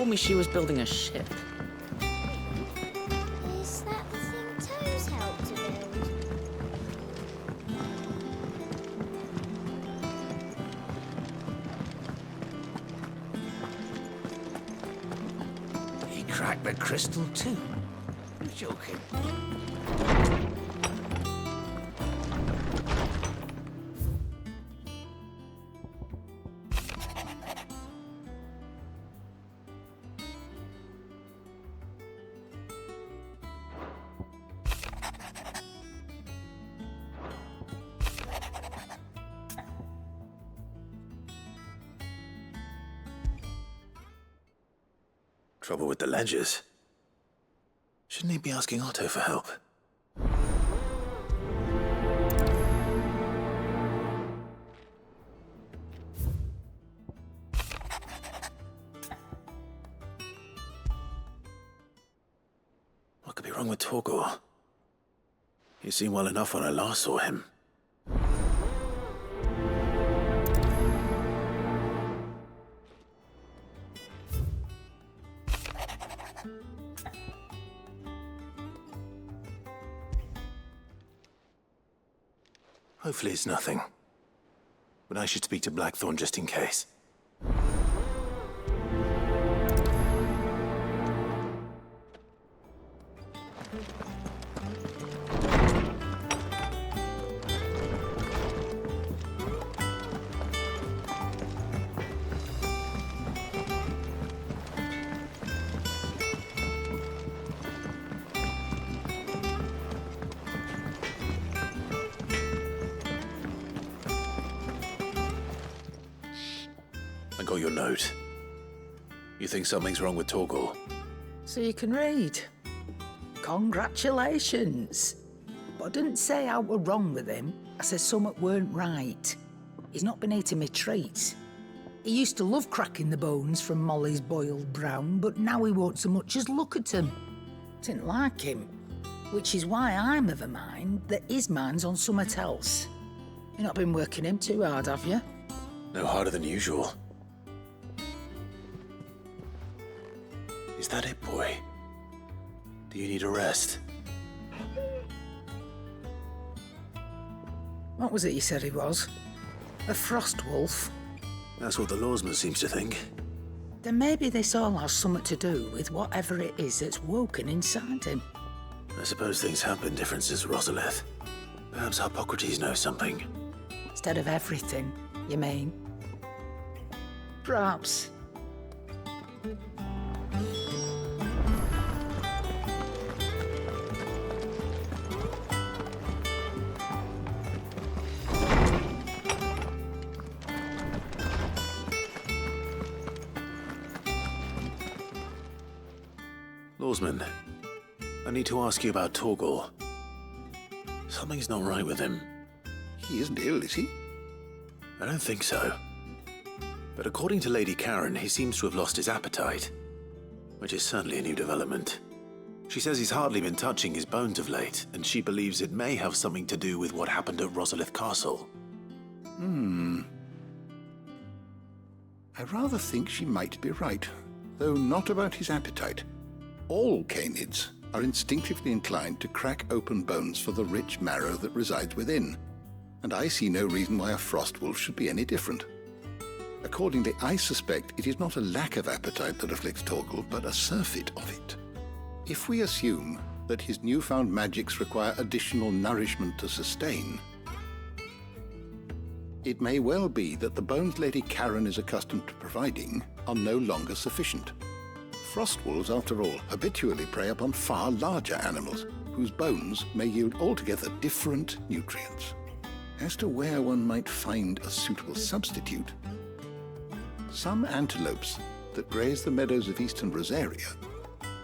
told me she was building a ship. Is that the thing Toes helped to build? He cracked the crystal too. You're joking. Trouble with the ledgers. Shouldn't he be asking Otto for help? What could be wrong with Torgor? He seemed well enough when I last saw him. Hopefully it's nothing. But I should speak to Blackthorn just in case. I got your note. You think something's wrong with Torgor? So you can read. Congratulations. But I didn't say I were wrong with him. I said something weren't right. He's not been eating me treats. He used to love cracking the bones from Molly's boiled brown, but now he won't so much as look at them. Didn't like him. Which is why I'm of a mind that his mind's on something else. You've not been working him too hard, have you? No harder than usual. Is that it, boy? Do you need a rest? What was it you said he was? A frost wolf? That's what the lawsman seems to think. Then maybe this all has something to do with whatever it is that's woken inside him. I suppose things have been different since Rosalith. Perhaps Hippocrates knows something. Instead of everything, you mean? Perhaps. Lawsman, I need to ask you about Torgor. Something's not right with him. He isn't ill, is he? I don't think so. But according to Lady Karen, he seems to have lost his appetite, which is certainly a new development. She says he's hardly been touching his bones of late, and she believes it may have something to do with what happened at Rosalith Castle. I rather think she might be right, though not about his appetite. All canids are instinctively inclined to crack open bones for the rich marrow that resides within, and I see no reason why a frost wolf should be any different. Accordingly, I suspect it is not a lack of appetite that afflicts Torgor, but a surfeit of it. If we assume that his newfound magics require additional nourishment to sustain, it may well be that the bones Lady Karen is accustomed to providing are no longer sufficient. Frost wolves, after all, habitually prey upon far larger animals, whose bones may yield altogether different nutrients. As to where one might find a suitable substitute, some antelopes that graze the meadows of eastern Rosaria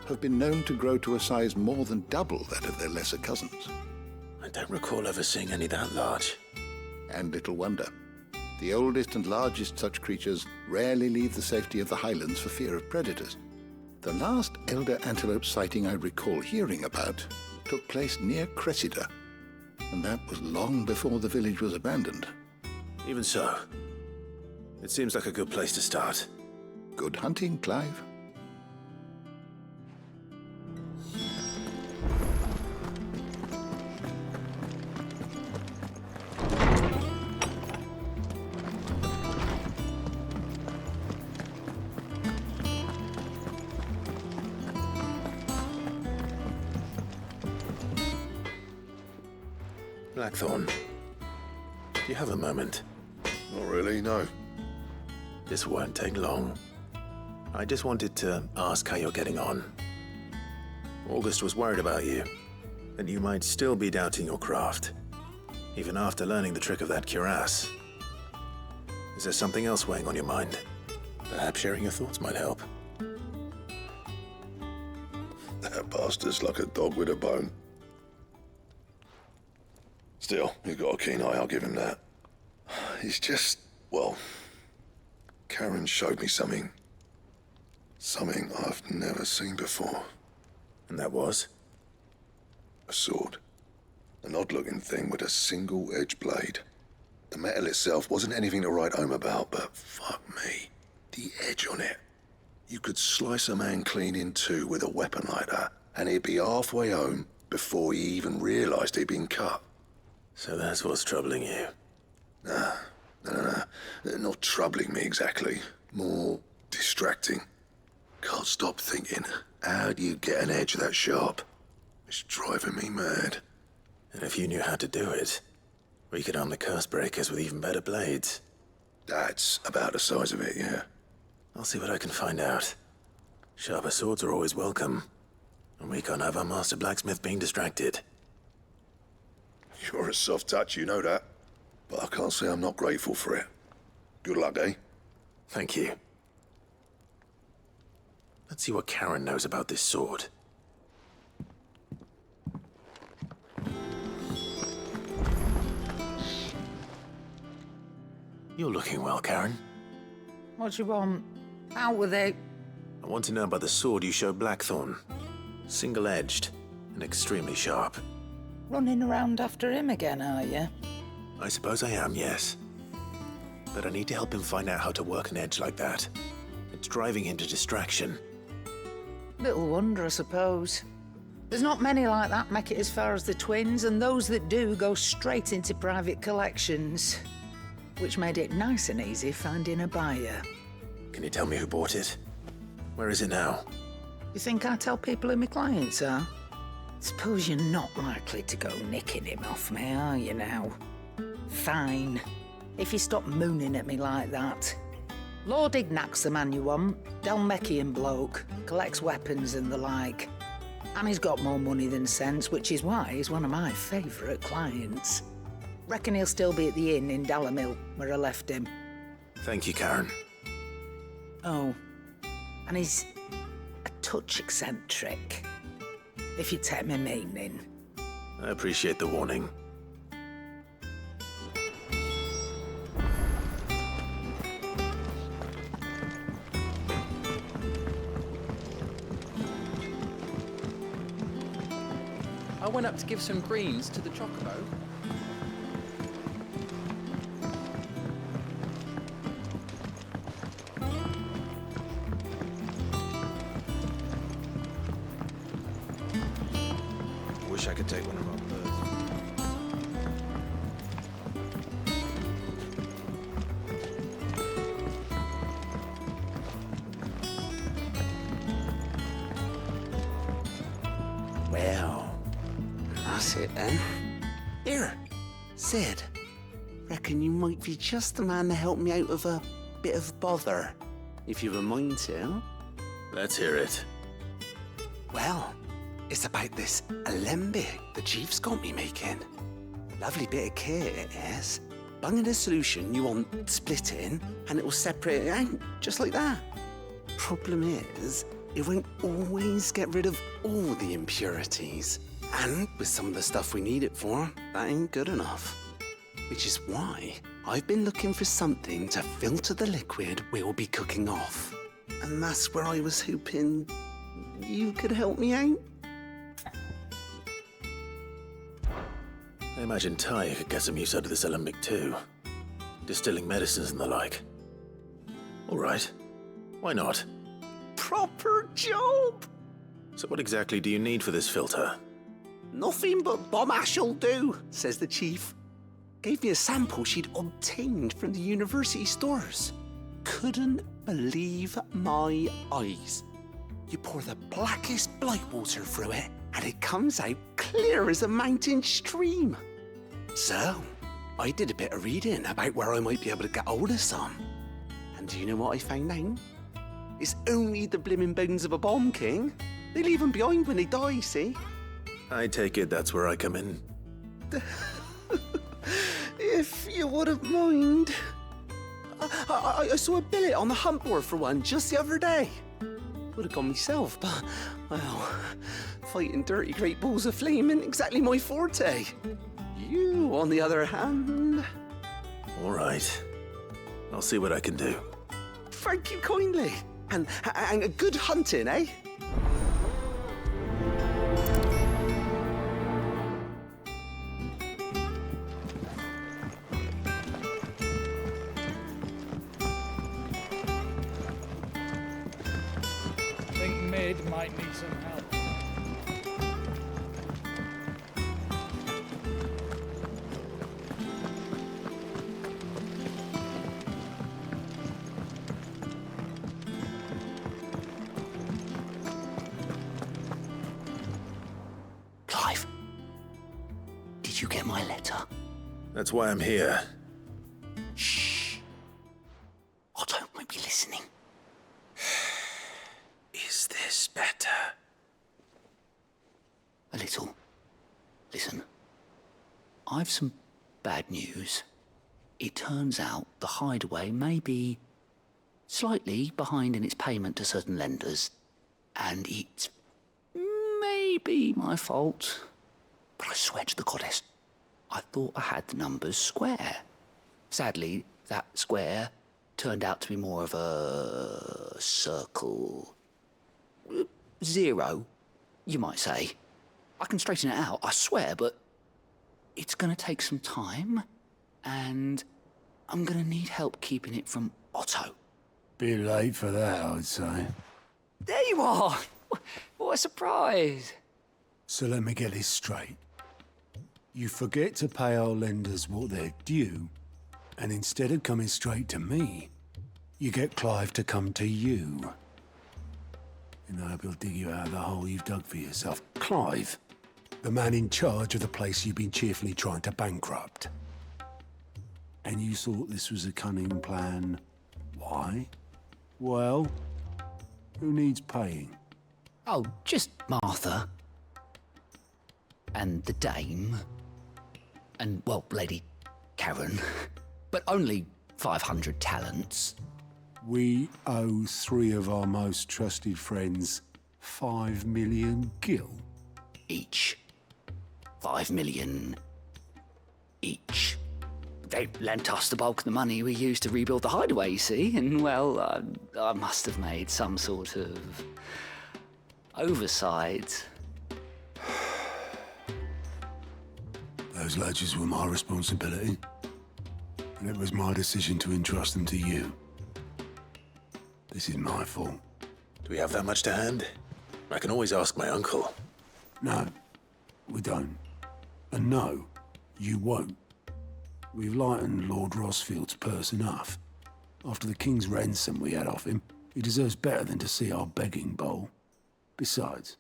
have been known to grow to a size more than double that of their lesser cousins. I don't recall ever seeing any that large. And little wonder. The oldest and largest such creatures rarely leave the safety of the highlands for fear of predators. The last elder antelope sighting I recall hearing about took place near Cressida, and that was long before the village was abandoned. Even so, it seems like a good place to start. Good hunting, Clive. Blackthorn, do you have a moment? Not really, no. This won't take long. I just wanted to ask how you're getting on. August was worried about you, that you might still be doubting your craft, even after learning the trick of that cuirass. Is there something else weighing on your mind? Perhaps sharing your thoughts might help. That bastard's like a dog with a bone. Still, he's got a keen eye, I'll give him that. He's just, well, Karen showed me something. Something I've never seen before. And that was? A sword. An odd-looking thing with a single-edged blade. The metal itself wasn't anything to write home about, but fuck me, the edge on it. You could slice a man clean in two with a weapon like that, and he'd be halfway home before he even realised he'd been cut. So that's what's troubling you. No. Not troubling me exactly. More distracting. Can't stop thinking, how do you get an edge that sharp? It's driving me mad. And if you knew how to do it, we could arm the curse breakers with even better blades. That's about the size of it, yeah. I'll see what I can find out. Sharper swords are always welcome. And we can't have our master blacksmith being distracted. You're a soft touch, you know that. But I can't say I'm not grateful for it. Good luck, eh? Thank you. Let's see what Karen knows about this sword. You're looking well, Karen. What do you want? Out with it. I want to know about the sword you showed Blackthorn. Single-edged and extremely sharp. Running around after him again, are you? I suppose I am, yes. But I need to help him find out how to work an edge like that. It's driving him to distraction. Little wonder, I suppose. There's not many like that make it as far as the twins, and those that do go straight into private collections. Which made it nice and easy finding a buyer. Can you tell me who bought it? Where is it now? You think I tell people who my clients are? Suppose you're not likely to go nicking him off me, are you now? Fine. If you stop mooning at me like that. Lord Ignac's the man you want. Dalmecian bloke. Collects weapons and the like. And he's got more money than sense, which is why he's one of my favourite clients. Reckon he'll still be at the inn in Dalamil, where I left him. Thank you, Karen. Oh, and he's a touch eccentric, if you take my meaning. I appreciate the warning. I went up to give some greens to the chocobo. Wish I could take one of our birds. Well, that's it then. Here, Sid. Reckon you might be just the man to help me out of a bit of bother, if you've a mind to. Let's hear it. Well, it's about this alembic the chief's got me making. Lovely bit of kit it is. Bunging a solution you want splitting, and it will separate it out, just like that. Problem is, it won't always get rid of all the impurities. And with some of the stuff we need it for, that ain't good enough. Which is why I've been looking for something to filter the liquid we'll be cooking off. And that's where I was hoping you could help me out. I imagine Ty could get some use out of this alembic too. Distilling medicines and the like. All right. Why not? Proper job! So what exactly do you need for this filter? Nothing but bomb ash'll do, says the chief. Gave me a sample she'd obtained from the university stores. Couldn't believe my eyes. You pour the blackest blight water through it, and it comes out clear as a mountain stream. So, I did a bit of reading about where I might be able to get hold of some. And do you know what I found out? It's only the blimmin' bones of a bomb king. They leave them behind when they die, see? I take it that's where I come in. If you wouldn't mind. I saw a billet on the hunt board for one just the other day. Would have gone myself, but, well, fighting dirty great balls of flame ain't exactly my forte. You, on the other hand... All right. I'll see what I can do. Thank you kindly. And good hunting, eh? I think Mid might need some help. Clive, did you get my letter? That's why I'm here. Shh. Otto might be listening. Is this better? A little. Listen, I've some bad news. It turns out the hideaway may be slightly behind in its payment to certain lenders, and it's maybe my fault. But I swear to the goddess, I thought I had the numbers square. Sadly, that square turned out to be more of a circle. Zero, you might say. I can straighten it out, I swear, but it's gonna take some time, and I'm gonna need help keeping it from Otto. Bit late for that, I'd say. There you are! What a surprise! So let me get this straight. You forget to pay our lenders what they're due, and instead of coming straight to me, you get Clive to come to you. And I hope he'll dig you out of the hole you've dug for yourself. Clive, the man in charge of the place you've been cheerfully trying to bankrupt. And you thought this was a cunning plan. Why? Well, who needs paying? Oh, just Martha. And the dame. And, well, Lady Karen. But only 500 talents. We owe 3 of our most trusted friends 5 million gil. Each. 5 million each. They lent us the bulk of the money we used to rebuild the hideaway, you see, and, well, I must have made some sort of oversight. Those ledgers were my responsibility, and it was my decision to entrust them to you. This is my fault. Do we have that much to hand? I can always ask my uncle. No, we don't. And no, you won't. We've lightened Lord Rosfield's purse enough. After the king's ransom we had off him, he deserves better than to see our begging bowl. Besides,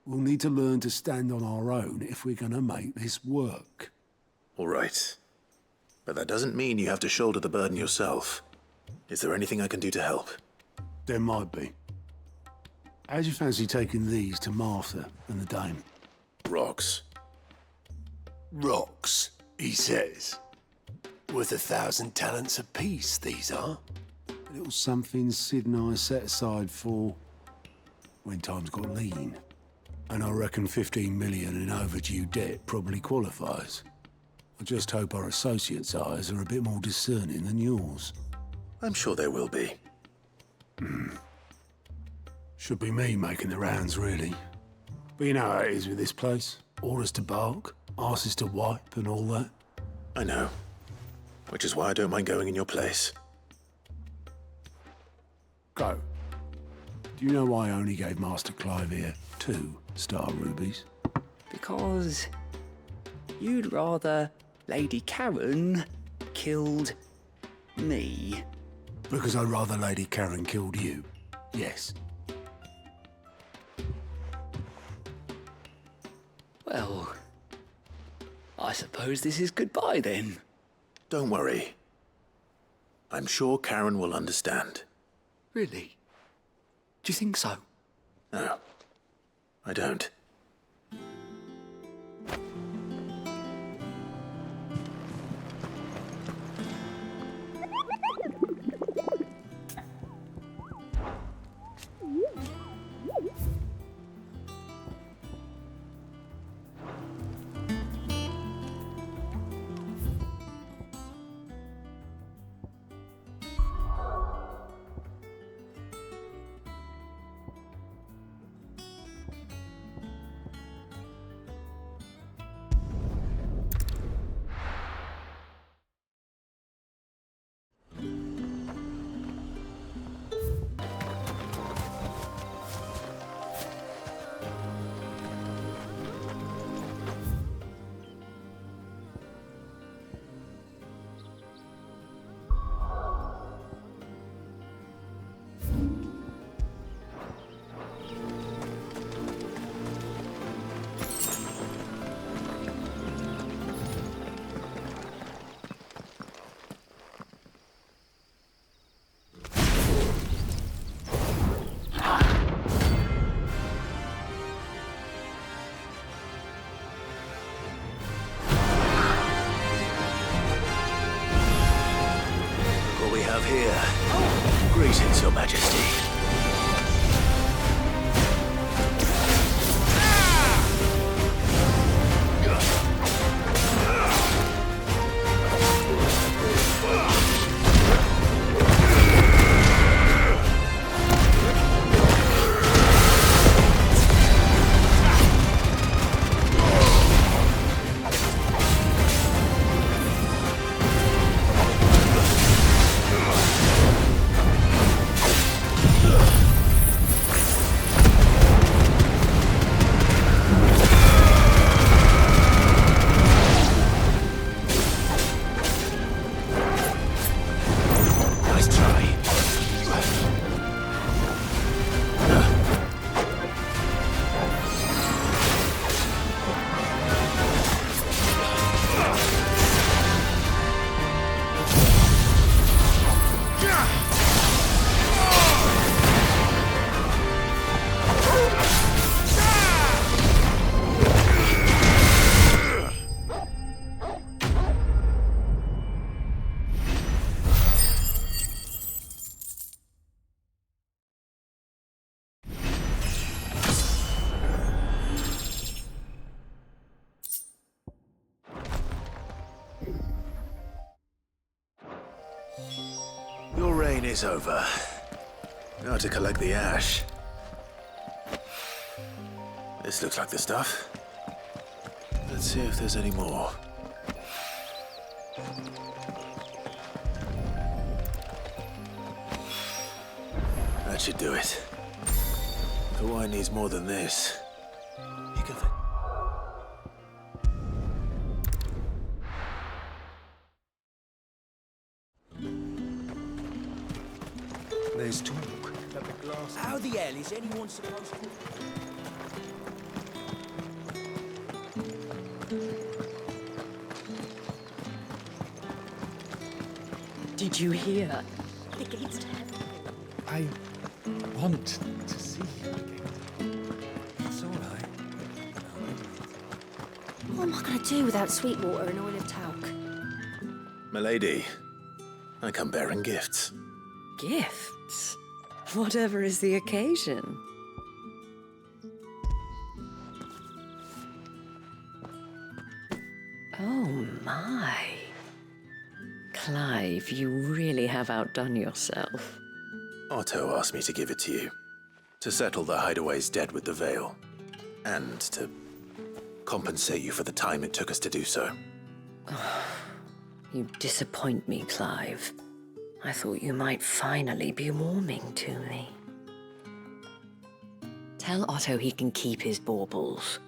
we'll need to learn to stand on our own if we're gonna make this work. All right. But that doesn't mean you have to shoulder the burden yourself. Is there anything I can do to help? There might be. How'd you fancy taking these to Martha and the dame? Rocks. Rocks, he says. Worth 1,000 talents apiece, these are. A little something Sid and I set aside for when times got lean. And I reckon 15 million in overdue debt probably qualifies. I just hope our associates' eyes are a bit more discerning than yours. I'm sure there will be. Should be me making the rounds, really. But you know how it is with this place. Orders to bark, arses to wipe, and all that. I know. Which is why I don't mind going in your place. Go. Do you know why I only gave Master Clive here 2 star rubies? Because you'd rather Lady Karen killed me. Because I'd rather Lady Karen killed you. Yes. Well, I suppose this is goodbye then. Don't worry. I'm sure Karen will understand. Really? Do you think so? No, I don't. Here. Greetings, Your Majesty. Your reign is over. Now to collect the ash. This looks like the stuff. Let's see if there's any more. That should do it. The wine needs more than this. You can... There's talk. How the hell is anyone supposed to... Did you hear? The gates to heaven. I want to see you again. It's all right. What am I going to do without sweet water and oil of talc? Milady, I come bearing gifts. Gifts? Whatever is the occasion. Oh my. Clive, you really have outdone yourself. Otto asked me to give it to you. To settle the hideaway's debt with the veil. And to compensate you for the time it took us to do so. You disappoint me, Clive. I thought you might finally be warming to me. Tell Otto he can keep his baubles.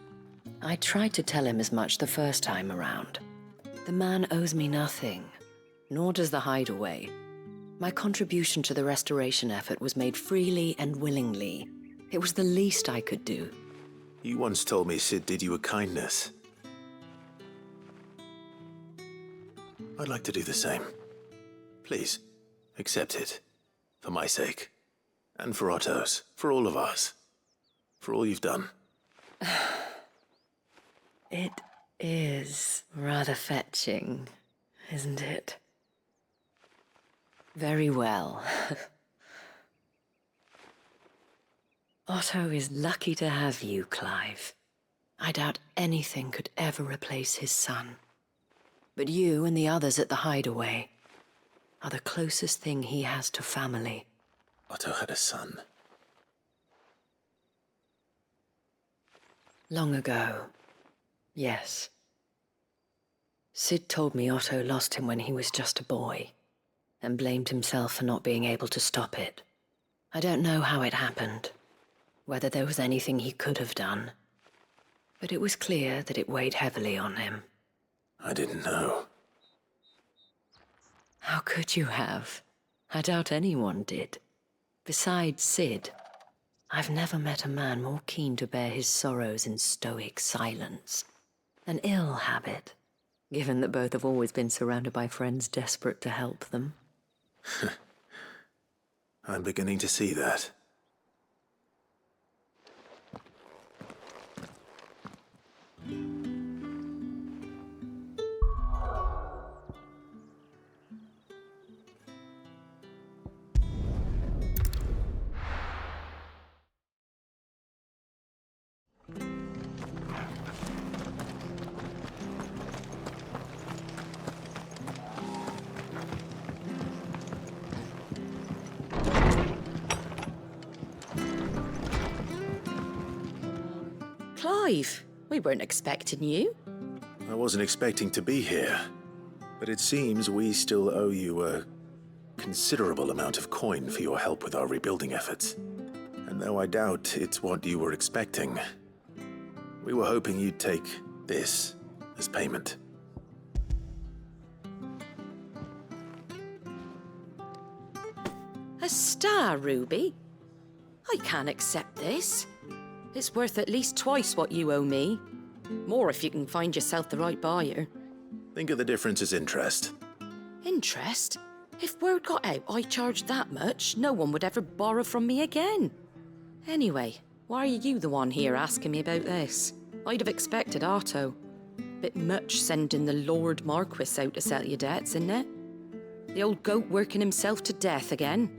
I tried to tell him as much the first time around. The man owes me nothing, nor does the hideaway. My contribution to the restoration effort was made freely and willingly. It was the least I could do. You once told me Sid did you a kindness. I'd like to do the same. Please, accept it. For my sake. And for Otto's. For all of ours. For all you've done. It is rather fetching, isn't it? Very well. Otto is lucky to have you, Clive. I doubt anything could ever replace his son. But you and the others at the hideaway are the closest thing he has to family. Otto had a son. Long ago, yes. Sid told me Otto lost him when he was just a boy, and blamed himself for not being able to stop it. I don't know how it happened, whether there was anything he could have done, but it was clear that it weighed heavily on him. I didn't know. How could you have? I doubt anyone did. Besides Sid, I've never met a man more keen to bear his sorrows in stoic silence. An ill habit, given that both have always been surrounded by friends desperate to help them. I'm beginning to see that. Clive, we weren't expecting you. I wasn't expecting to be here, but it seems we still owe you a considerable amount of coin for your help with our rebuilding efforts. And though I doubt it's what you were expecting, we were hoping you'd take this as payment. A star ruby? I can't accept this. It's worth at least twice what you owe me. More if you can find yourself the right buyer. Think of the difference as interest. Interest? If word got out I charged that much, no one would ever borrow from me again. Anyway, why are you the one here asking me about this? I'd have expected Otto. Bit much sending the Lord Marquis out to settle your debts, isn't it? The old goat working himself to death again?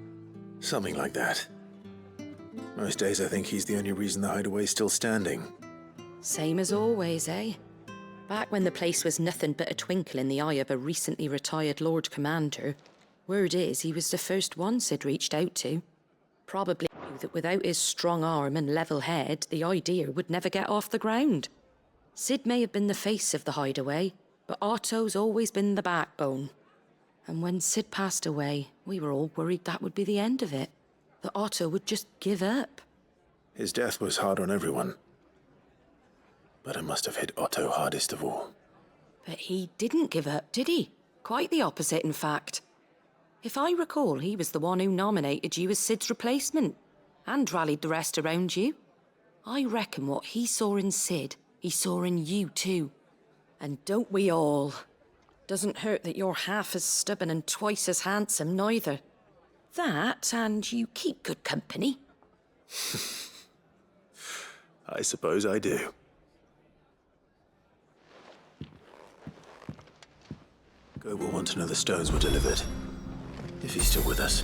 Something like that. Most days I think he's the only reason the hideaway's still standing. Same as always, eh? Back when the place was nothing but a twinkle in the eye of a recently retired Lord Commander, word is he was the first one Sid reached out to. Probably knew that without his strong arm and level head, the idea would never get off the ground. Sid may have been the face of the hideaway, but Otto's always been the backbone. And when Sid passed away, we were all worried that would be the end of it. That Otto would just give up. His death was hard on everyone. But it must have hit Otto hardest of all. But he didn't give up, did he? Quite the opposite, in fact. If I recall, he was the one who nominated you as Sid's replacement, and rallied the rest around you. I reckon what he saw in Sid, he saw in you too. And don't we all? Doesn't hurt that you're half as stubborn and twice as handsome, neither. That, and you keep good company. I suppose I do. Go will want to know the stones were delivered. If he's still with us.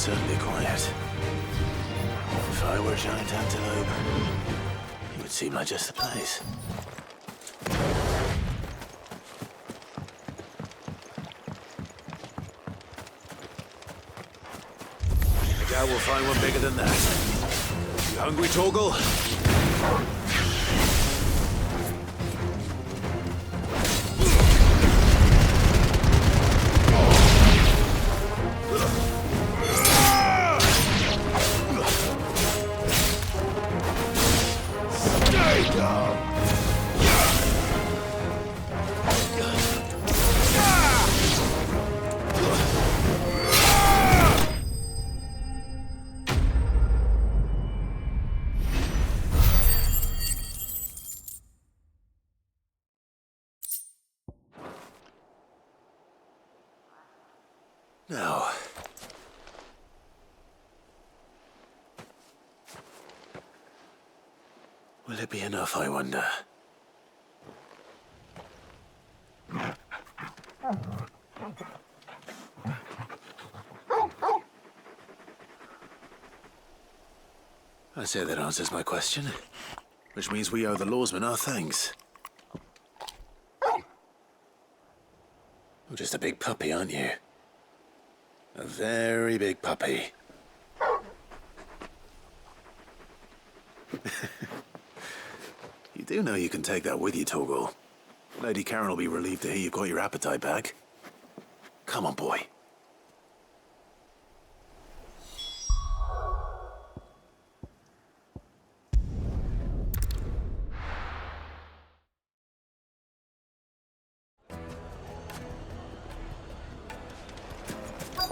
certainly quiet. If I were a giant antelope, it would seem like just the place. I doubt we'll find one bigger than that. You hungry, Torgal? Now, will it be enough, I wonder? I say that answers my question, which means we owe the lawsman our thanks. You're just a big puppy, aren't you? A very big puppy. You do know you can take that with you, Torgal. Lady Karen will be relieved to hear you've got your appetite back. Come on, boy.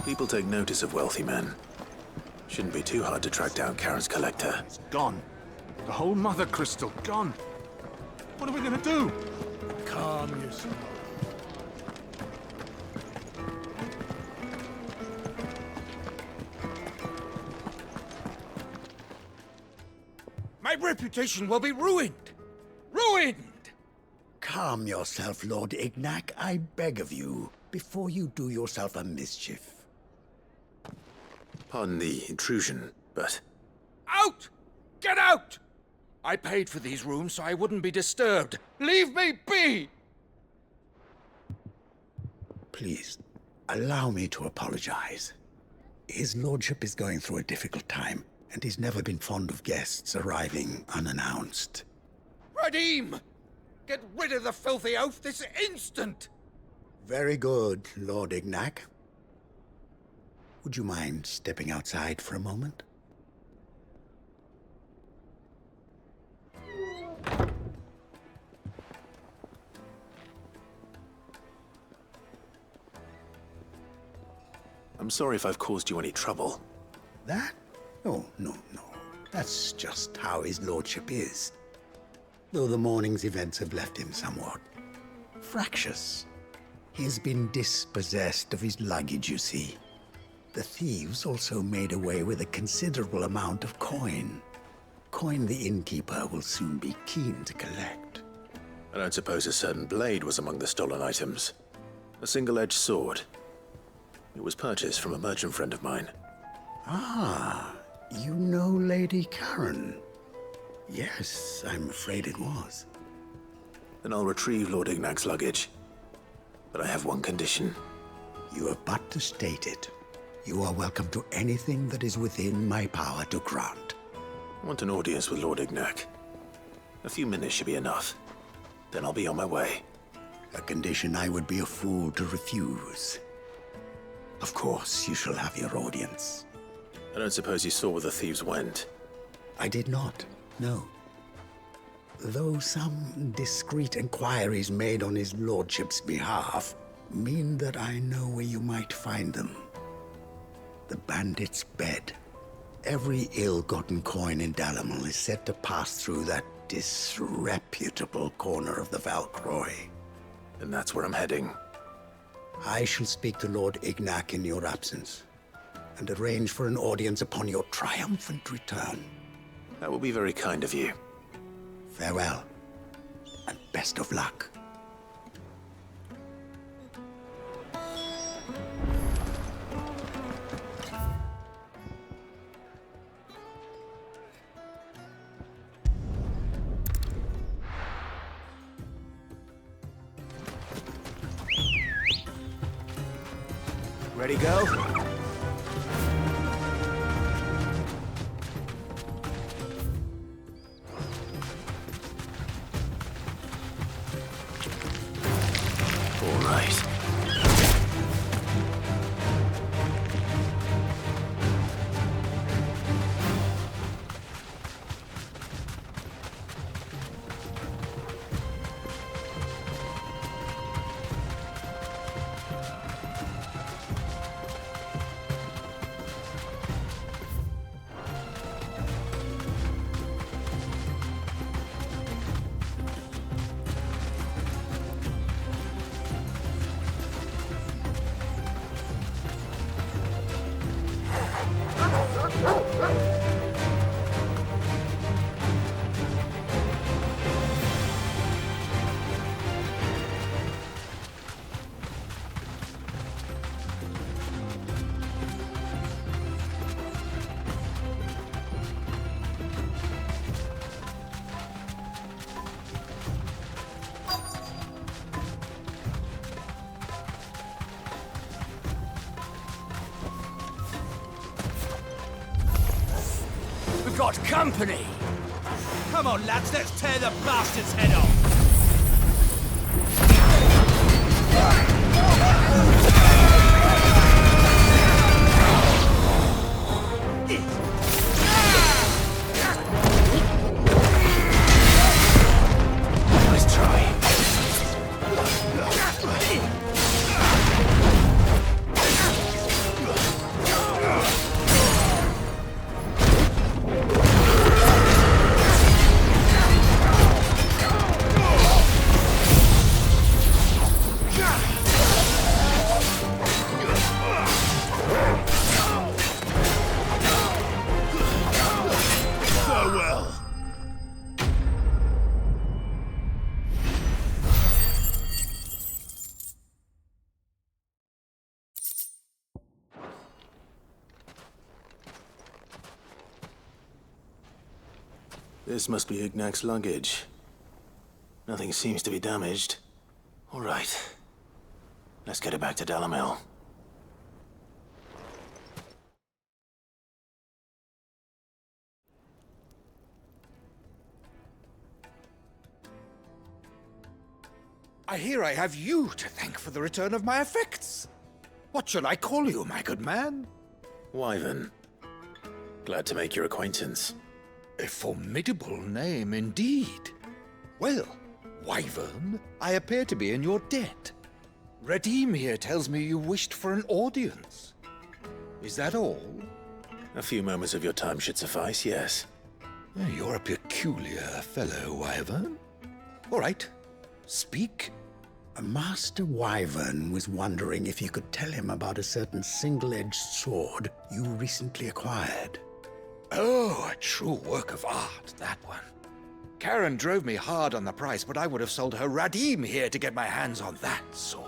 People take notice of wealthy men. Shouldn't be too hard to track down Karen's collector. It's gone. The whole mother crystal, gone. What are we gonna do? Calm yourself. My reputation will be ruined! Ruined! Calm yourself, Lord Ignac, I beg of you, before you do yourself a mischief. Pardon the intrusion, but... Out! Get out! I paid for these rooms so I wouldn't be disturbed. Leave me be! Please, allow me to apologize. His lordship is going through a difficult time, and he's never been fond of guests arriving unannounced. Radim! Get rid of the filthy oaf this instant! Very good, Lord Ignac. Would you mind stepping outside for a moment? I'm sorry if I've caused you any trouble. That? Oh, no. That's just how his lordship is. Though the morning's events have left him somewhat fractious. He has been dispossessed of his luggage, you see. The thieves also made away with a considerable amount of coin. Coin the innkeeper will soon be keen to collect. I don't suppose a certain blade was among the stolen items. A single-edged sword. It was purchased from a merchant friend of mine. Ah, you know Lady Karen. Yes, I'm afraid it was. Then I'll retrieve Lord Ignac's luggage. But I have one condition. You have but to state it. You are welcome to anything that is within my power to grant. I want an audience with Lord Ignac. A few minutes should be enough. Then I'll be on my way. A condition I would be a fool to refuse. Of course, you shall have your audience. I don't suppose you saw where the thieves went? I did not, no. Though some discreet inquiries made on his lordship's behalf mean that I know where you might find them. The bandit's bed. Every ill-gotten coin in Dalamil is said to pass through that disreputable corner of the Valcroy. And that's where I'm heading. I shall speak to Lord Ignac in your absence, and arrange for an audience upon your triumphant return. That will be very kind of you. Farewell, and best of luck. Ready, go? All right. Got company! Come on, lads, let's tear the bastard's head off! Nice try. This must be Ignac's luggage. Nothing seems to be damaged. All right. Let's get it back to Dalamel. I hear I have you to thank for the return of my effects. What shall I call you, my good man? Wyvern. Glad to make your acquaintance. A formidable name indeed. Well, Wyvern, I appear to be in your debt. Redeem here tells me you wished for an audience. Is that all? A few moments of your time should suffice, yes. You're a peculiar fellow, Wyvern. All right, speak. Master Wyvern was wondering if you could tell him about a certain single-edged sword you recently acquired. Oh, a true work of art, that one. Karen drove me hard on the price, but I would have sold her Radim here to get my hands on that sword.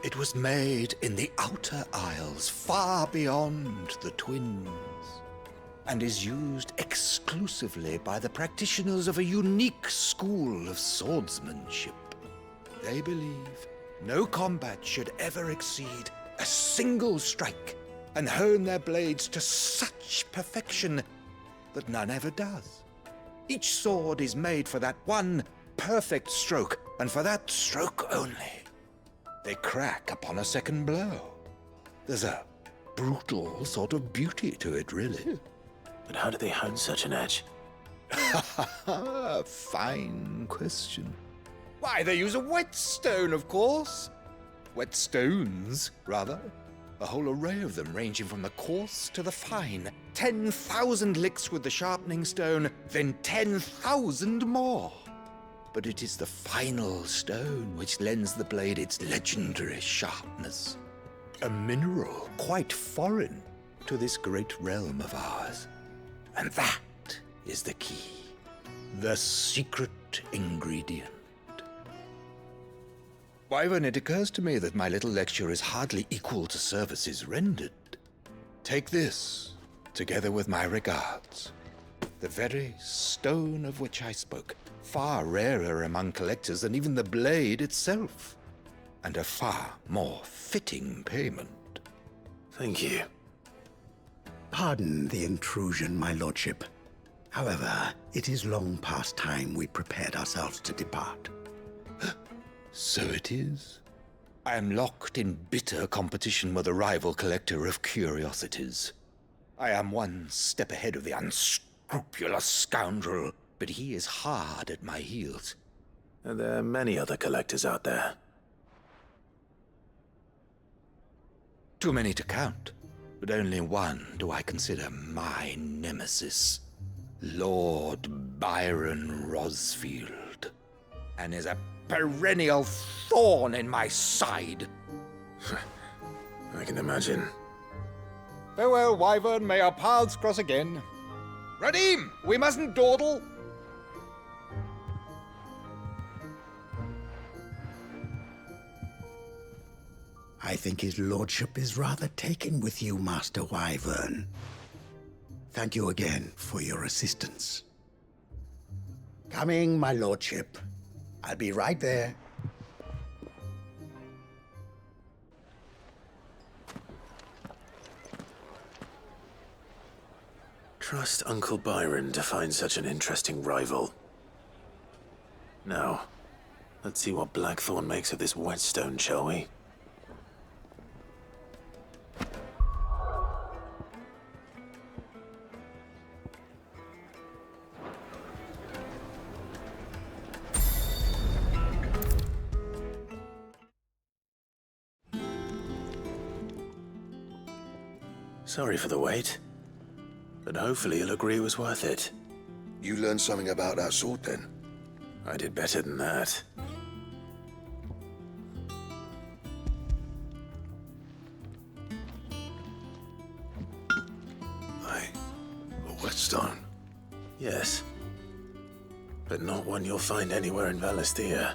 It was made in the Outer Isles, far beyond the Twins, and is used exclusively by the practitioners of a unique school of swordsmanship. They believe no combat should ever exceed a single strike, and hone their blades to such perfection that none ever does. Each sword is made for that one perfect stroke, and for that stroke only. They crack upon a second blow. There's a brutal sort of beauty to it, really. But how do they hone such an edge? Fine question. Why, they use a whetstone, of course. Whetstones, rather. A whole array of them, ranging from the coarse to the fine. 10,000 licks with the sharpening stone, then 10,000 more. But it is the final stone which lends the blade its legendary sharpness. A mineral quite foreign to this great realm of ours. And that is the key. The secret ingredient. Wyvern, it occurs to me that my little lecture is hardly equal to services rendered. Take this, together with my regards. The very stone of which I spoke, far rarer among collectors than even the blade itself, and a far more fitting payment. Thank you. Pardon the intrusion, my lordship. However, it is long past time we prepared ourselves to depart. So it is. I am locked in bitter competition with a rival collector of curiosities. I am one step ahead of the unscrupulous scoundrel, but he is hard at my heels. And there are many other collectors out there. Too many to count, but only one do I consider my nemesis. Lord Byron Rosfield, and is a perennial thorn in my side. I can imagine. Farewell, Wyvern, may our paths cross again. Radim, we mustn't dawdle. I think his lordship is rather taken with you, Master Wyvern. Thank you again for your assistance. Coming, my lordship. I'll be right there. Trust Uncle Byron to find such an interesting rival. Now, let's see what Blackthorn makes of this whetstone, shall we? Sorry for the wait, but hopefully you'll agree it was worth it. You learned something about that sword then? I did better than that. A whetstone? Yes, but not one you'll find anywhere in Valisthea.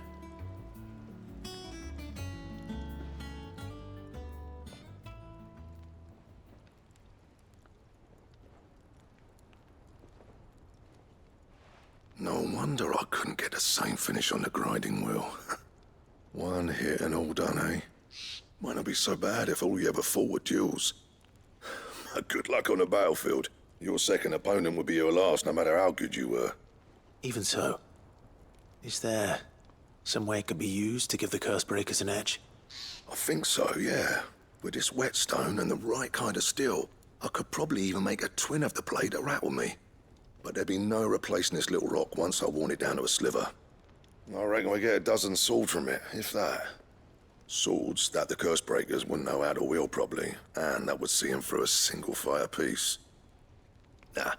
No wonder I couldn't get the same finish on the grinding wheel. One hit and all done, eh? Might not be so bad if all you ever fought were duels. Good luck on the battlefield. Your second opponent would be your last, no matter how good you were. Even so, is there some way it could be used to give the curse breakers an edge? I think so, yeah. With this whetstone and the right kind of steel, I could probably even make a twin of the blade that rattled me. But there'd be no replacing this little rock once I worn it down to a sliver. I reckon we get a dozen swords from it, if that. Swords that the curse breakers wouldn't know how to wield properly, and that would see them through a single fire piece. Nah,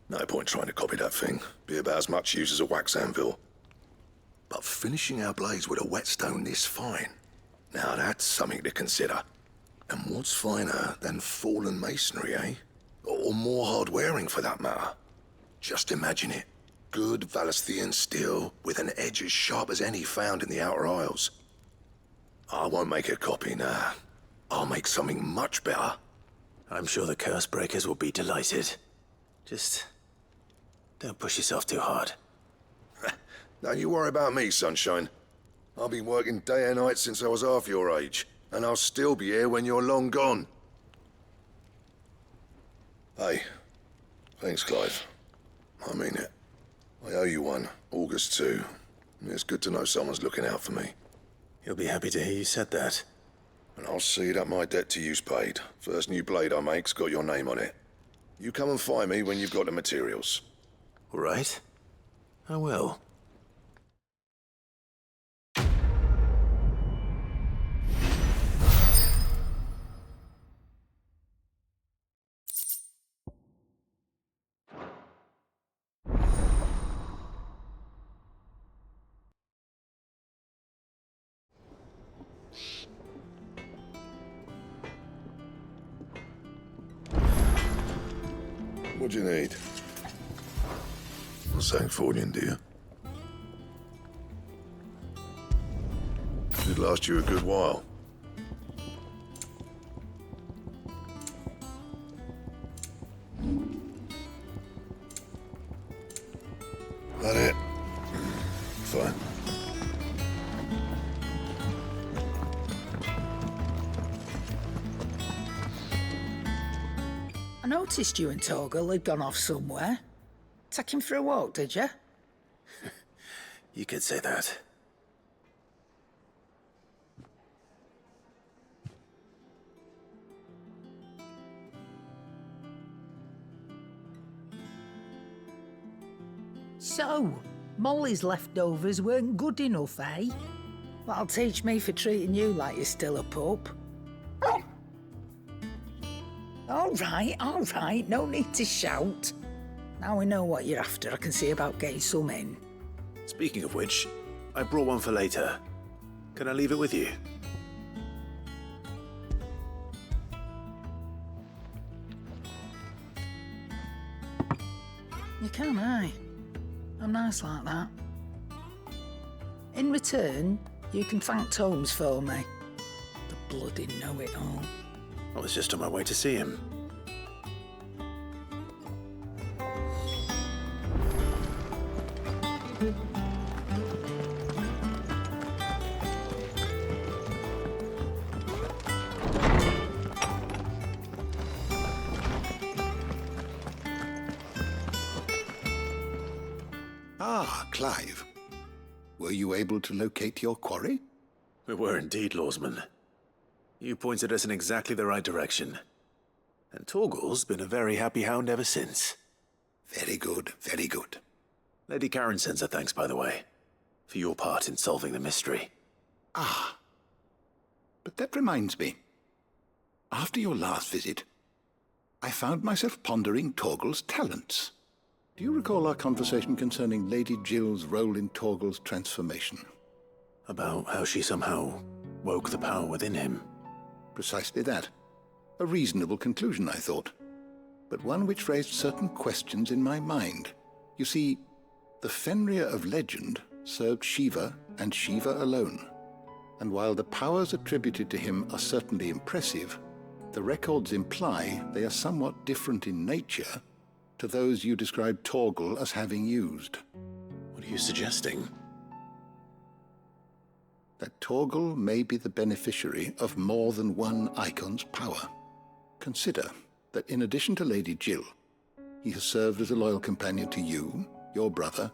no point trying to copy that thing. Be about as much use as a wax anvil. But finishing our blades with a whetstone this fine, now that's something to consider. And what's finer than fallen masonry, eh? Or more hard-wearing, for that matter. Just imagine it. Good Valisthean steel with an edge as sharp as any found in the Outer Isles. I won't make a copy, nah. I'll make something much better. I'm sure the curse breakers will be delighted. Just don't push yourself too hard. Don't you worry about me, sunshine. I've been working day and night since I was half your age, and I'll still be here when you're long gone. Hey, thanks, Clive. I mean it. I owe you one, August too. It's good to know someone's looking out for me. He'll be happy to hear you said that. And I'll see that my debt to you's paid. First new blade I make's got your name on it. You come and find me when you've got the materials. All right. I will. What do you need? Something for you, dear. Should last you a good while. That it? Fine. I noticed you and Torgal had gone off somewhere. Take him for a walk, did you? You could say that. So, Molly's leftovers weren't good enough, eh? That'll teach me for treating you like you're still a pup. All right, no need to shout. Now we know what you're after, I can see about getting some in. Speaking of which, I brought one for later. Can I leave it with you? You can, aye. I'm nice like that. In return, you can thank Tomes for me. The bloody know-it-all. I was just on my way to see him. Ah, Clive. Were you able to locate your quarry? We were indeed, Lawsman. You pointed us in exactly the right direction. And Torgal's been a very happy hound ever since. Very good, very good. Lady Karen sends her thanks, by the way, for your part in solving the mystery. Ah. But that reminds me. After your last visit, I found myself pondering Torgal's talents. Do you recall our conversation concerning Lady Jill's role in Torgal's transformation? About how she somehow woke the power within him. Precisely that. A reasonable conclusion, I thought, but one which raised certain questions in my mind. You see, the Fenrir of legend served Shiva and Shiva alone, and while the powers attributed to him are certainly impressive, the records imply they are somewhat different in nature to those you described Torgal as having used. What are you suggesting? That Torgal may be the beneficiary of more than one icon's power. Consider that in addition to Lady Jill, he has served as a loyal companion to you, your brother,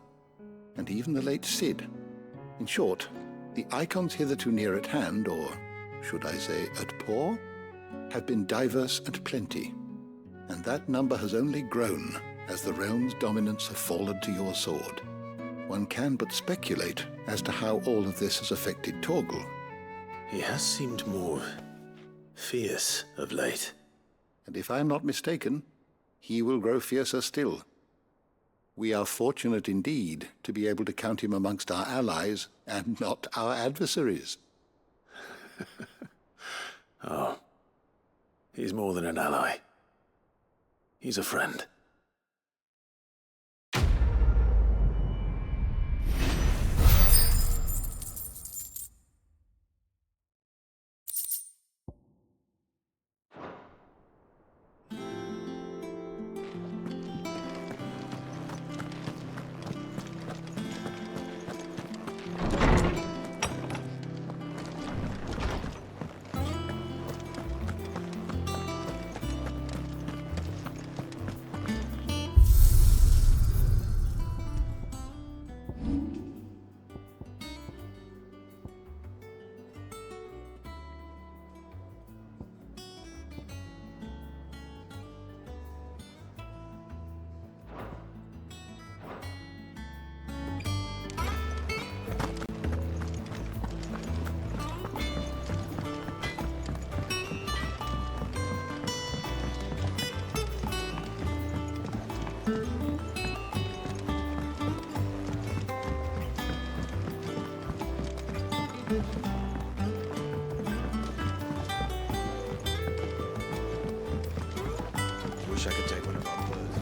and even the late Cid. In short, the icons hitherto near at hand, or should I say at paw, have been diverse and plenty, and that number has only grown as the realm's dominance have fallen to your sword. One can but speculate as to how all of this has affected Torgal. He has seemed more fierce of late. And if I am not mistaken, he will grow fiercer still. We are fortunate indeed to be able to count him amongst our allies and not our adversaries. Oh, he's more than an ally. He's a friend. Wish I could take one of our clothes.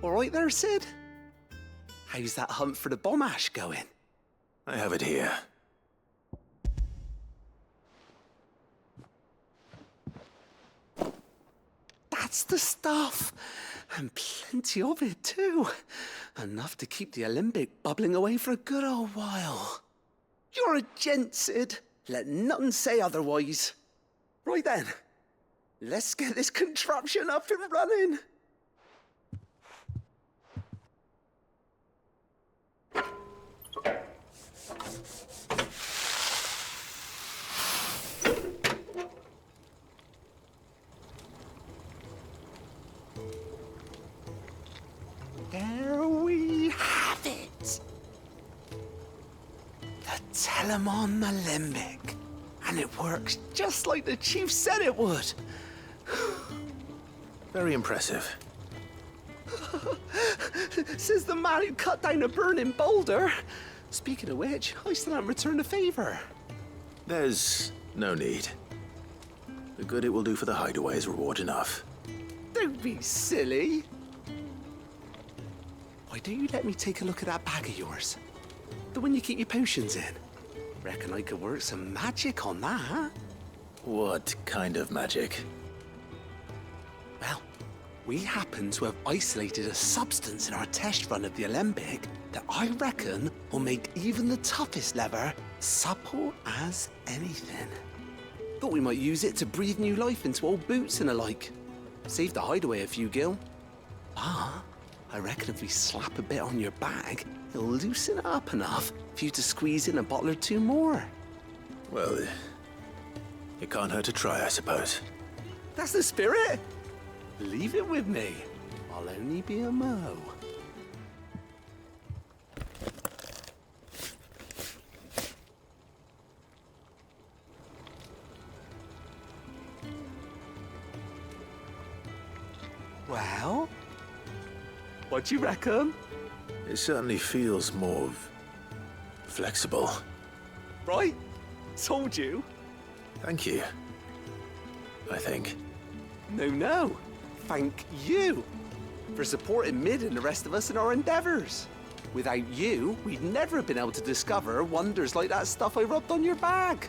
All right there, Sid? How's that hunt for the bomb ash going? I have it here. That's the stuff. And plenty of it, too. Enough to keep the Olympic bubbling away for a good old while. You're a gent, Sid. Let none say otherwise. Right then, let's get this contraption up and running. There we have it. The Telemon Alembic. And it works just like the chief said it would. Very impressive. Says the man who cut down a burning boulder. Speaking of which, I still haven't returned the favor. There's no need. The good it will do for the hideaway is reward enough. Don't be silly. Why don't you let me take a look at that bag of yours? The one you keep your potions in. Reckon I could work some magic on that. What kind of magic? Well, we happen to have isolated a substance in our test run of the Alembic that I reckon will make even the toughest lever supple as anything. Thought we might use it to breathe new life into old boots and the like. Save the hideaway a few gil. Ah, I reckon if we slap a bit on your bag, it'll loosen it up enough for you to squeeze in a bottle or two more. Well, it can't hurt to try, I suppose. That's the spirit. Leave it with me. I'll only be a mo. Well, what do you reckon? It certainly feels more flexible. Right? Told you. Thank you. I think. No. Thank you for supporting Mid and the rest of us in our endeavors. Without you, we'd never have been able to discover wonders like that stuff I rubbed on your bag.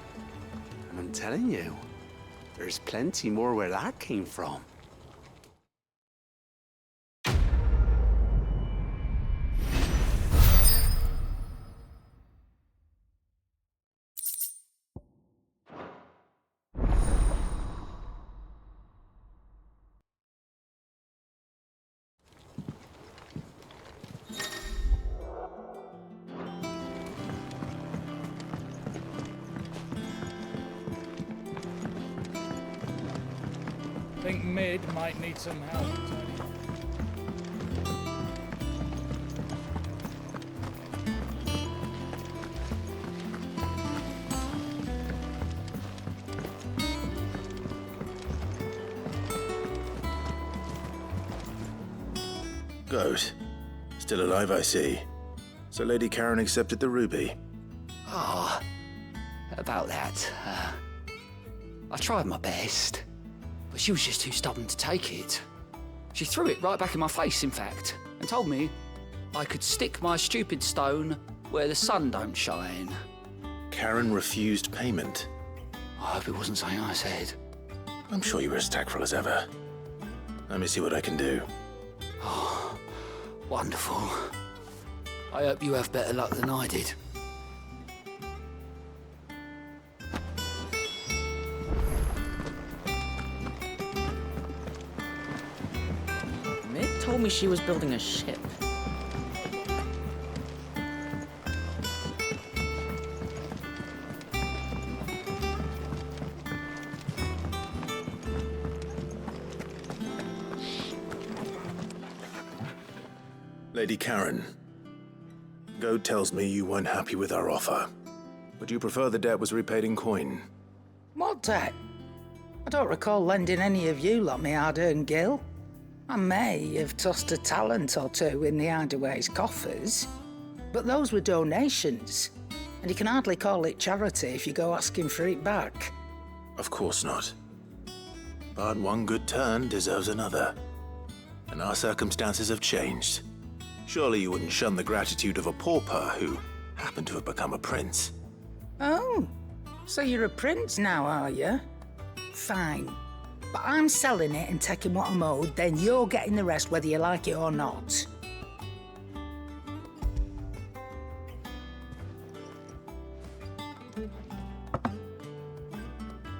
And I'm telling you, there's plenty more where that came from. Think Mid might need some help, Tony. Goat. Still alive, I see. So Lady Karen accepted the ruby. Ah, about that. I tried my best, but she was just too stubborn to take it. She threw it right back in my face, in fact, and told me I could stick my stupid stone where the sun don't shine. Karen refused payment. I hope it wasn't something I said. I'm sure you were as tactful as ever. Let me see what I can do. Oh, wonderful. I hope you have better luck than I did. Meg told me she was building a ship. Lady Karen, Goad tells me you weren't happy with our offer. Would you prefer the debt was repaid in coin? What debt? I don't recall lending any of you lot me hard-earned gil. I may have tossed a talent or two in the hideaway's coffers, but those were donations, and you can hardly call it charity if you go asking for it back. Of course not. But one good turn deserves another. And our circumstances have changed. Surely you wouldn't shun the gratitude of a pauper who happened to have become a prince. Oh, so you're a prince now, are you? Fine. But I'm selling it and taking what I'm owed, then you're getting the rest whether you like it or not.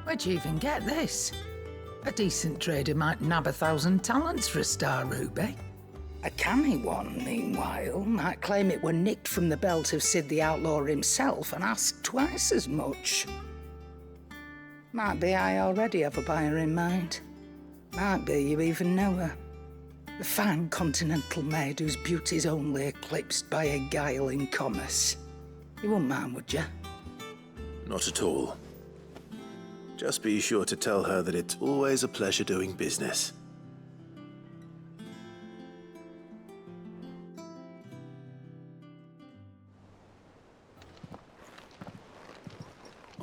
Where'd you even get this? A decent trader might nab 1,000 talents for a star ruby. A canny one, meanwhile, might claim it were nicked from the belt of Sid the Outlaw himself and ask twice as much. Might be I already have a buyer in mind. Might be you even know her. A fine continental maid whose beauty's only eclipsed by a guile in commerce. You wouldn't mind, would you? Not at all. Just be sure to tell her that it's always a pleasure doing business.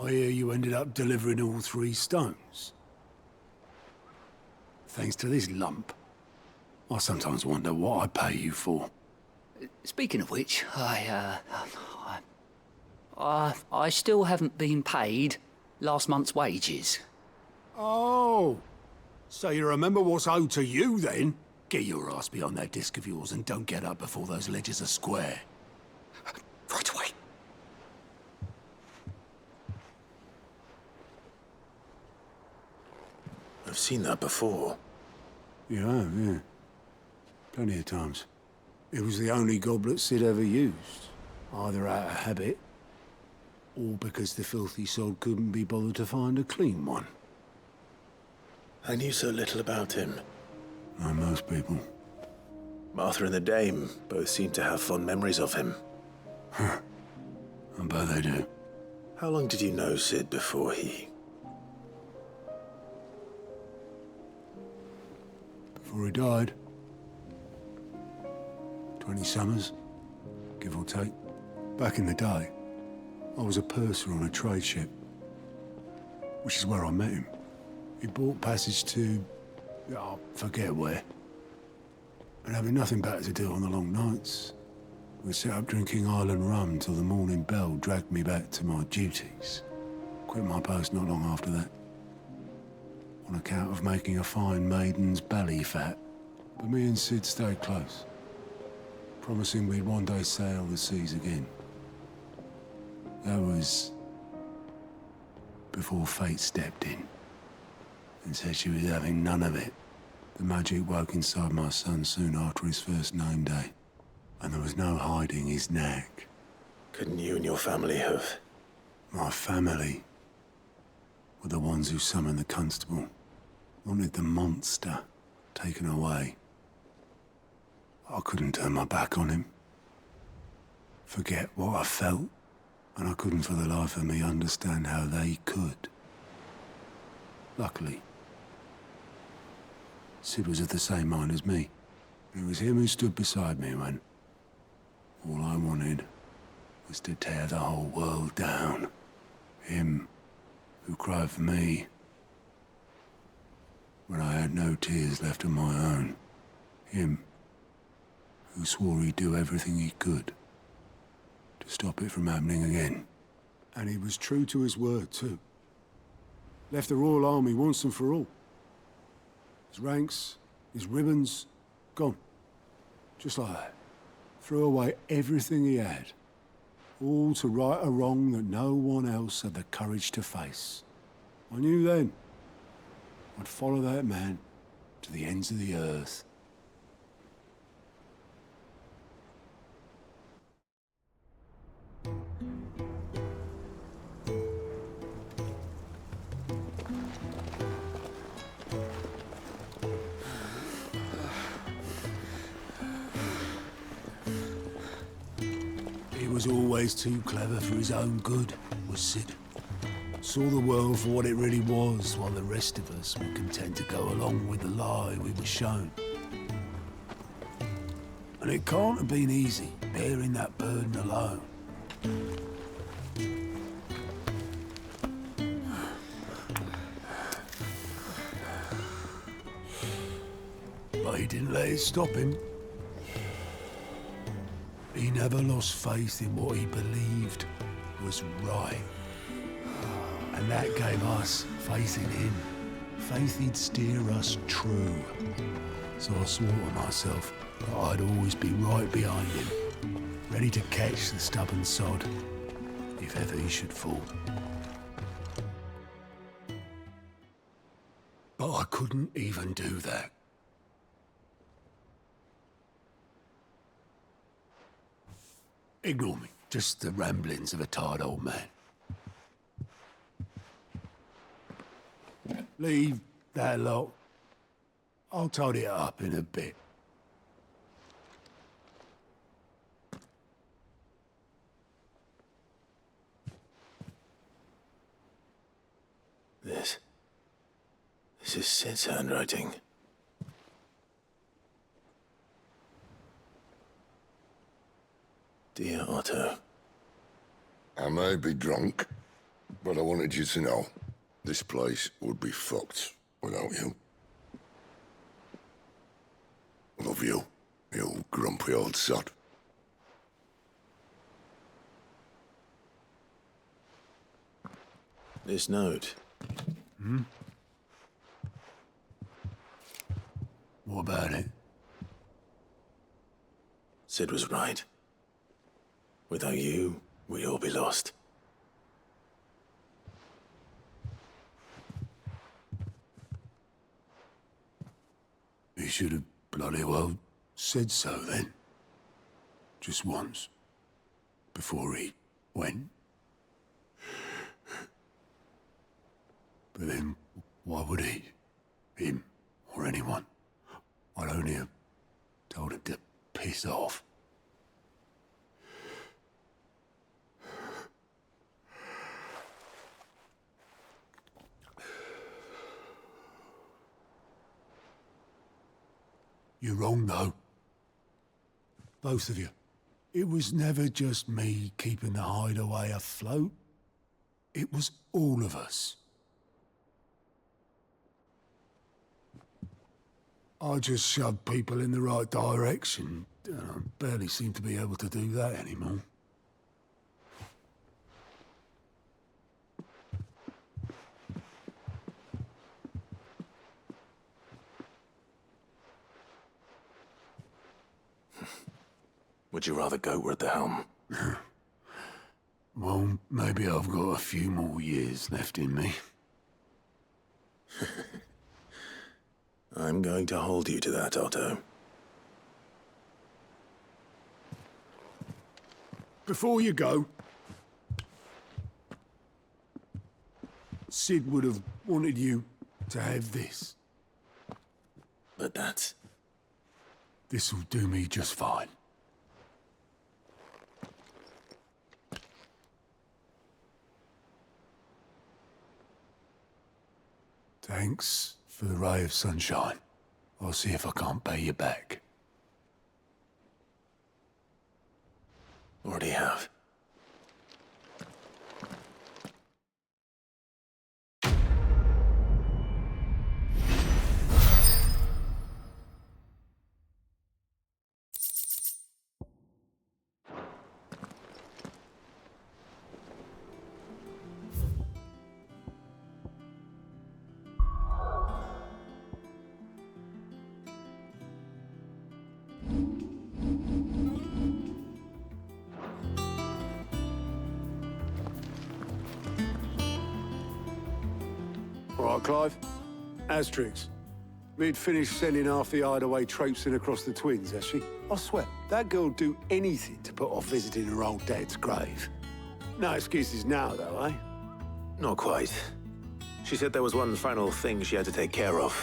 I hear you ended up delivering all 3 stones. Thanks to this lump. I sometimes wonder what I pay you for. Speaking of which, I still haven't been paid last month's wages. Oh, so you remember what's owed to you then? Get your ass behind that disc of yours and don't get up before those ledgers are square. Right away. I've seen that before. You have, yeah. Plenty of times. It was the only goblet Sid ever used. Either out of habit, or because the filthy sod couldn't be bothered to find a clean one. I knew so little about him. Like most people. Martha and the Dame both seem to have fond memories of him. I bet they do. How long did you know Sid before he... Before he died. 20 summers, give or take. Back in the day, I was a purser on a trade ship, which is where I met him. He bought passage to... I forget where. And having nothing better to do on the long nights, we sat up drinking island rum till the morning bell dragged me back to my duties. Quit my post not long after that, on account of making a fine maiden's belly fat. But me and Sid stayed close, promising we'd one day sail the seas again. That was before fate stepped in and said she was having none of it. The magic woke inside my son soon after his first name day, and there was no hiding his knack. Couldn't you and your family have... My family were the ones who summoned the constable, wanted the monster taken away. I couldn't turn my back on him, forget what I felt, and I couldn't for the life of me understand how they could. Luckily, Sid was of the same mind as me. It was him who stood beside me when all I wanted was to tear the whole world down. Him who cried for me when I had no tears left of my own. Him who swore he'd do everything he could to stop it from happening again. And he was true to his word, too. Left the Royal Army once and for all. His ranks, his ribbons, gone. Just like that. Threw away everything he had. All to right a wrong that no one else had the courage to face. I knew then I'd follow that man to the ends of the earth. He was always too clever for his own good, was Sid. Saw the world for what it really was, while the rest of us were content to go along with the lie we were shown. And it can't have been easy, bearing that burden alone. But he didn't let it stop him. He never lost faith in what he believed was right. And that gave us faith in him, faith he'd steer us true. So I swore to myself that I'd always be right behind him, ready to catch the stubborn sod, if ever he should fall. But I couldn't even do that. Ignore me, just the ramblings of a tired old man. Leave that lot. I'll tidy it up in a bit. This is Sid's handwriting. Dear Otto. I may be drunk, but I wanted you to know this place would be fucked without you. Love you, you grumpy old sod. This note. Hmm? What about it? Sid was right. Without you, we'd all be lost. He should have bloody well said so then. Just once. Before he went. But then, why would he? Him, or anyone? I'd only have told him to piss off. You're wrong, though. Both of you. It was never just me keeping the hideaway afloat. It was all of us. I just shoved people in the right direction, and I barely seem to be able to do that anymore. Would you rather goat at the helm? Well, maybe I've got a few more years left in me. I'm going to hold you to that, Otto. Before you go, Sid would have wanted you to have this. But that's... This'll do me just fine. Thanks for the ray of sunshine. I'll see if I can't pay you back. Already have. All right, Clive. Asterix. We'd finished sending half the hideaway traipsing across the twins, has she? I swear, that girl'd do anything to put off visiting her old dad's grave. No excuses now, though, eh? Not quite. She said there was one final thing she had to take care of.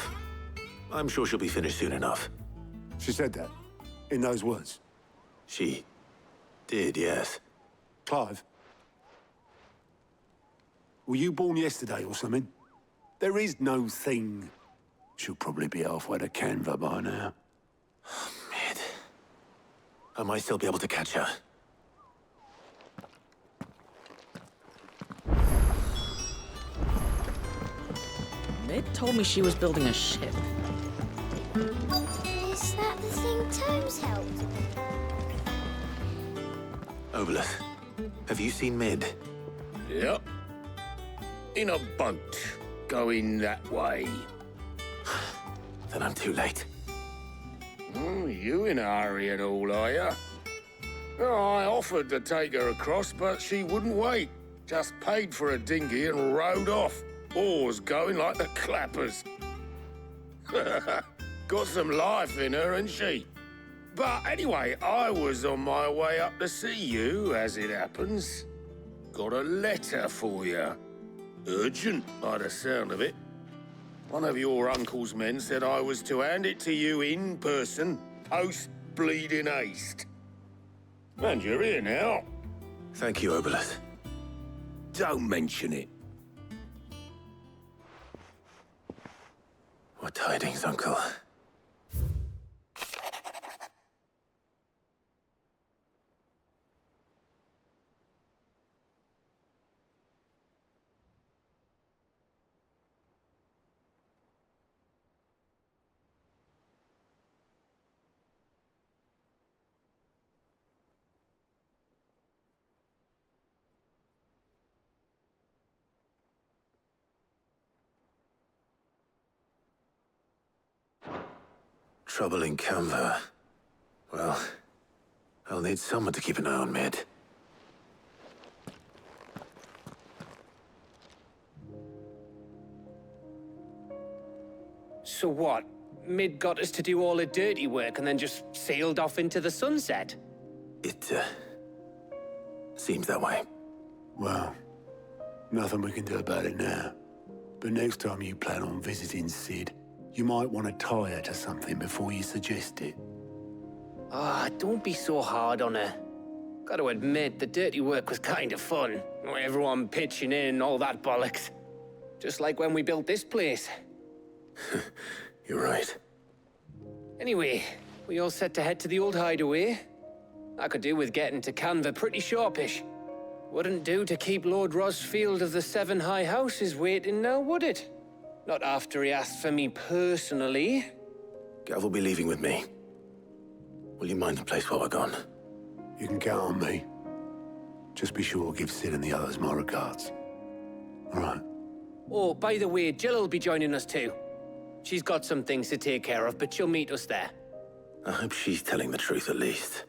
I'm sure she'll be finished soon enough. She said that? In those words? She did, yes. Clive? Were you born yesterday or something? There is no thing. She'll probably be halfway to Canva by now. Mid. I might still be able to catch her. Mid told me she was building a ship. Is that the thing Tomes helped? Obelith, have you seen Mid? Yep. In a boat, going that way. then I'm too late. You in a hurry and all, are you? Oh, I offered to take her across, but she wouldn't wait. Just paid for a dinghy and rowed off. Oars going like the clappers. Got some life in her, ain't she? But anyway, I was on my way up to see you, as it happens. Got a letter for you. Urgent, by the sound of it. One of your uncle's men said I was to hand it to you in person, post-bleeding haste. And you're here now. Thank you, Obeleth. Don't mention it. What tidings, Uncle? Trouble in Canva. Well, I'll need someone to keep an eye on Mid. So what? Mid got us to do all the dirty work and then just sailed off into the sunset? It, seems that way. Well, nothing we can do about it now. But next time you plan on visiting Sid, you might want to tie her to something before you suggest it. Ah, don't be so hard on her. Got to admit, the dirty work was kind of fun. Everyone pitching in, all that bollocks. Just like when we built this place. You're right. Anyway, we all set to head to the old hideaway. I could do with getting to Canva pretty sharpish. Wouldn't do to keep Lord Rosfield of the Seven High Houses waiting now, would it? Not after he asked for me personally. Gav will be leaving with me. Will you mind the place while we're gone? You can count on me. Just be sure to give Sid and the others my regards. All right. Oh, by the way, Jill will be joining us too. She's got some things to take care of, but she'll meet us there. I hope she's telling the truth at least.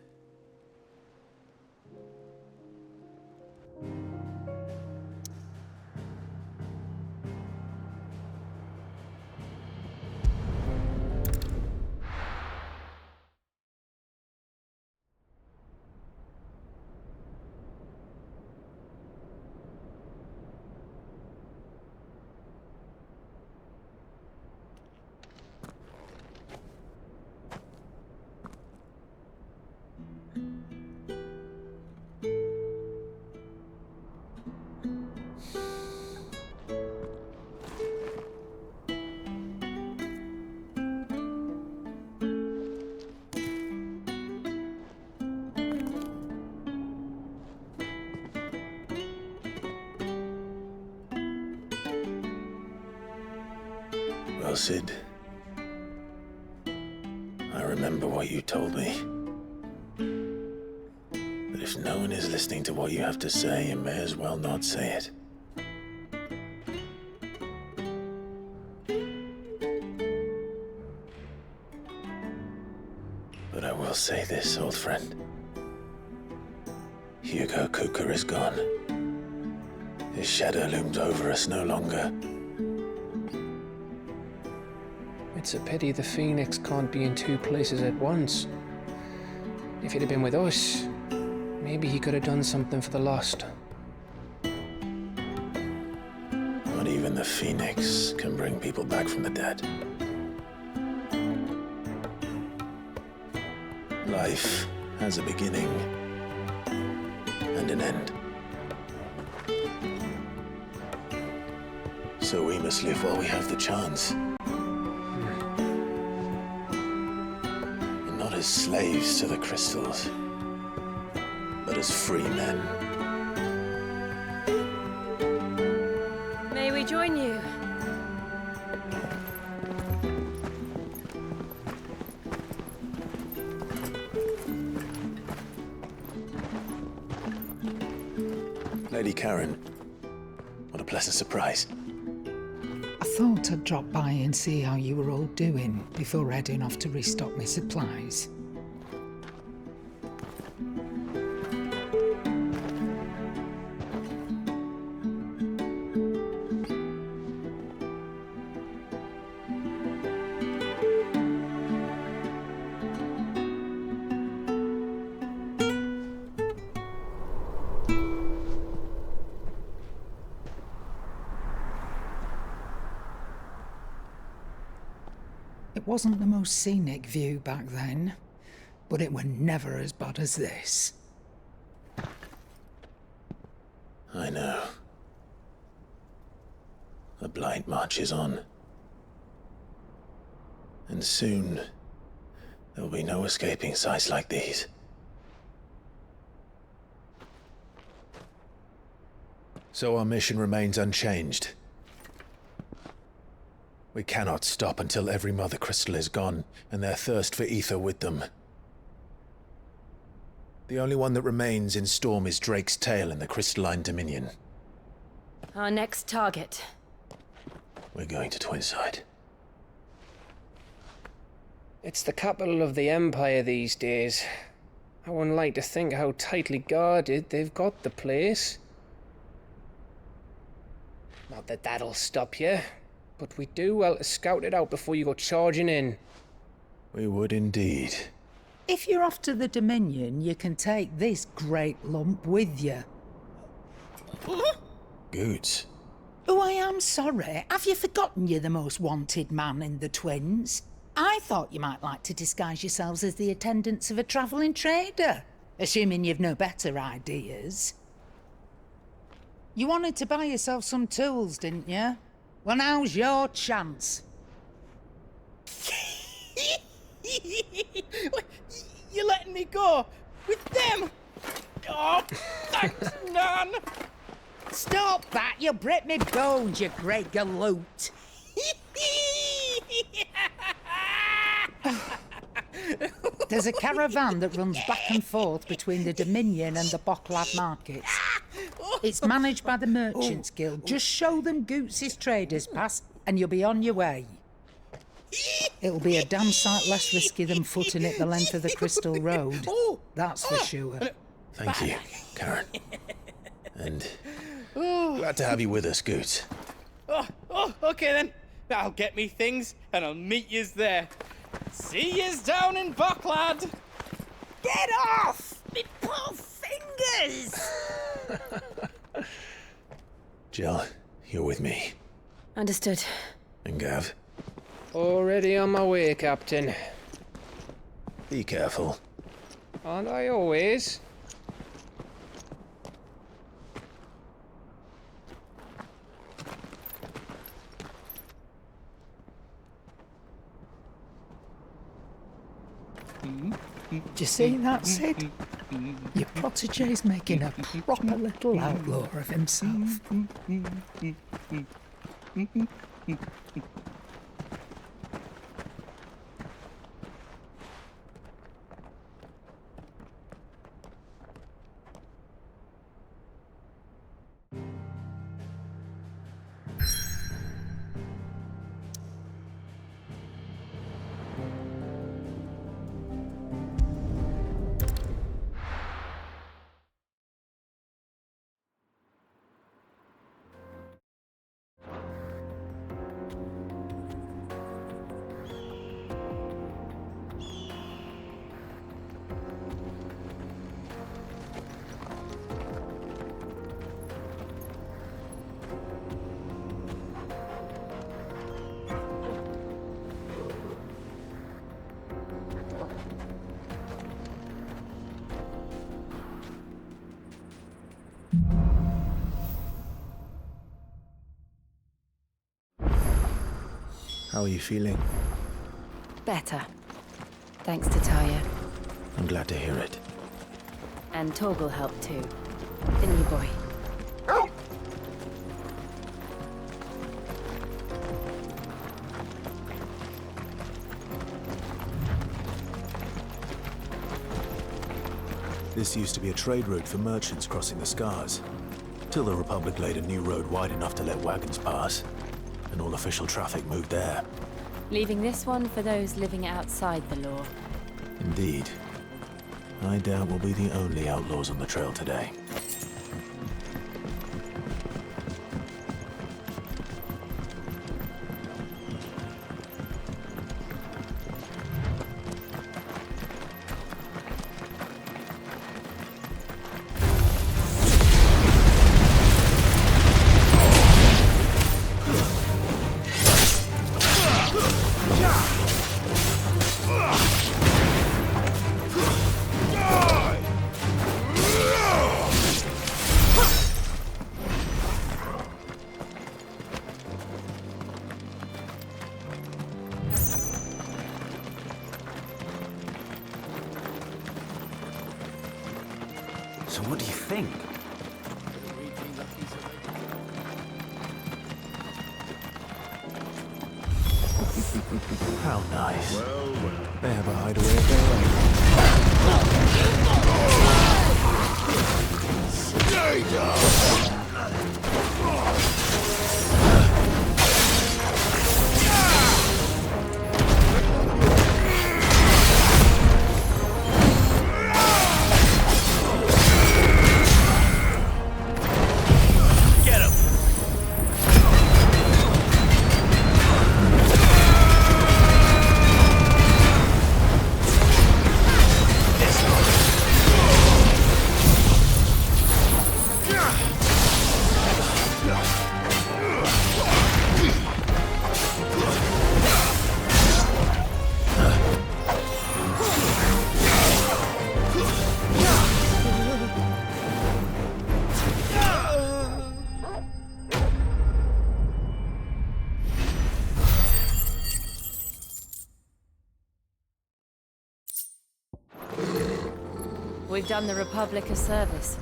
Well, Sid, I remember what you told me. That if no one is listening to what you have to say, you may as well not say it. But I will say this, old friend. Hugo Kuka is gone. His shadow looms over us no longer. It's a pity the Phoenix can't be in two places at once. If he'd have been with us, maybe he could have done something for the lost. Not even the Phoenix can bring people back from the dead. Life has a beginning and an end. So we must live while we have the chance. Not as slaves to the crystals, but as free men. May we join you? Lady Karen, what a pleasant surprise. I thought I'd drop by and see how you were all doing before heading off to restock my supplies. It wasn't the most scenic view back then, but it were never as bad as this. I know. The blight marches on. And soon, there will be no escaping sights like these. So our mission remains unchanged. We cannot stop until every mother crystal is gone, and their thirst for ether with them. The only one that remains in Storm is Drake's tail in the crystalline dominion. Our next target. We're going to Twinside. It's the capital of the Empire these days. I wouldn't like to think how tightly guarded they've got the place. Not that that'll stop you, but we do well to scout it out before you go charging in. We would indeed. If you're off to the Dominion, you can take this great lump with you. Goods. Oh, I am sorry. Have you forgotten you're the most wanted man in the Twins? I thought you might like to disguise yourselves as the attendants of a travelling trader, assuming you've no better ideas. You wanted to buy yourself some tools, didn't you? Well, now's your chance. You're letting me go with them? Oh, thanks, Nan. Stop that! You'll break me bones, you great galoot. There's a caravan that runs back and forth between the Dominion and the Bocklad markets. It's managed by the Merchants Guild. Just show them Goots' traders pass and you'll be on your way. It'll be a damn sight less risky than footing it the length of the Crystal Road. That's for sure. Thank you, Karen. And glad to have you with us, Goots. Okay then. I'll get me things and I'll meet yous there. See yous down in Bocklad. Get off! Me poor fingers! Jill, you're with me. Understood. And Gav? Already on my way, Captain. Be careful. Aren't I always? Do you see that, Sid? Your protege's making a proper little outlaw of himself. How are you feeling? Better. Thanks to Taya. I'm glad to hear it. And Torgal helped too. Didn't you, boy? This used to be a trade route for merchants crossing the Scars, till the Republic laid a new road wide enough to let wagons pass. and all official traffic moved there. Leaving this one for those living outside the law. Indeed. I doubt we'll be the only outlaws on the trail today. So what do you think? How nice. They have a hideaway of their own. Stay down! We've done the Republic a service.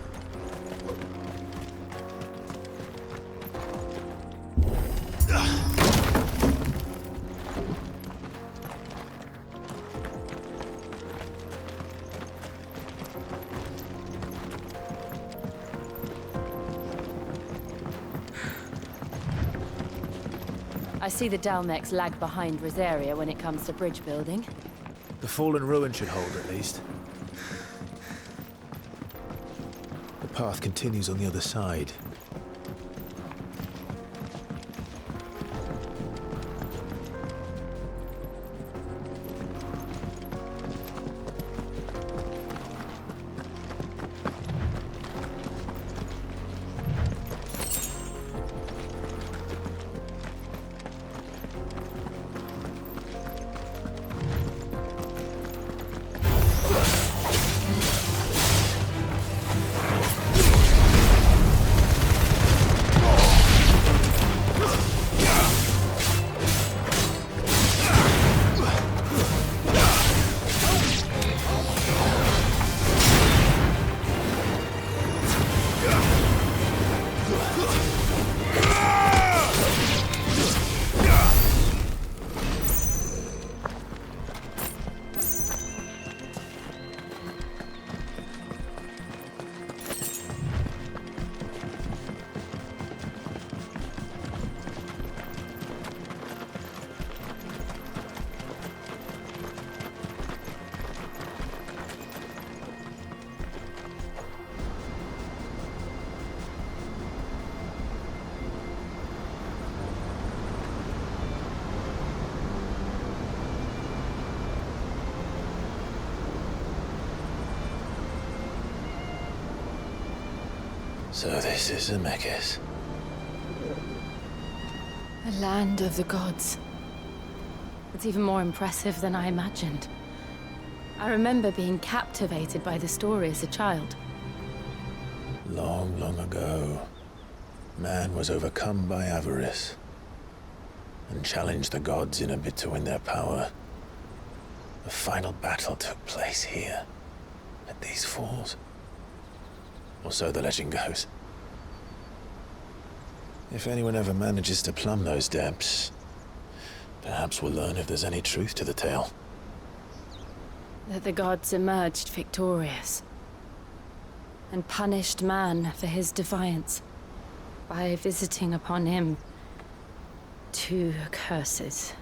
I see the Dalmex lag behind Rosaria when it comes to bridge building. The fallen ruin should hold, at least. The path continues on the other side. So this is Zemeckis. A land of the gods. It's even more impressive than I imagined. I remember being captivated by the story as a child. Long, long ago, man was overcome by avarice and challenged the gods in a bid to win their power. The final battle took place here, at these falls. Or so the legend goes. If anyone ever manages to plumb those depths, perhaps we'll learn if there's any truth to the tale. That the gods emerged victorious and punished man for his defiance by visiting upon him 2 curses.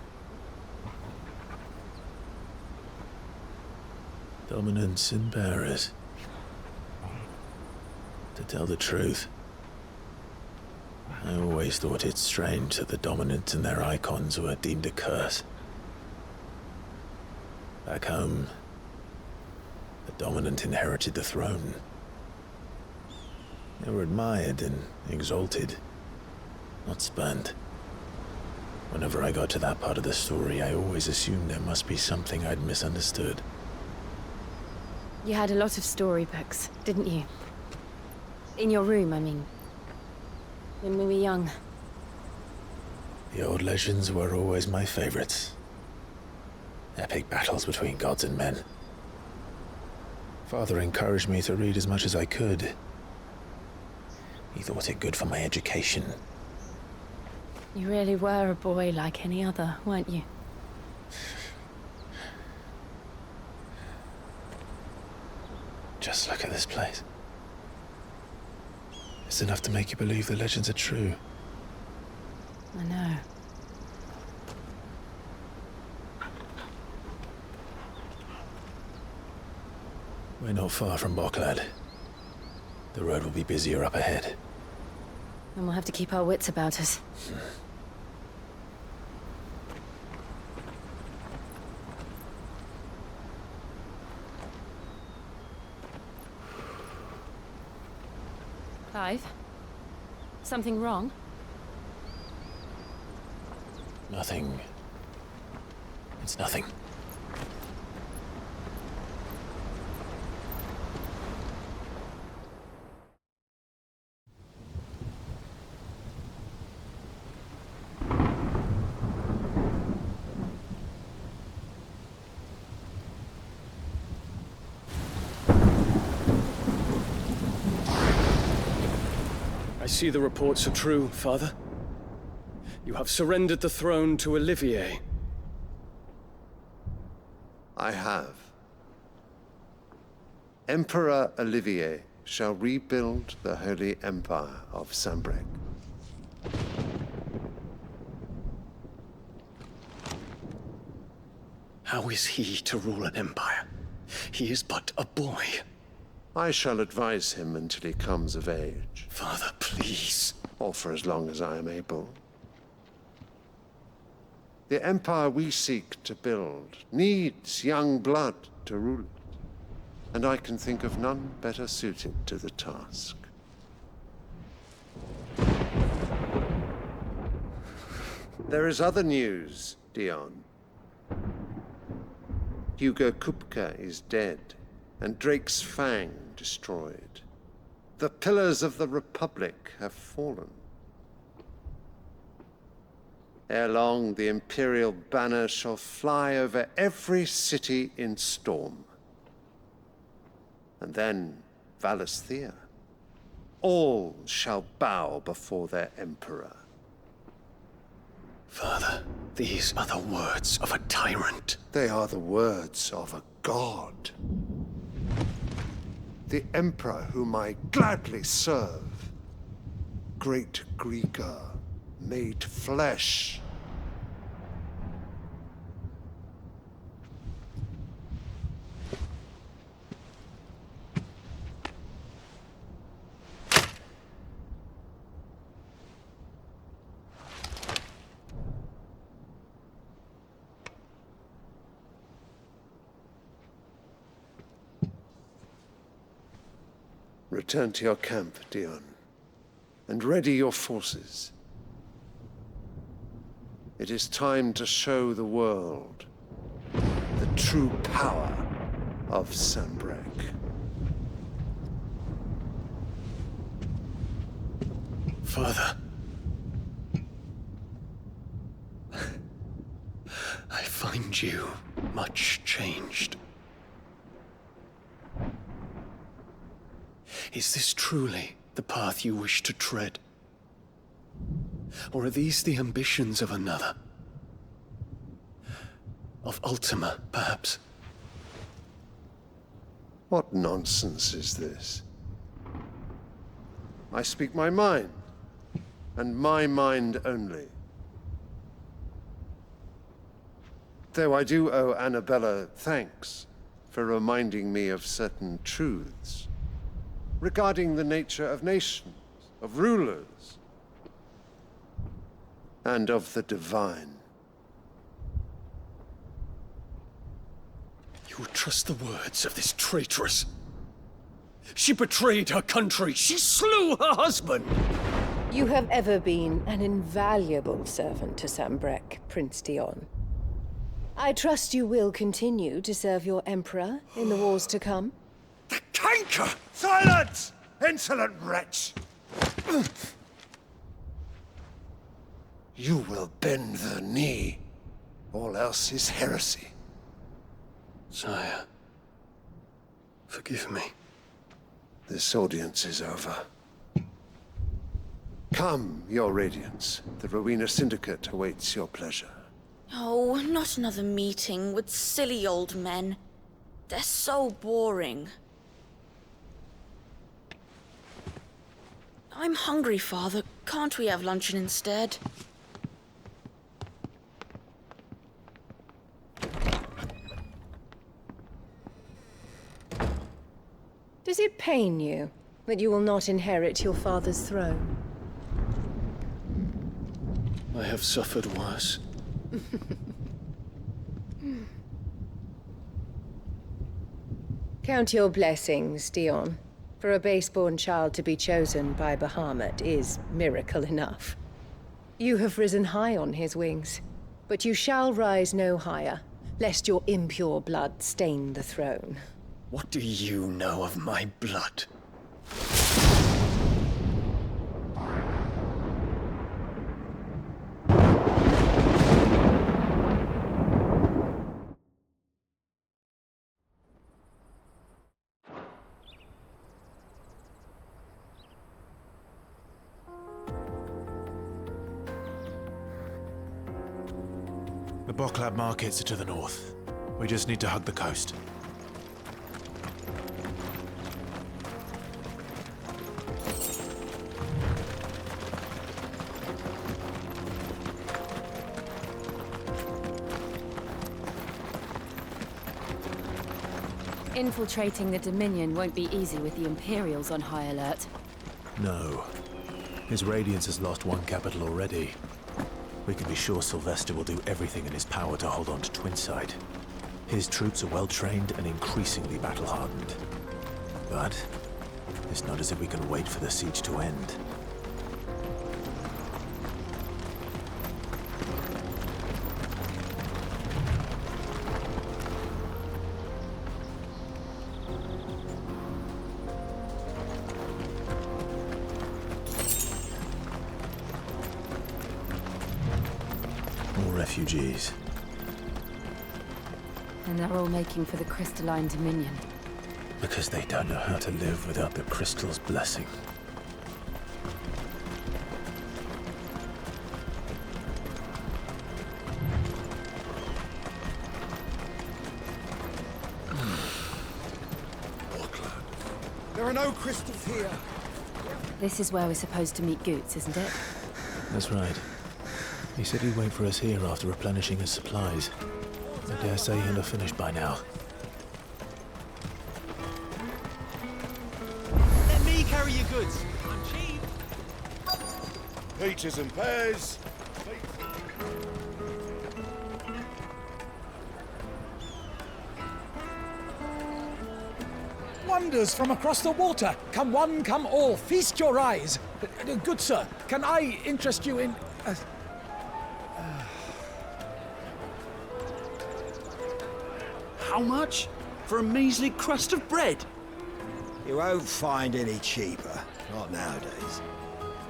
Dominants and bearers. To tell the truth, I always thought it strange that the dominant and their icons were deemed a curse. Back home, the dominant inherited the throne. They were admired and exalted, not spurned. Whenever I got to that part of the story, I always assumed there must be something I'd misunderstood. You had a lot of storybooks, didn't you? In your room, I mean. When we were young. The old legends were always my favorites. Epic battles between gods and men. Father encouraged me to read as much as I could. He thought it good for my education. You really were a boy like any other, weren't you? Just look at this place. It's enough to make you believe the legends are true. I know. We're not far from Boklad. The road will be busier up ahead. And we'll have to keep our wits about us. Clive? Something wrong? Nothing. It's nothing. I see the reports are true, Father. You have surrendered the throne to Olivier. I have. Emperor Olivier shall rebuild the Holy Empire of Sanbreque. How is he to rule an empire? He is but a boy. I shall advise him until he comes of age. Father, please. Or for as long as I am able. The empire we seek to build needs young blood to rule it, and I can think of none better suited to the task. There is other news, Dion. Hugo Kupka is dead, and Drake's Fang destroyed. The pillars of the Republic have fallen. Ere long, the Imperial banner shall fly over every city in storm. And then Valisthea. All shall bow before their Emperor. Father, these are the words of a tyrant. They are the words of a god. The Emperor whom I gladly serve. Great Greeker, made flesh. Return to your camp, Dion, and ready your forces. It is time to show the world the true power of Sanbreque. Father, I find you much changed. Is this truly the path you wish to tread? Or are these the ambitions of another? Of Ultima, perhaps? What nonsense is this? I speak my mind, and my mind only. Though I do owe Annabella thanks for reminding me of certain truths regarding the nature of nations, of rulers, and of the divine. You would trust the words of this traitress? She betrayed her country. She slew her husband. You have ever been an invaluable servant to Sambrek, Prince Dion. I trust you will continue to serve your emperor in the wars to come. The canker! Silence! Insolent wretch! You will bend the knee. All else is heresy. Sire, forgive me. This audience is over. Come, Your Radiance. The Rowena Syndicate awaits your pleasure. Oh, not another meeting with silly old men. They're so boring. I'm hungry, Father. Can't we have luncheon instead? Does it pain you that you will not inherit your father's throne? I have suffered worse. Count your blessings, Dion. For a base-born child to be chosen by Bahamut is miracle enough. You have risen high on his wings, but you shall rise no higher, lest your impure blood stain the throne. What do you know of my blood? The Boklab markets are to the north. We just need to hug the coast. Infiltrating the Dominion won't be easy with the Imperials on high alert. No. His Radiance has lost one capital already. We can be sure Sylvester will do everything in his power to hold on to Twinside. His troops are well-trained and increasingly battle-hardened. But it's not as if we can wait for the siege to end. Refugees. And they're all making for the crystalline Dominion. Because they don't know how to live without the crystal's blessing. There are no crystals here. This is where we're supposed to meet Goots, isn't it? That's right. He said he'd wait for us here after replenishing his supplies. I dare say he'll have finished by now. Let me carry your goods. I'm cheap. Peaches and pears. Wonders from across the water. Come one, come all. Feast your eyes. Good sir, can I interest you in... How much? For a measly crust of bread? You won't find any cheaper. Not nowadays.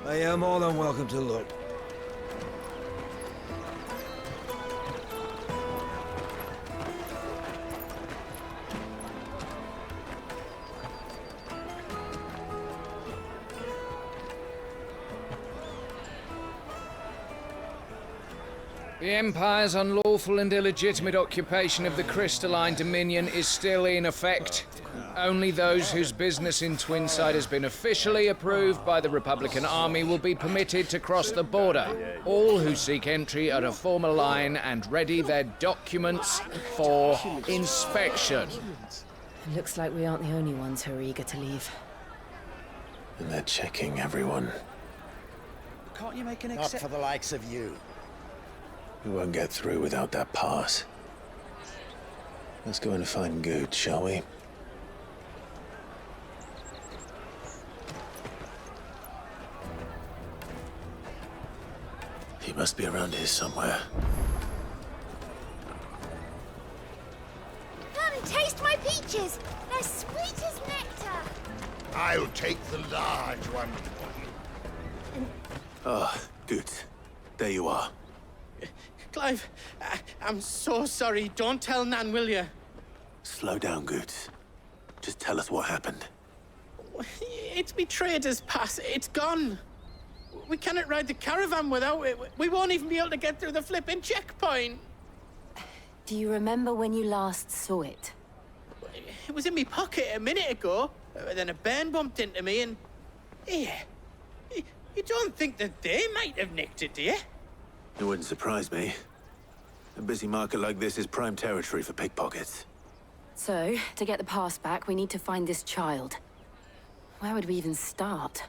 But you're more than welcome to look. The Empire's unlawful and illegitimate occupation of the crystalline dominion is still in effect. Only those whose business in Twinside has been officially approved by the Republican Army will be permitted to cross the border. All who seek entry are to form a line and ready their documents for inspection. It looks like we aren't the only ones who are eager to leave. And they're checking everyone. Can't you make an Not for the likes of you. We won't get through without that pass. Let's go and find Good, shall we? He must be around here somewhere. Come taste my peaches. They're sweet as nectar. I'll take the large one. Ah, Good. There you are. Clive, I'm so sorry. Don't tell Nan, will you? Slow down, Good. Just tell us what happened. It's me trader's pass. It's gone. We cannot ride the caravan without it. We won't even be able to get through the flipping checkpoint. Do you remember when you last saw it? It was in my pocket a minute ago. Then a bairn bumped into me and... Yeah. You don't think that they might have nicked it, do you? It wouldn't surprise me. A busy market like this is prime territory for pickpockets. So, to get the pass back, we need to find this child. Where would we even start?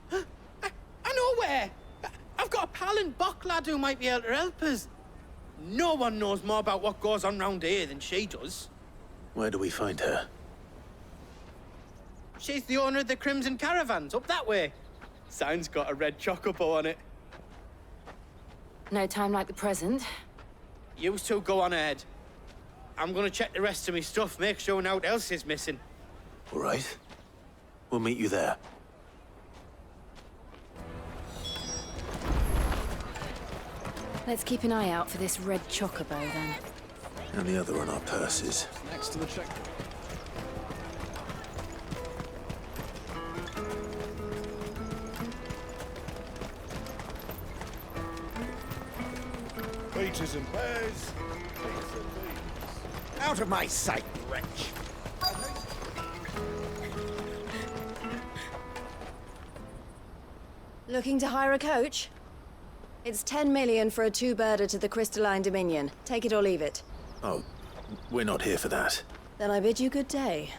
I know where! I've got a pal in Bock lad who might be able to help us. No one knows more about what goes on round here than she does. Where do we find her? She's the owner of the Crimson Caravans, up that way. Sign's got a red chocobo on it. No time like the present. You two go on ahead. I'm gonna check the rest of my stuff, make sure no one else is missing. All right. We'll meet you there. Let's keep an eye out for this red chocobo, then. And the other on our purses. Next to the checkpoint. Peaches and pears. Peas and peas. Out of my sight, wretch. Looking to hire a coach? It's 10 million for a two-birder to the Crystalline Dominion. Take it or leave it. Oh, we're not here for that. Then I bid you good day.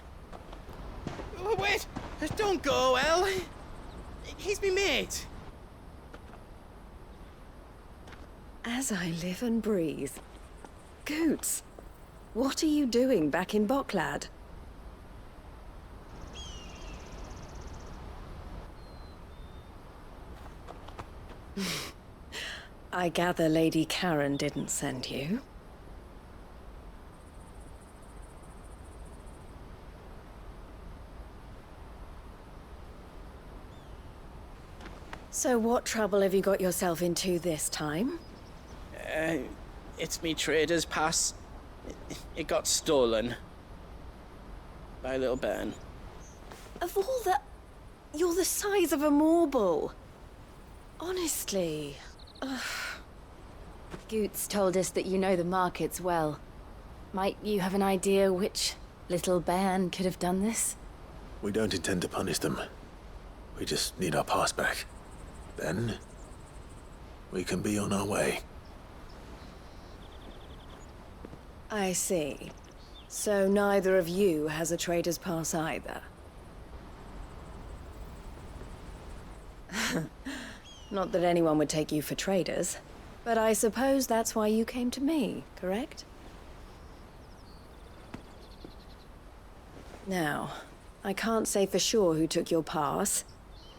Oh, wait! Don't go, El. He's me mate. As I live and breathe. Goots, what are you doing back in Bocklad? I gather Lady Karen didn't send you. So what trouble have you got yourself into this time? It's me trader's pass. It got stolen. By a little bairn. Of all the... You're the size of a marble. Honestly. Ugh. Goots told us that you know the markets well. Might you have an idea which little bairn could have done this? We don't intend to punish them. We just need our pass back. Then, we can be on our way. I see. So neither of you has a trader's pass either. Not that anyone would take you for traders, but I suppose that's why you came to me, correct? Now, I can't say for sure who took your pass,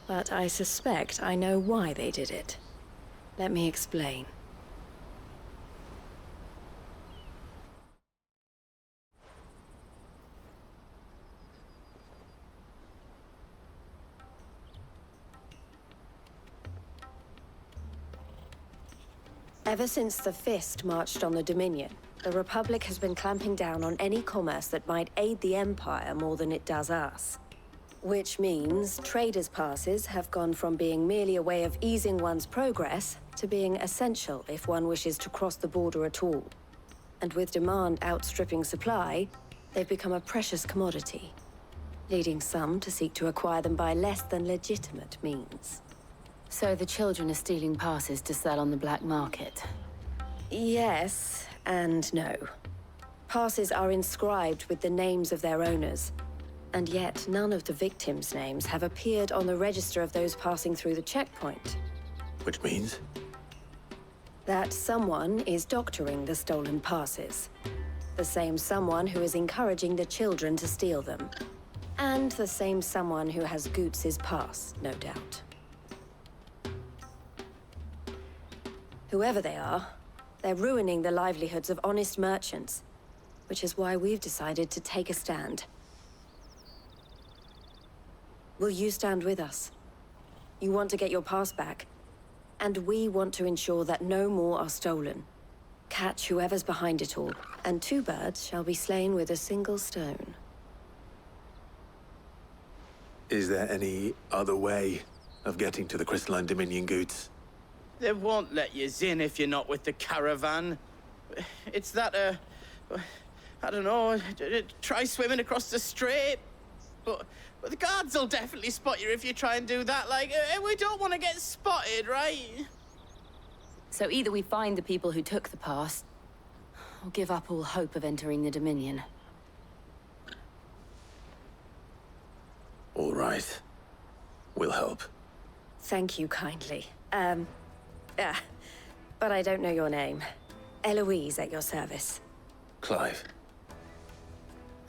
but I suspect I know why they did it. Let me explain. Ever since the Fist marched on the Dominion, the Republic has been clamping down on any commerce that might aid the Empire more than it does us. Which means traders' passes have gone from being merely a way of easing one's progress to being essential if one wishes to cross the border at all. And with demand outstripping supply, they've become a precious commodity, leading some to seek to acquire them by less than legitimate means. So the children are stealing passes to sell on the black market? Yes, and no. Passes are inscribed with the names of their owners, and yet none of the victims' names have appeared on the register of those passing through the checkpoint. Which means? That someone is doctoring the stolen passes. The same someone who is encouraging the children to steal them. And the same someone who has Goots's pass, no doubt. Whoever they are, they're ruining the livelihoods of honest merchants, which is why we've decided to take a stand. Will you stand with us? You want to get your pass back, and we want to ensure that no more are stolen. Catch whoever's behind it all, and 2 birds shall be slain with a single stone. Is there any other way of getting to the Crystalline Dominion goods? They won't let you in if you're not with the caravan. It's that, I don't know, try swimming across the strait. But the guards will definitely spot you if you try and do that. Like, we don't want to get spotted, right? So either we find the people who took the pass, or give up all hope of entering the Dominion. All right. We'll help. Thank you kindly. But I don't know your name. Eloise at your service. Clive.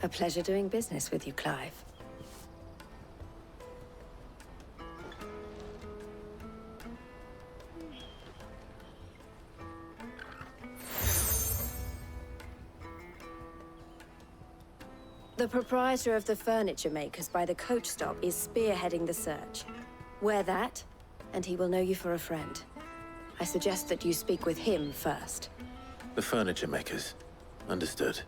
A pleasure doing business with you, Clive. The proprietor of the furniture makers by the coach stop is spearheading the search. Wear that, and he will know you for a friend. I suggest that you speak with him first. The furniture makers. Understood.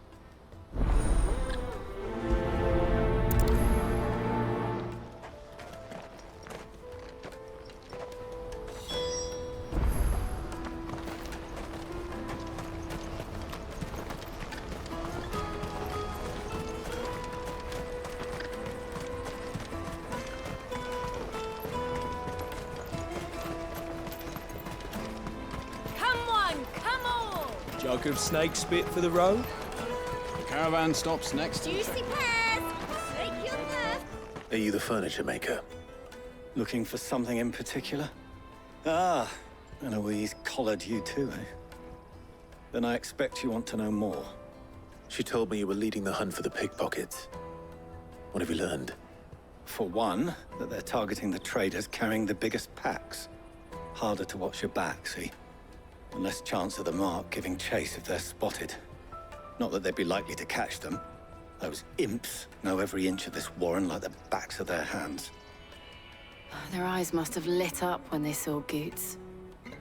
Jug of snake spit for the road. The caravan stops next to... Juicy pears! Snake your nerve! Are you the furniture maker? Looking for something in particular? Ah, Eloise collared you too, eh? Then I expect you want to know more. She told me you were leading the hunt for the pickpockets. What have you learned? For one, that they're targeting the traders carrying the biggest packs. Harder to watch your back, see? And less chance of the mark giving chase if they're spotted. Not that they'd be likely to catch them. Those imps know every inch of this warren like the backs of their hands. Their eyes must have lit up when they saw Goots.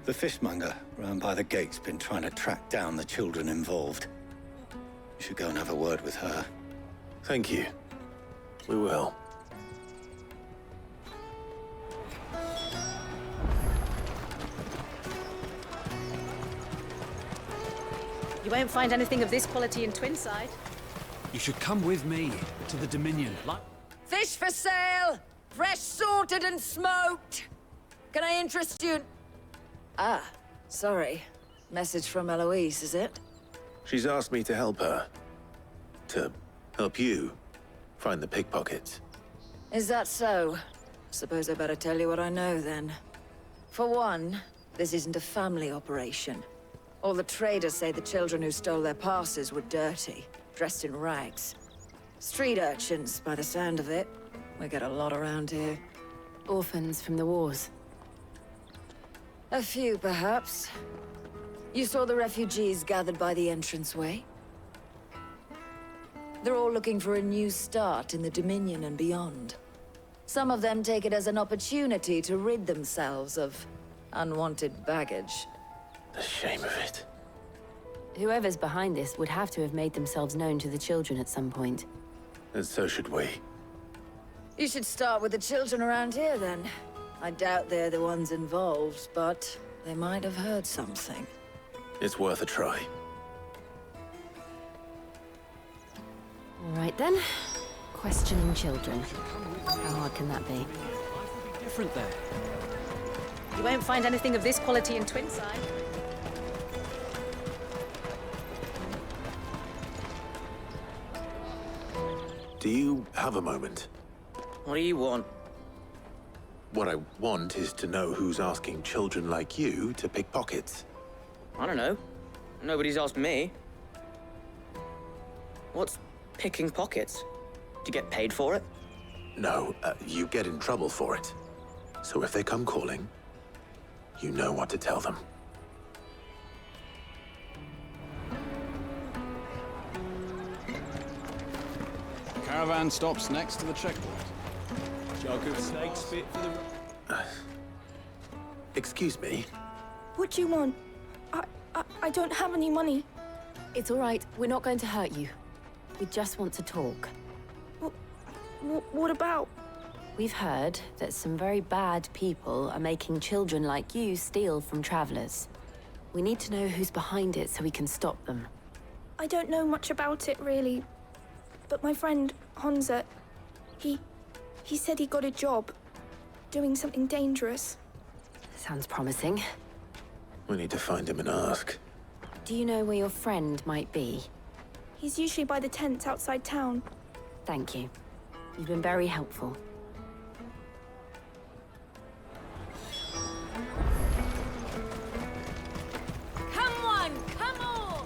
The fishmonger round by the gate's been trying to track down the children involved. You should go and have a word with her. Thank you. We will. You won't find anything of this quality in Twinside. You should come with me to the Dominion. Fish for sale! Fresh sorted and smoked! Can I interest you in... Ah, sorry. Message from Eloise, is it? She's asked me to help her. To help you find the pickpockets. Is that so? Suppose I better tell you what I know, then. For one, this isn't a family operation. All the traders say the children who stole their passes were dirty, dressed in rags. Street urchins, by the sound of it. We get a lot around here. Orphans from the wars. A few, perhaps. You saw the refugees gathered by the entranceway? They're all looking for a new start in the Dominion and beyond. Some of them take it as an opportunity to rid themselves of unwanted baggage. The shame of it. Whoever's behind this would have to have made themselves known to the children at some point. And so should we. You should start with the children around here, then. I doubt they're the ones involved, but they might have heard something. It's worth a try. All right then. Questioning children. How hard can that be? Different there. You won't find anything of this quality in Twinside. Do you have a moment? What do you want? What I want is to know who's asking children like you to pick pockets. I don't know. Nobody's asked me. What's picking pockets? Do you get paid for it? No, you get in trouble for it. So if they come calling, you know what to tell them. Caravan stops next to the checkpoint. Jug of snake spit for the... Excuse me? What do you want? I don't have any money. It's all right. We're not going to hurt you. We just want to talk. What about? We've heard that some very bad people are making children like you steal from travelers. We need to know who's behind it so we can stop them. I don't know much about it, really. But my friend, Hansa, he said he got a job doing something dangerous. Sounds promising. We need to find him and ask. Do you know where your friend might be? He's usually by the tents outside town. Thank you. You've been very helpful. Come on, come on!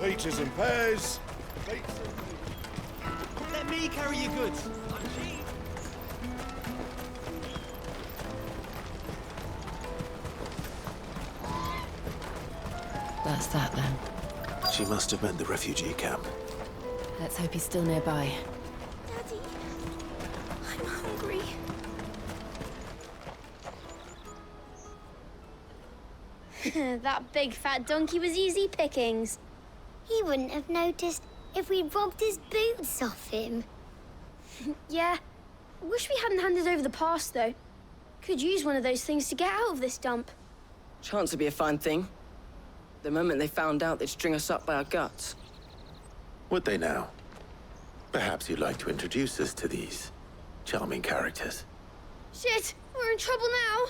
Peaches and pears. Let me carry your goods. I'm cheap. That's that then. She must have meant the refugee camp. Let's hope he's still nearby. Daddy, I'm hungry. That big fat donkey was easy pickings. He wouldn't have noticed if we'd robbed his boots off him. Yeah. Wish we hadn't handed over the pass, though. Could use one of those things to get out of this dump. Chance would be a fine thing. The moment they found out, they'd string us up by our guts. Would they now? Perhaps you'd like to introduce us to these charming characters. Shit, we're in trouble now.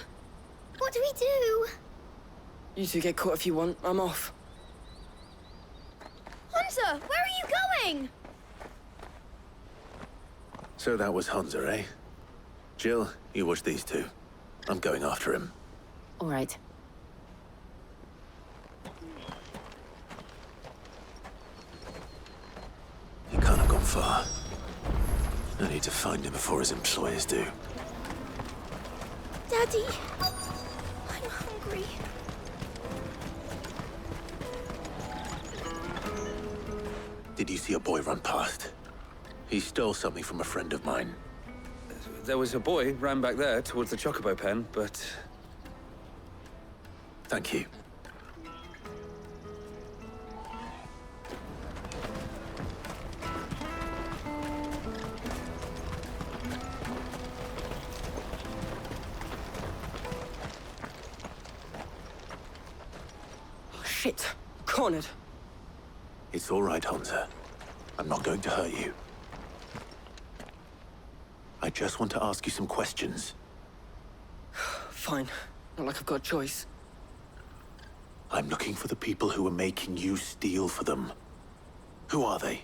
What do we do? You two get caught if you want. I'm off. Hunter, where are you going? So that was Hansa, eh? Jill, you watch these two. I'm going after him. All right. He can't have gone far. I need to find him before his employers do. Daddy, I'm hungry. Did you see a boy run past? He stole something from a friend of mine. There was a boy ran back there towards the chocobo pen, but... Thank you. Oh, shit. Cornered. It's all right, Hansa. I'm not going to hurt you. I just want to ask you some questions. Fine. Not like I've got a choice. I'm looking for the people who are making you steal for them. Who are they?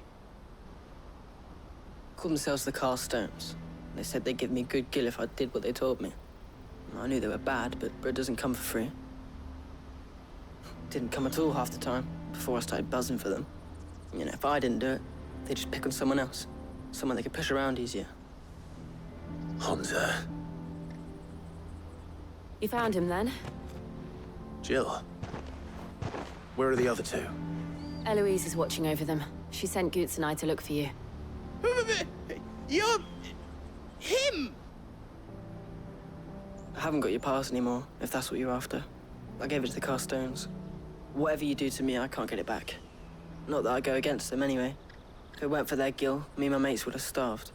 Called themselves the Carstones. They said they'd give me good gill if I did what they told me. I knew they were bad, but bread doesn't come for free. Didn't come at all half the time, before I started buzzing for them. You know, if I didn't do it, they'd just pick on someone else. Someone they could push around easier. Hansa. You found him then? Jill. Where are the other two? Eloise is watching over them. She sent Goots and I to look for you. You're... him! I haven't got your pass anymore, if that's what you're after. I gave it to the Carstones. Whatever you do to me, I can't get it back. Not that I go against them anyway. If it weren't for their gil, me and my mates would have starved.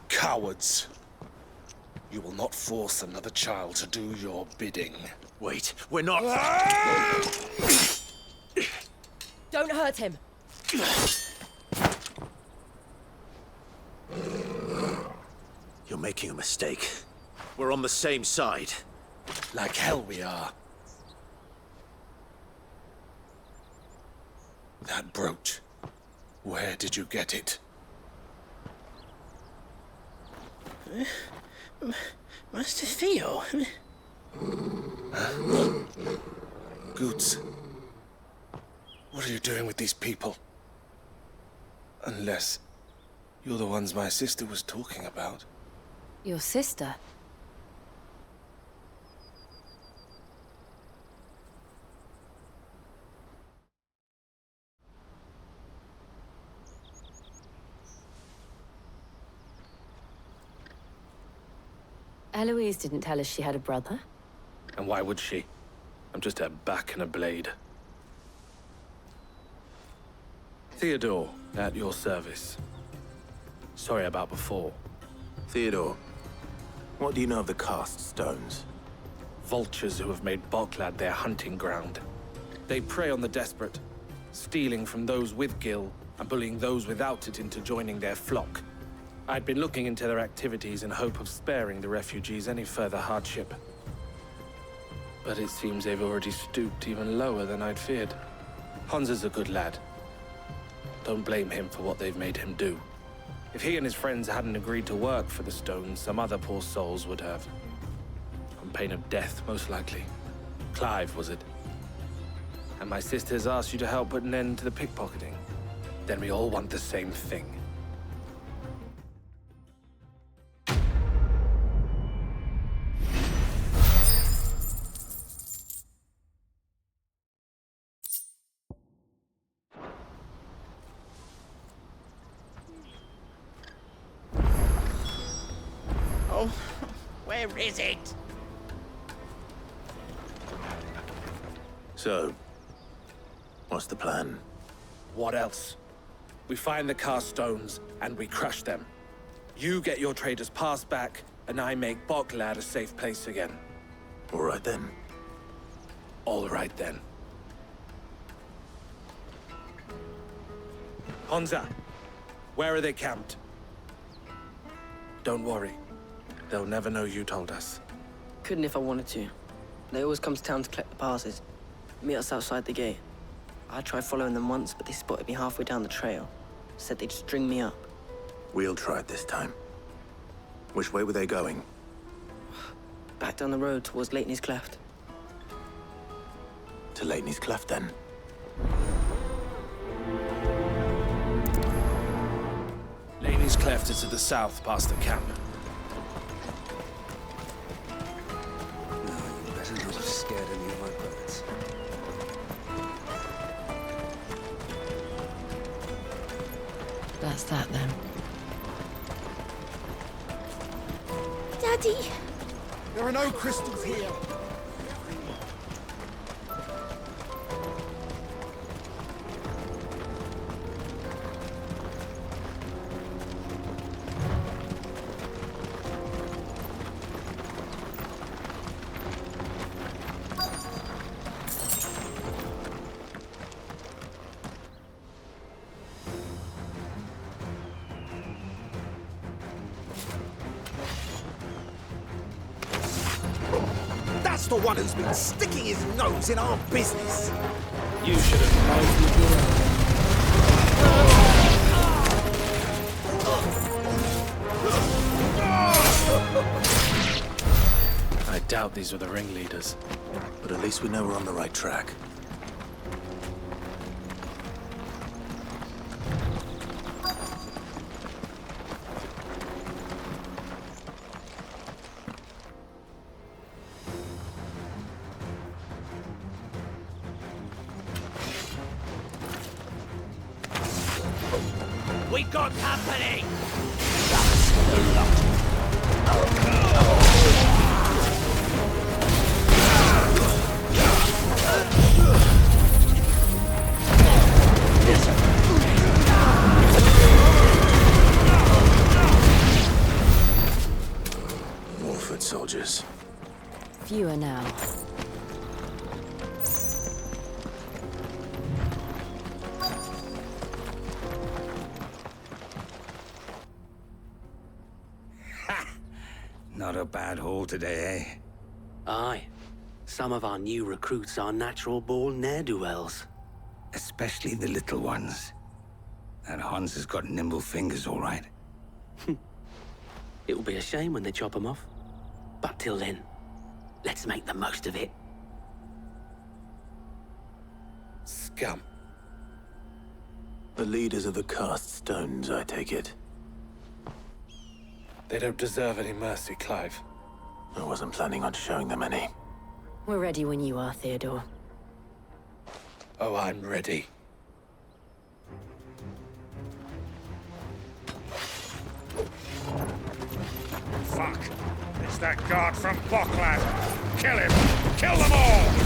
Cowards! You will not force another child to do your bidding. Wait, we're not... Don't hurt him. You're making a mistake. We're on the same side. Like hell we are. That brooch. Where did you get it? Master Theo? Goots. What are you doing with these people? Unless you're the ones my sister was talking about. Your sister? Eloise didn't tell us she had a brother. And why would she? I'm just her back and a blade. Theodore, at your service. Sorry about before. Theodore, what do you know of the cast stones? Vultures who have made Boklad their hunting ground. They prey on the desperate, stealing from those with gil and bullying those without it into joining their flock. I'd been looking into their activities in hope of sparing the refugees any further hardship. But it seems they've already stooped even lower than I'd feared. Hans is a good lad. Don't blame him for what they've made him do. If he and his friends hadn't agreed to work for the stones, some other poor souls would have. On pain of death, most likely. Clive, was it? And my sister's asked you to help put an end to the pickpocketing. Then we all want the same thing. Oh, where is it? So, what's the plan? What else? We find the cast stones, and we crush them. You get your trader's pass back, and I make Boklad a safe place again. All right then. All right then. Honza, where are they camped? Don't worry. They'll never know you told us. Couldn't if I wanted to. They always come to town to collect the passes. Meet us outside the gate. I tried following them once, but they spotted me halfway down the trail. Said they'd string me up. We'll try it this time. Which way were they going? Back down the road towards Leighton's Cleft. To Leighton's Cleft, then? Leighton's Cleft is to the south, past the camp. No, you better not have scared any of my birds. That's that, then. Daddy! There are no crystals here. That's the one who's been sticking his nose in our business. You should have known with your own. I doubt these were the ringleaders. But at least we know we're on the right track. We got company! More foot soldiers. Fewer now. Not a bad haul today, eh? Aye. Some of our new recruits are natural-born ne'er-do-wells. Especially the little ones. That Hans has got nimble fingers, all right. It will be a shame when they chop them off. But till then, let's make the most of it. Scum. The leaders of the cast stones, I take it. They don't deserve any mercy, Clive. I wasn't planning on showing them any. We're ready when you are, Theodore. Oh, I'm ready. Fuck! It's that guard from Bockland! Kill him! Kill them all!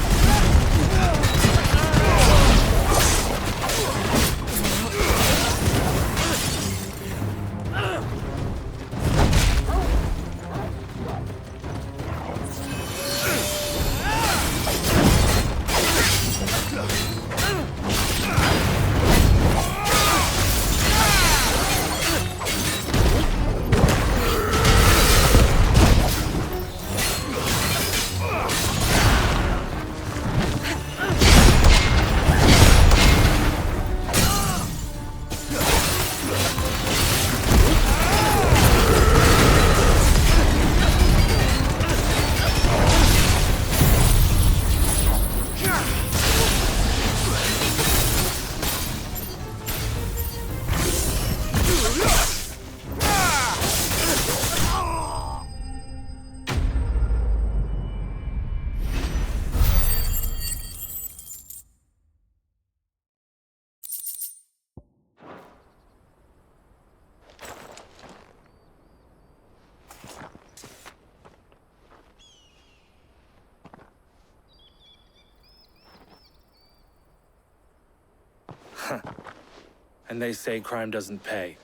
And they say crime doesn't pay.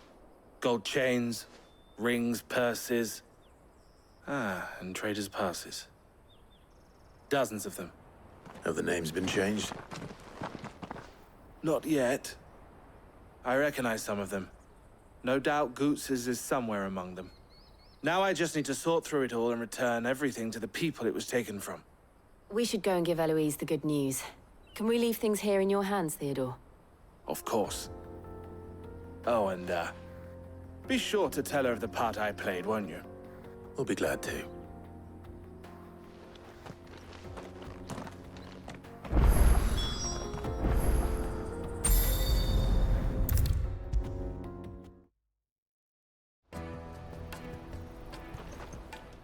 Gold chains, rings, purses. And traders' passes. Dozens of them. Have the names been changed? Not yet. I recognize some of them. No doubt Goots's is somewhere among them. Now I just need to sort through it all and return everything to the people it was taken from. We should go and give Eloise the good news. Can we leave things here in your hands, Theodore? Of course. Oh, and, be sure to tell her of the part I played, won't you? We'll be glad to.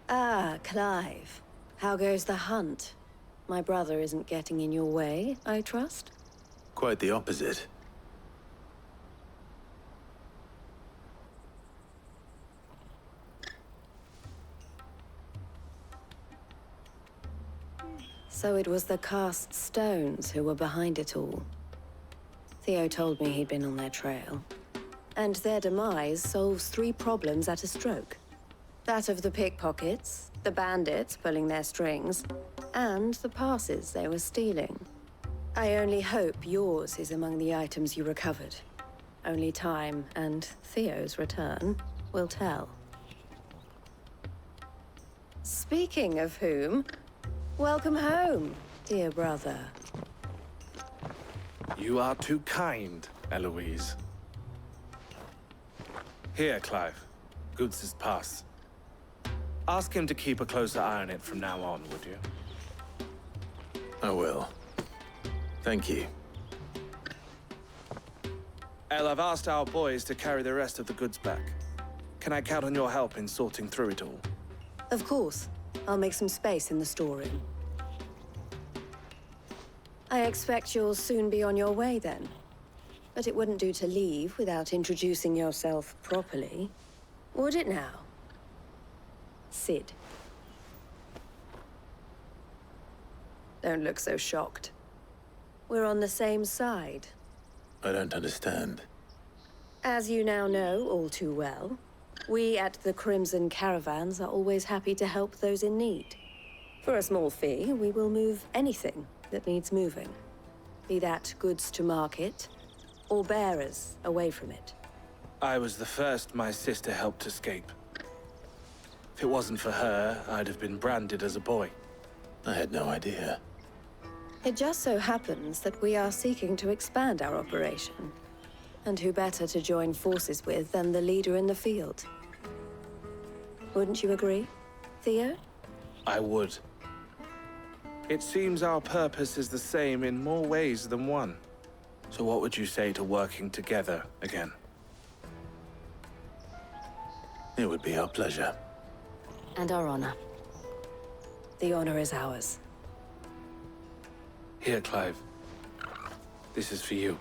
Ah, Clive. How goes the hunt? My brother isn't getting in your way, I trust? Quite the opposite. So it was the cast stones who were behind it all. Theo told me he'd been on their trail. And their demise solves 3 problems at a stroke. That of the pickpockets, the bandits pulling their strings, and the passes they were stealing. I only hope yours is among the items you recovered. Only time and Theo's return will tell. Speaking of whom, welcome home, dear brother. You are too kind, Eloise. Here, Clive. Goots's pass. Ask him to keep a closer eye on it from now on, would you? I will. Thank you. El, I've asked our boys to carry the rest of the goods back. Can I count on your help in sorting through it all? Of course. I'll make some space in the storeroom. I expect you'll soon be on your way, then. But it wouldn't do to leave without introducing yourself properly. Would it now? Sid. Don't look so shocked. We're on the same side. I don't understand. As you now know all too well, we at the Crimson Caravans are always happy to help those in need. For a small fee, we will move anything that needs moving. Be that goods to market, or bearers away from it. I was the first my sister helped escape. If it wasn't for her, I'd have been branded as a boy. I had no idea. It just so happens that we are seeking to expand our operation. And who better to join forces with than the leader in the field? Wouldn't you agree, Theo? I would. It seems our purpose is the same in more ways than one. So what would you say to working together again? It would be our pleasure. And our honor. The honor is ours. Here, Clive. This is for you.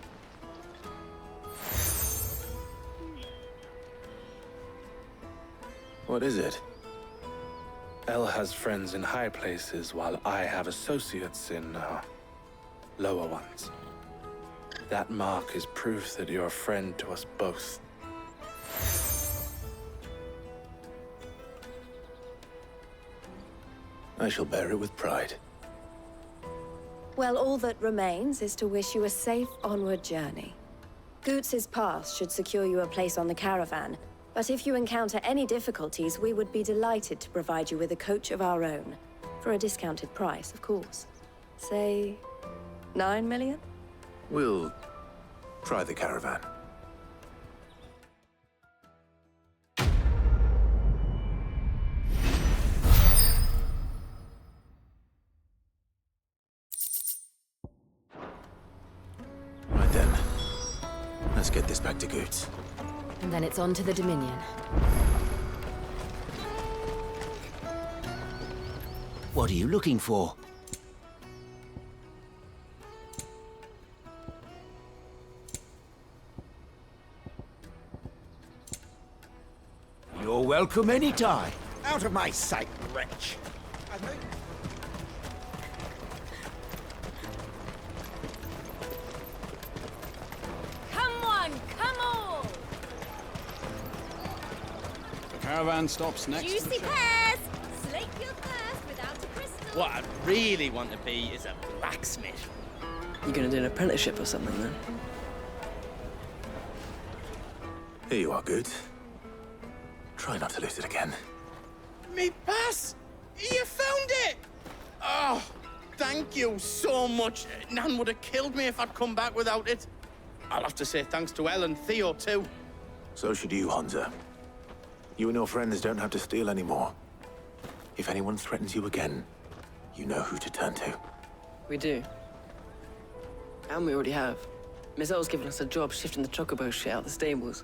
What is it? Elle has friends in high places, while I have associates in, lower ones. That mark is proof that you're a friend to us both. I shall bear it with pride. Well, all that remains is to wish you a safe onward journey. Goots's pass should secure you a place on the caravan, but if you encounter any difficulties, we would be delighted to provide you with a coach of our own. For a discounted price, of course. Say, 9 million? We'll try the caravan. Right then. Let's get this back to Goots. And then it's on to the Dominion. What are you looking for? You're welcome anytime. Out of my sight, wretch. Come on, come on! The caravan stops next to the Juicy check. pears! Slake your thirst without a crystal. What I really want to be is a blacksmith. You gonna do an apprenticeship or something, then? Here you are, Goots. Try not to lose it again. Me pass! You found it! Oh, thank you so much. Nan would have killed me if I'd come back without it. I'll have to say thanks to Elle and Theo, too. So should you, Hansa. You and your friends don't have to steal anymore. If anyone threatens you again, you know who to turn to. We do. And we already have. Miss L's given us a job shifting the chocobo shit out the stables.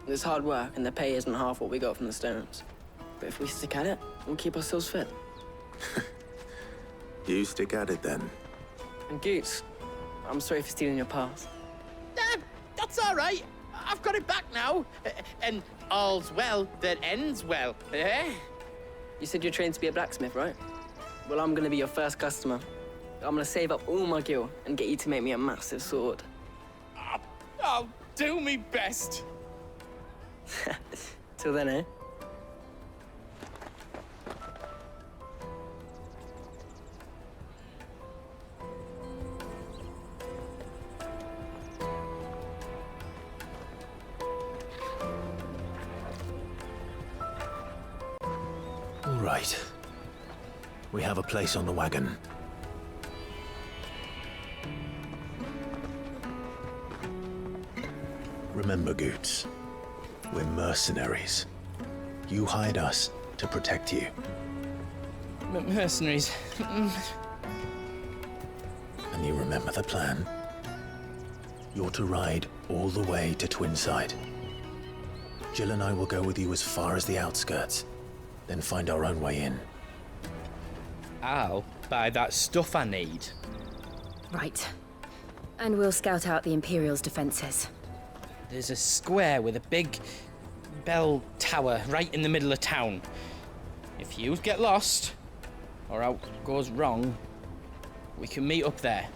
It's hard work, and the pay isn't half what we got from the stones. But if we stick at it, we'll keep ourselves fit. You stick at it, then. And Goots, I'm sorry for stealing your pass. That's all right. I've got it back now. And all's well that ends well, eh? You said you're trained to be a blacksmith, right? Well, I'm gonna be your first customer. I'm gonna save up all my gil and get you to make me a massive sword. I'll do me best. Till then, eh? All right. We have a place on the wagon. Remember, Goots, we're mercenaries. You hired us to protect you. Mercenaries. And you remember the plan? You're to ride all the way to Twinside. Jill and I will go with you as far as the outskirts, then find our own way in. I'll buy that stuff I need. Right. And we'll scout out the Imperial's defenses. There's a square with a big bell tower right in the middle of town. If you get lost, or out goes wrong, we can meet up there.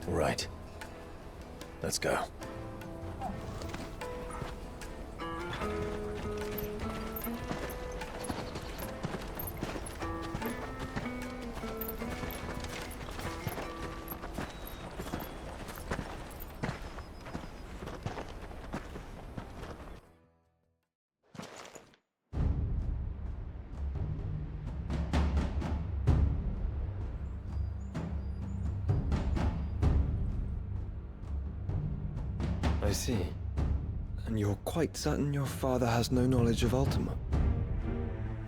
All right. Let's go. I see. And you're quite certain your father has no knowledge of Ultima?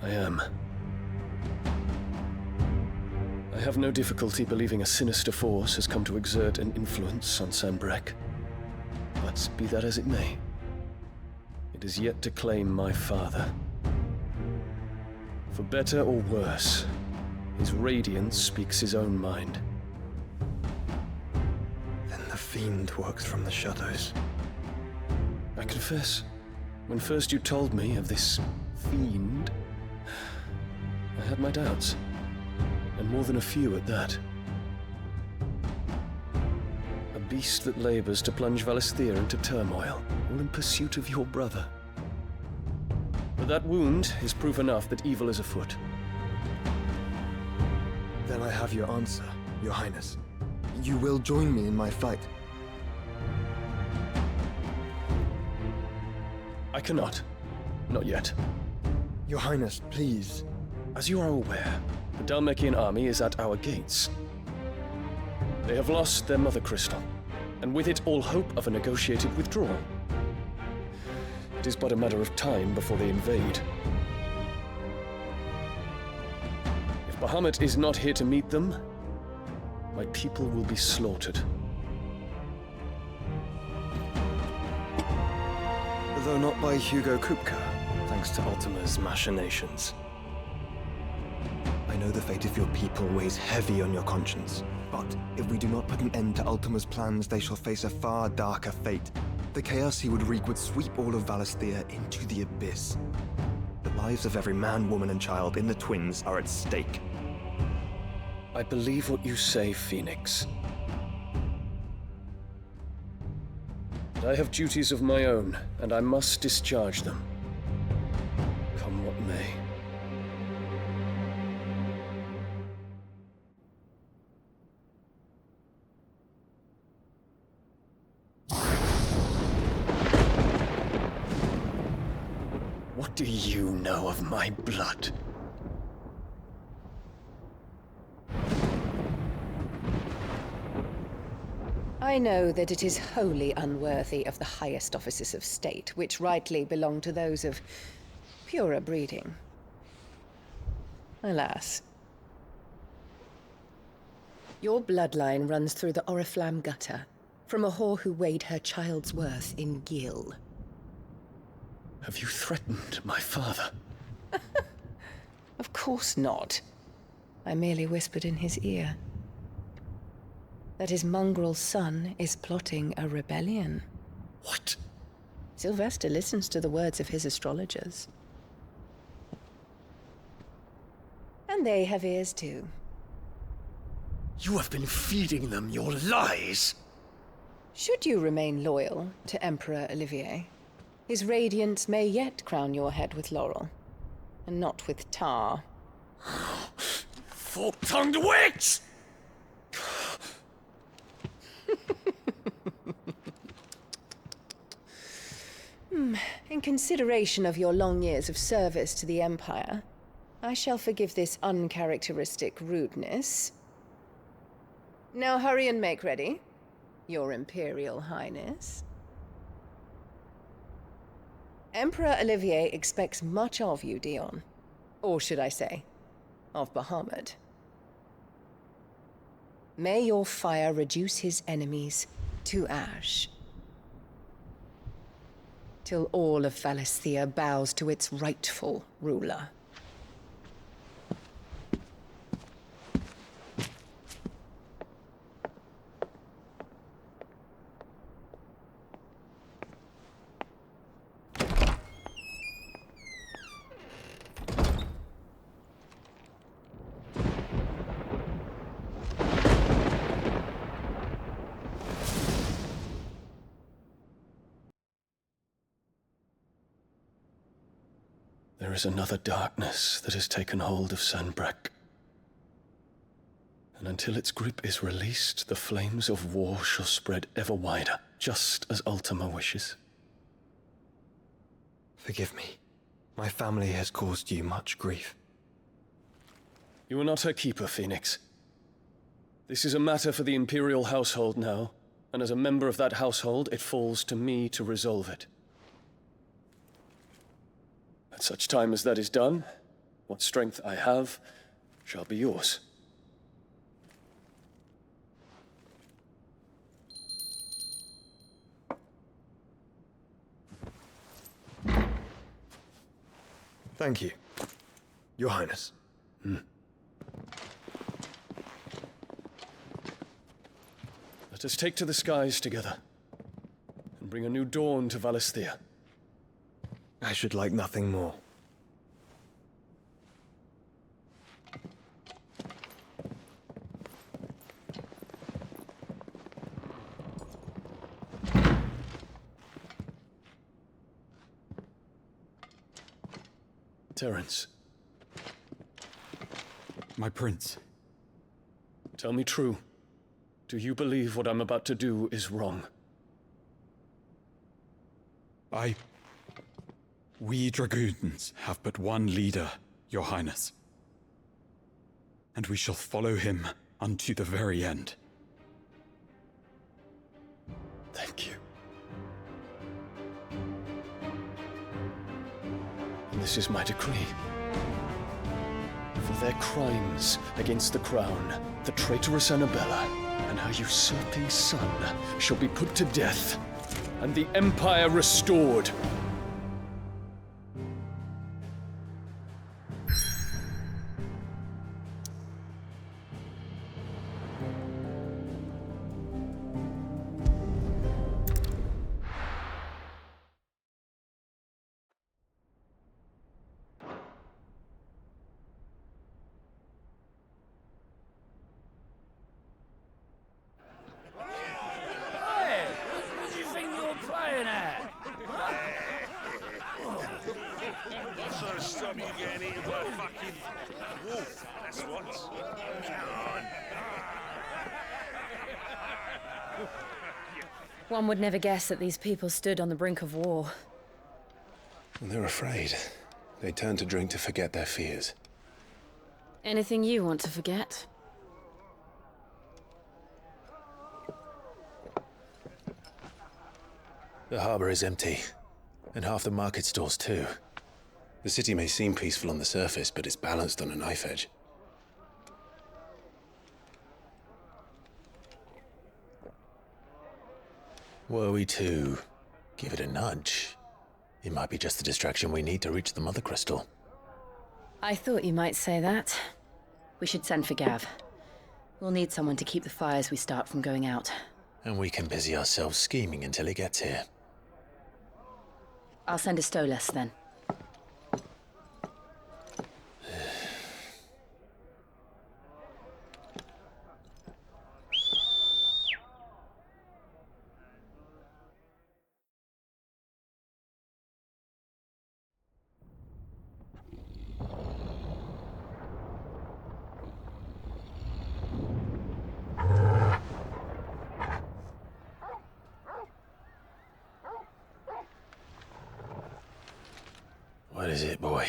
I am. I have no difficulty believing a sinister force has come to exert an influence on Sanbreque. But be that as it may, it is yet to claim my father. For better or worse, his radiance speaks his own mind. Then the fiend works from the shadows. I confess, when first you told me of this fiend, I had my doubts, and more than a few at that. A beast that labors to plunge Valisthea into turmoil, all in pursuit of your brother. But that wound is proof enough that evil is afoot. Then I have your answer, Your Highness. You will join me in my fight. I cannot. Not yet. Your Highness, please. As you are aware, the Dhalmekian army is at our gates. They have lost their mother crystal, and with it all hope of a negotiated withdrawal. It is but a matter of time before they invade. If Bahamut is not here to meet them, my people will be slaughtered. Though not by Hugo Kupka, thanks to Ultima's machinations. I know the fate of your people weighs heavy on your conscience, but if we do not put an end to Ultima's plans, they shall face a far darker fate. The chaos he would wreak would sweep all of Valisthea into the abyss. The lives of every man, woman, and child in the Twins are at stake. I believe what you say, Phoenix. But I have duties of my own, and I must discharge them. Come what may. What do you know of my blood? I know that it is wholly unworthy of the highest offices of state, which rightly belong to those of purer breeding. Alas. Your bloodline runs through the Oriflamme gutter, from a whore who weighed her child's worth in gil. Have you threatened my father? Of course not. I merely whispered in his ear that his mongrel son is plotting a rebellion. What? Sylvester listens to the words of his astrologers. And they have ears too. You have been feeding them your lies! Should you remain loyal to Emperor Olivier, his radiance may yet crown your head with laurel, and not with tar. Fork-tongued witch! In consideration of your long years of service to the Empire, I shall forgive this uncharacteristic rudeness. Now hurry and make ready, Your Imperial Highness. Emperor Olivier expects much of you, Dion. Or should I say, of Bahamut. May your fire reduce his enemies to ash, till all of Valisthea bows to its rightful ruler. There is another darkness that has taken hold of Sanbreque. And until its grip is released, the flames of war shall spread ever wider, just as Ultima wishes. Forgive me. My family has caused you much grief. You are not her keeper, Phoenix. This is a matter for the Imperial household now, and as a member of that household, it falls to me to resolve it. At such time as that is done, what strength I have shall be yours. Thank you, Your Highness. Let us take to the skies together, and bring a new dawn to Valisthea. I should like nothing more. Terence. My prince. Tell me true. Do you believe what I'm about to do is wrong? We dragoons have but one leader, Your Highness. And we shall follow him unto the very end. Thank you. And this is my decree. For their crimes against the crown, the traitorous Annabella and her usurping son shall be put to death, and the Empire restored. One would never guess that these people stood on the brink of war. They're afraid. They turn to drink to forget their fears. Anything you want to forget? The harbor is empty, and half the market stalls too. The city may seem peaceful on the surface, but it's balanced on a knife edge. Were we to give it a nudge, it might be just the distraction we need to reach the Mother Crystal. I thought you might say that. We should send for Gav. We'll need someone to keep the fires we start from going out. And we can busy ourselves scheming until he gets here. I'll send a Stolas then. What is it, boy?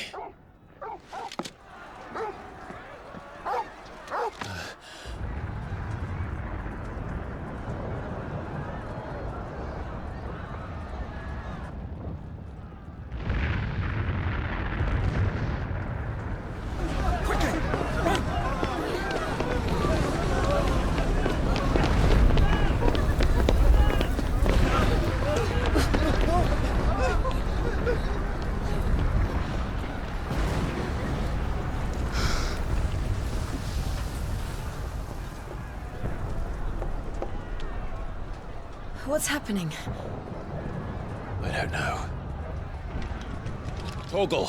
What's happening? I don't know. Torgal!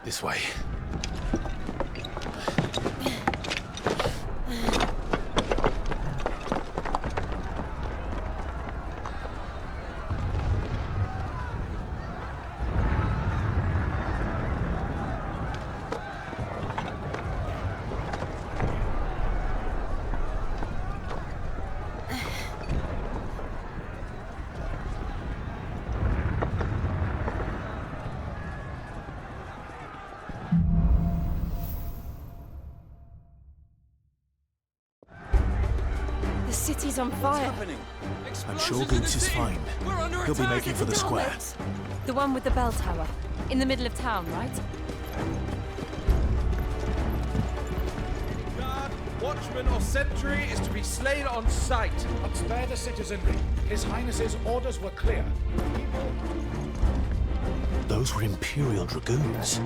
This way. city's on fire. I'm sure Goots is fine. He'll be making for the square. The one with the bell tower. In the middle of town, right? Guard, watchman or sentry is to be slain on sight. But spare the citizenry. His Highness's orders were clear. Those were Imperial Dragoons.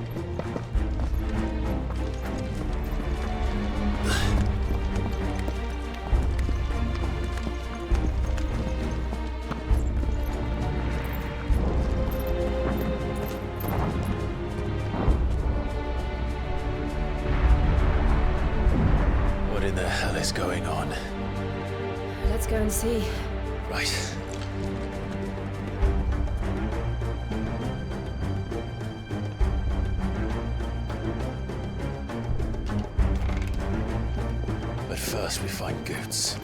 What in the hell is going on? Let's go and see. Right. But first we find Goots.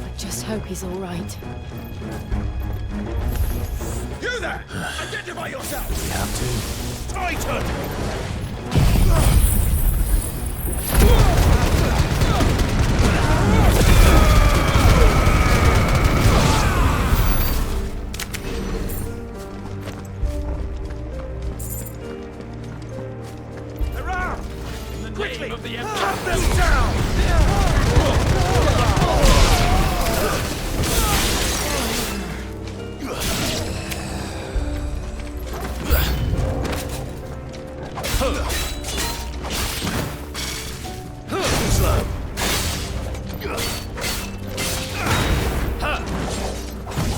I just hope he's all right. You there! Identify yourself! We have to. Titan! Quickly! Cut them down! Slow.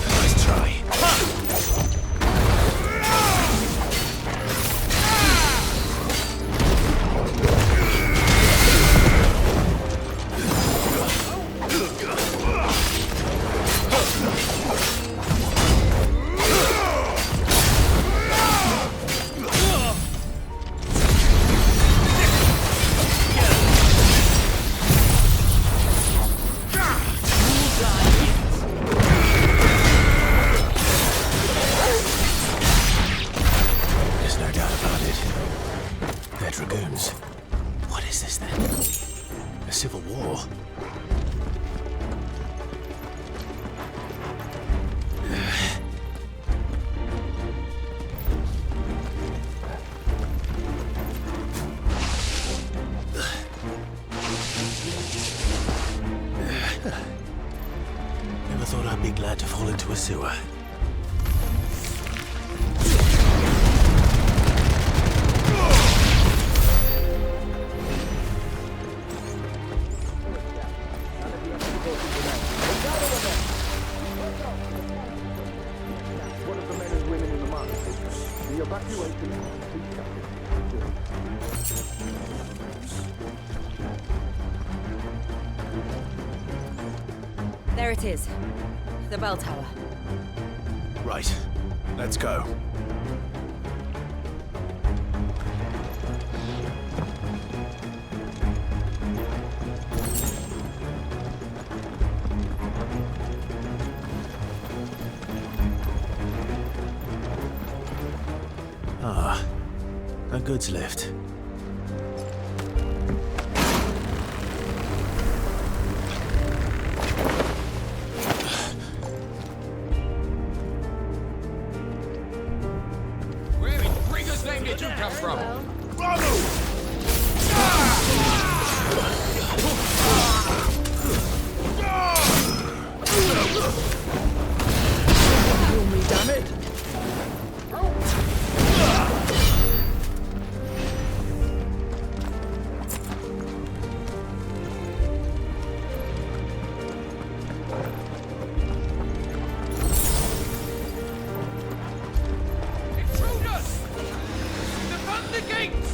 Nice try. There's no doubt about it. They're dragoons. What is this then? A civil war? Never thought I'd be glad to fall into a sewer. One of the men and women in the market. The evacuation is There it is. The bell tower. Right. Let's go. Ah, a goods lift. Where in Brigger's name did you come from? Kill me, damn it! Intruders! Defend the gates!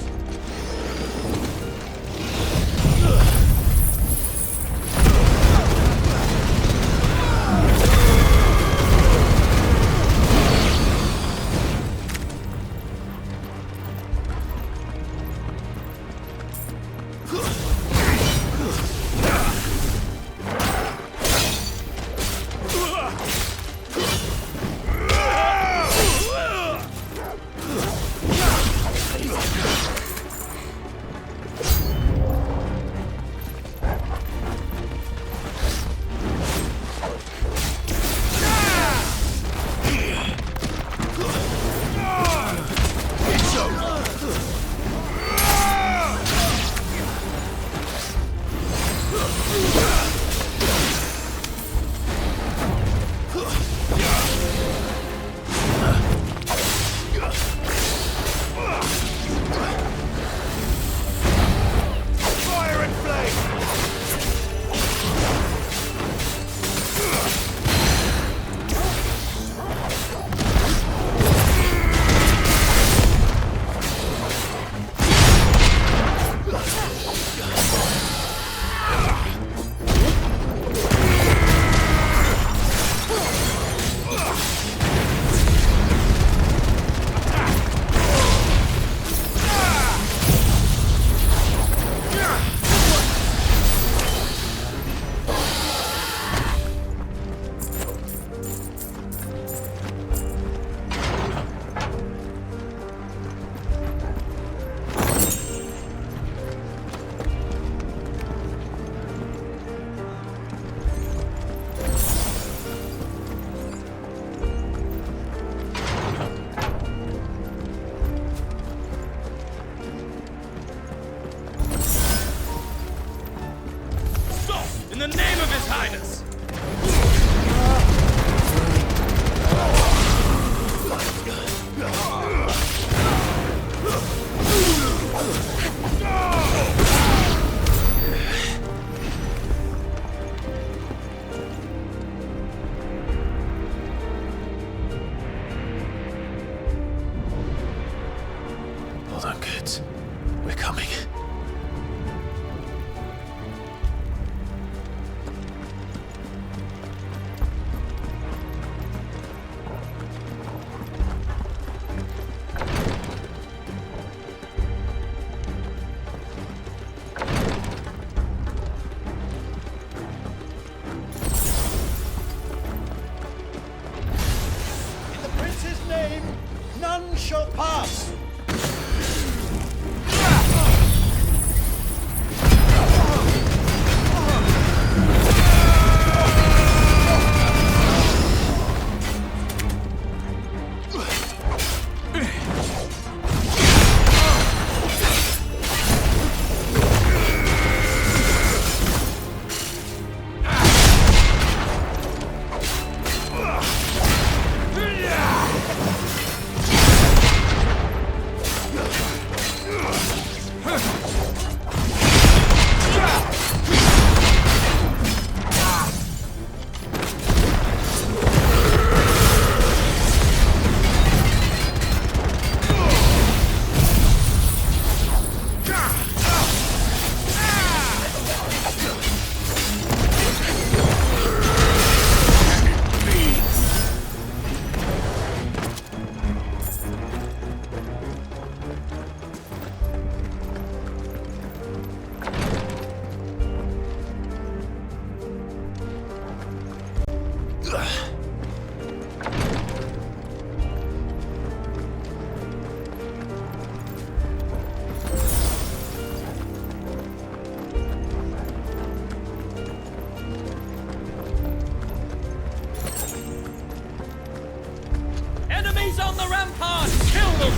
Eyes on the ramparts! Kill them!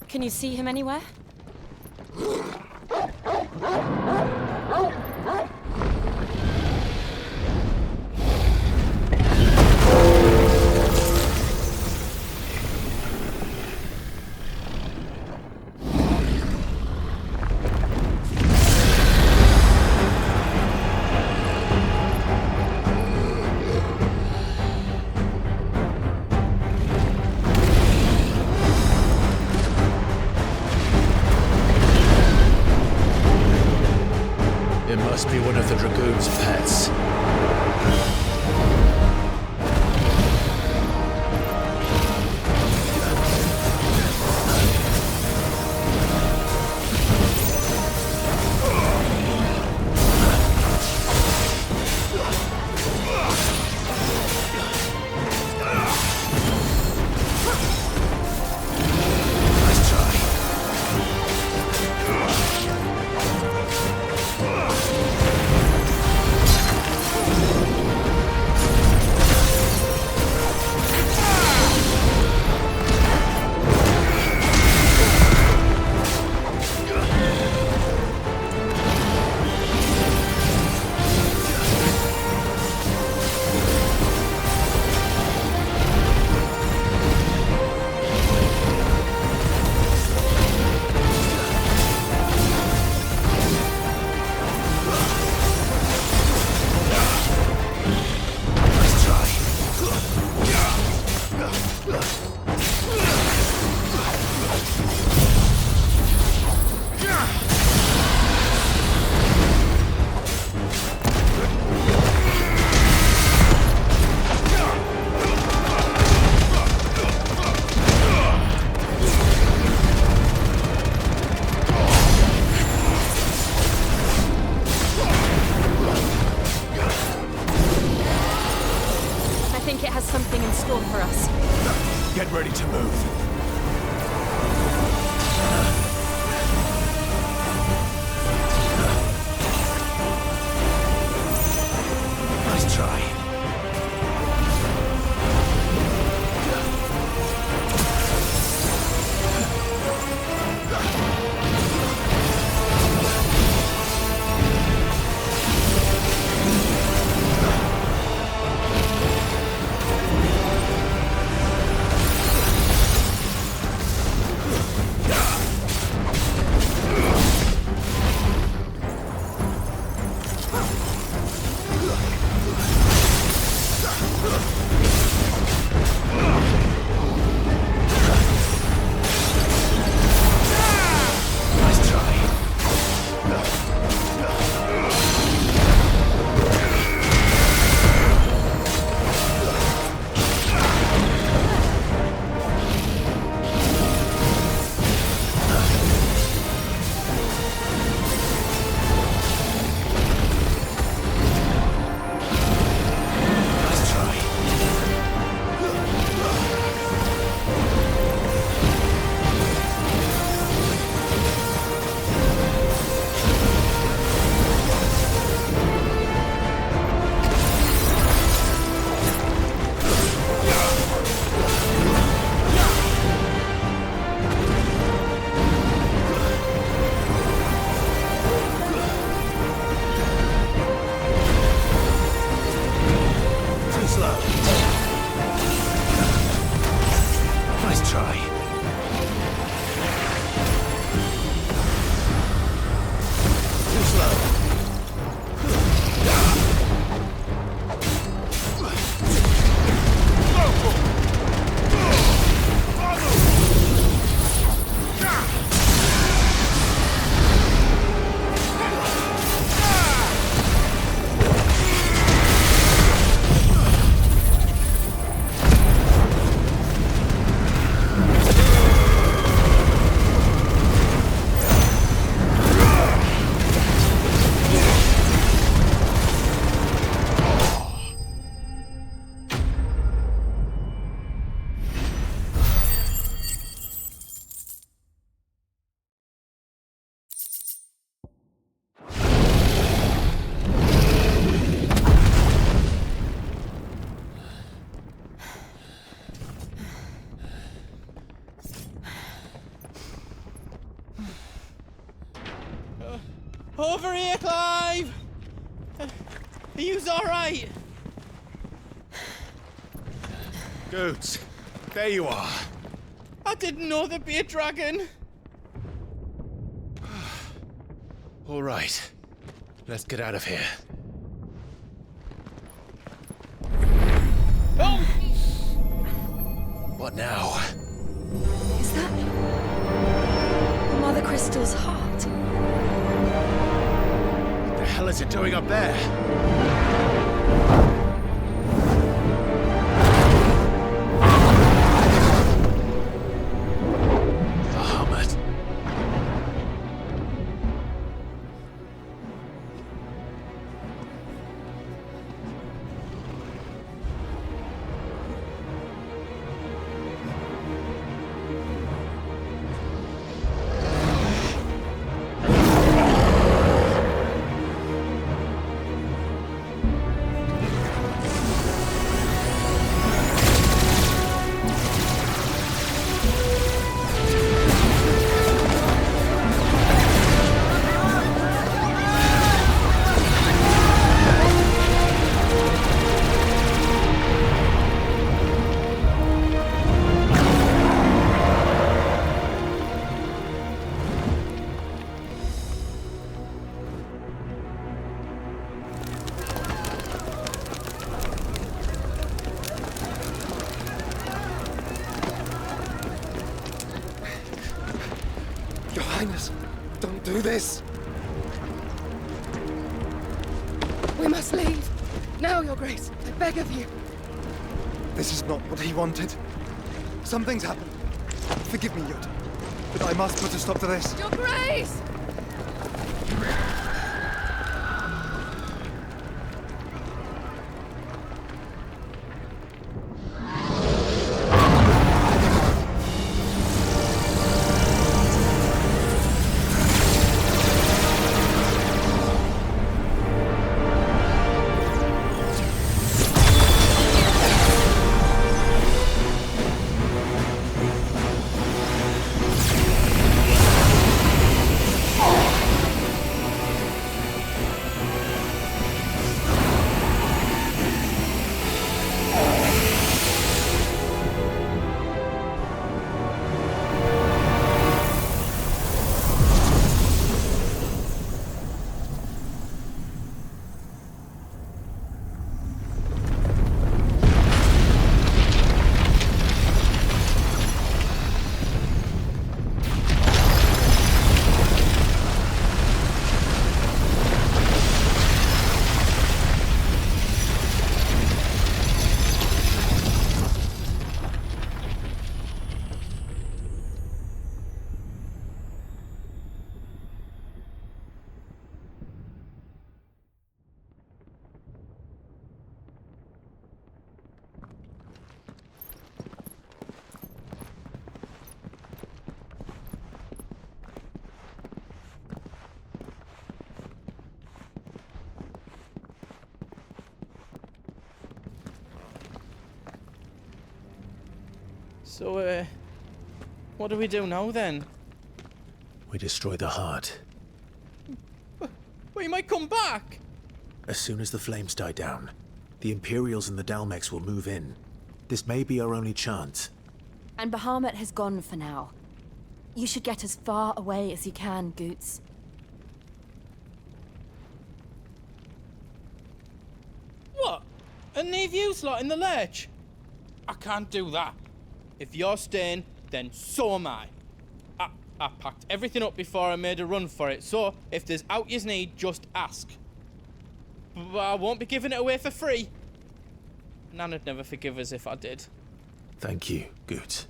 Can you see him anywhere? It must be one of the Dragoon's pets. Get ready to move. Nice try. Over here, Clive! Are you alright? Goots, there you are. I didn't know there'd be a dragon. All right, let's get out of here. Oh! What now? Is that Mother Crystal's heart? What the hell is it doing up there? Don't do this! We must leave. Now, Your Grace. I beg of you. This is not what he wanted. Something's happened. Forgive me, Yoda, but I must put a stop to this. Your Grace! So, what do we do now then? We destroy the heart. Well, you might come back! As soon as the flames die down, the Imperials and the Dalmex will move in. This may be our only chance. And Bahamut has gone for now. You should get as far away as you can, Goots. What? And leave you lot in the lurch? I can't do that. If you're staying, then so am I. I packed everything up before I made a run for it, so if there's out yous need, just ask. But I won't be giving it away for free. Nana'd never forgive us if I did. Thank you, Goots.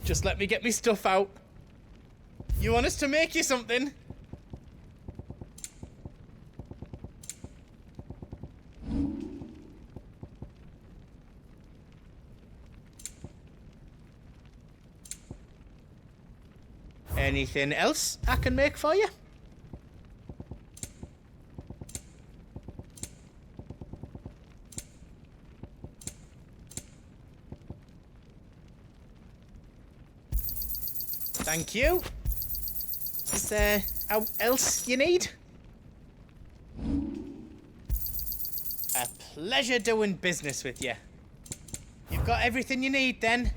Just let me get me stuff out. You want us to make you something? Anything else I can make for you? Thank you. Is there else you need? A pleasure doing business with you. You've got everything you need then?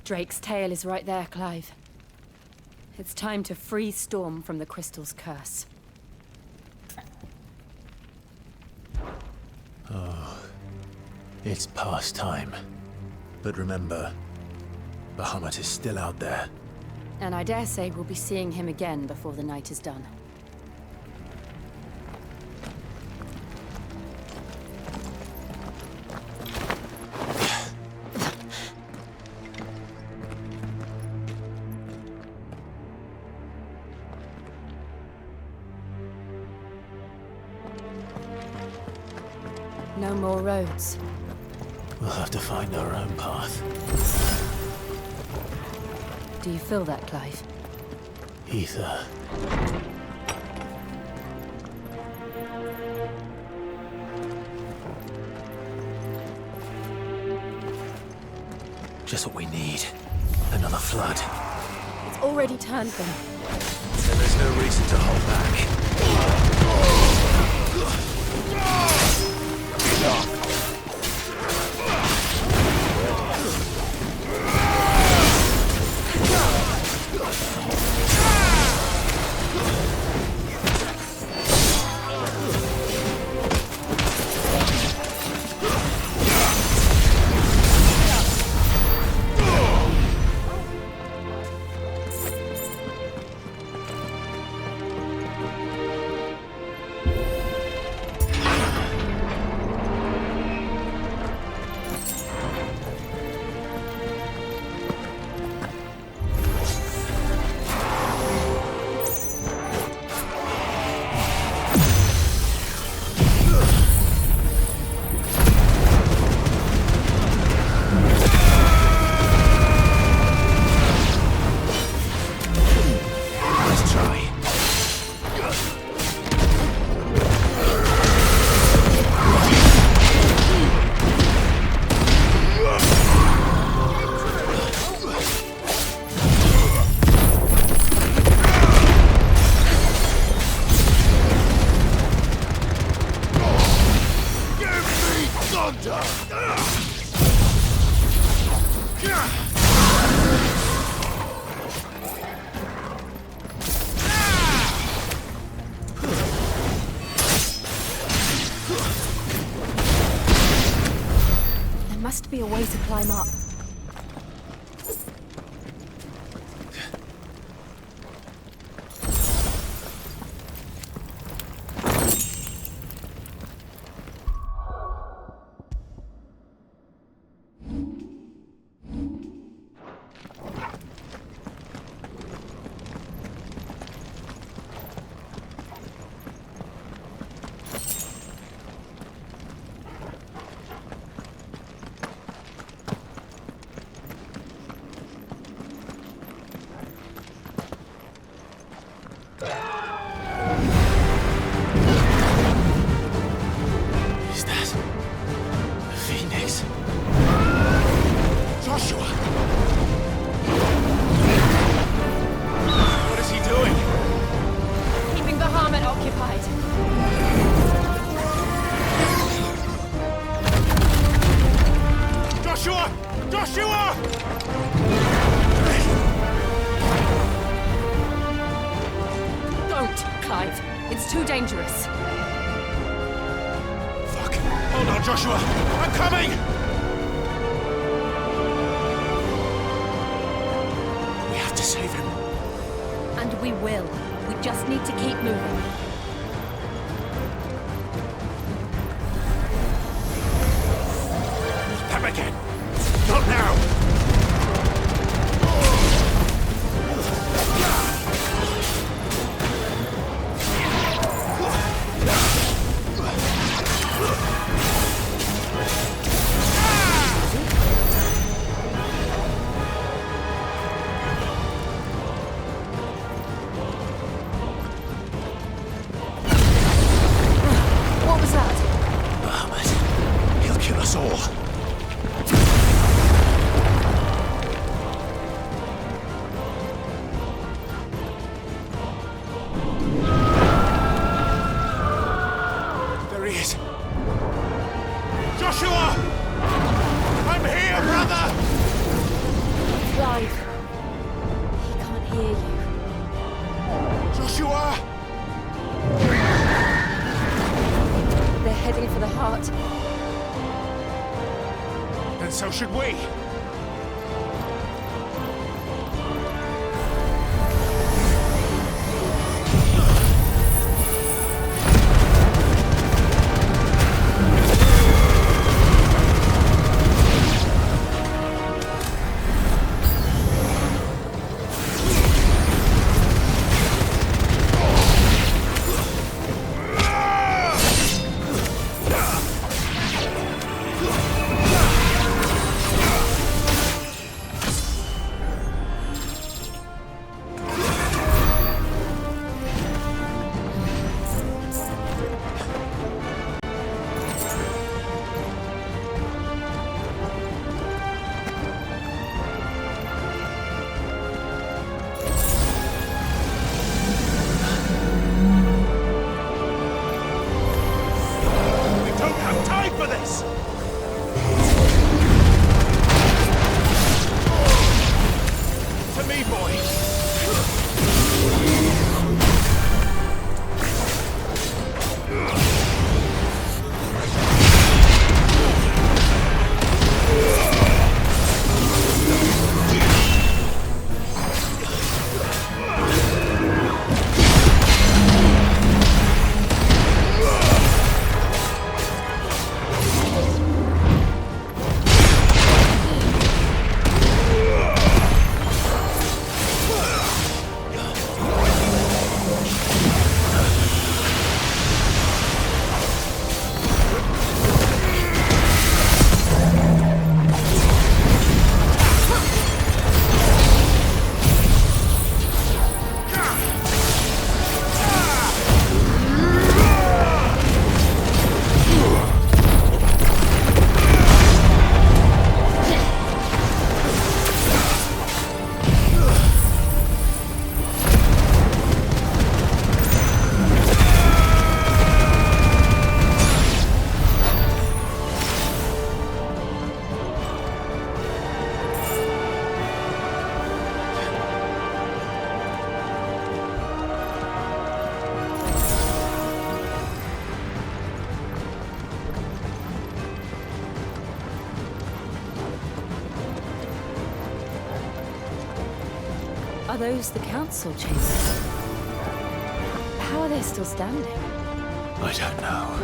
Drake's tail is right there, Clive. It's time to free Storm from the crystal's curse. Oh, it's past time. But remember, Bahamut is still out there. And I dare say we'll be seeing him again before the night is done. No more roads. We'll have to find our own path. Do you feel that, Clive? Ether. Just what we need. Another flood. It's already turned them. Then there's no reason to hold back. Must be a way to climb up. Clive. It's too dangerous. Fuck! Hold on, Joshua! I'm coming! We have to save him. And we will. We just need to keep moving. Them again! Not now! What was that? Bahamut. He'll kill us all. There he is. Joshua! I'm here, brother! Clive. He can't hear you. Joshua! They're heading for the heart. And so should we. Are those the council chambers? How are they still standing? I don't know.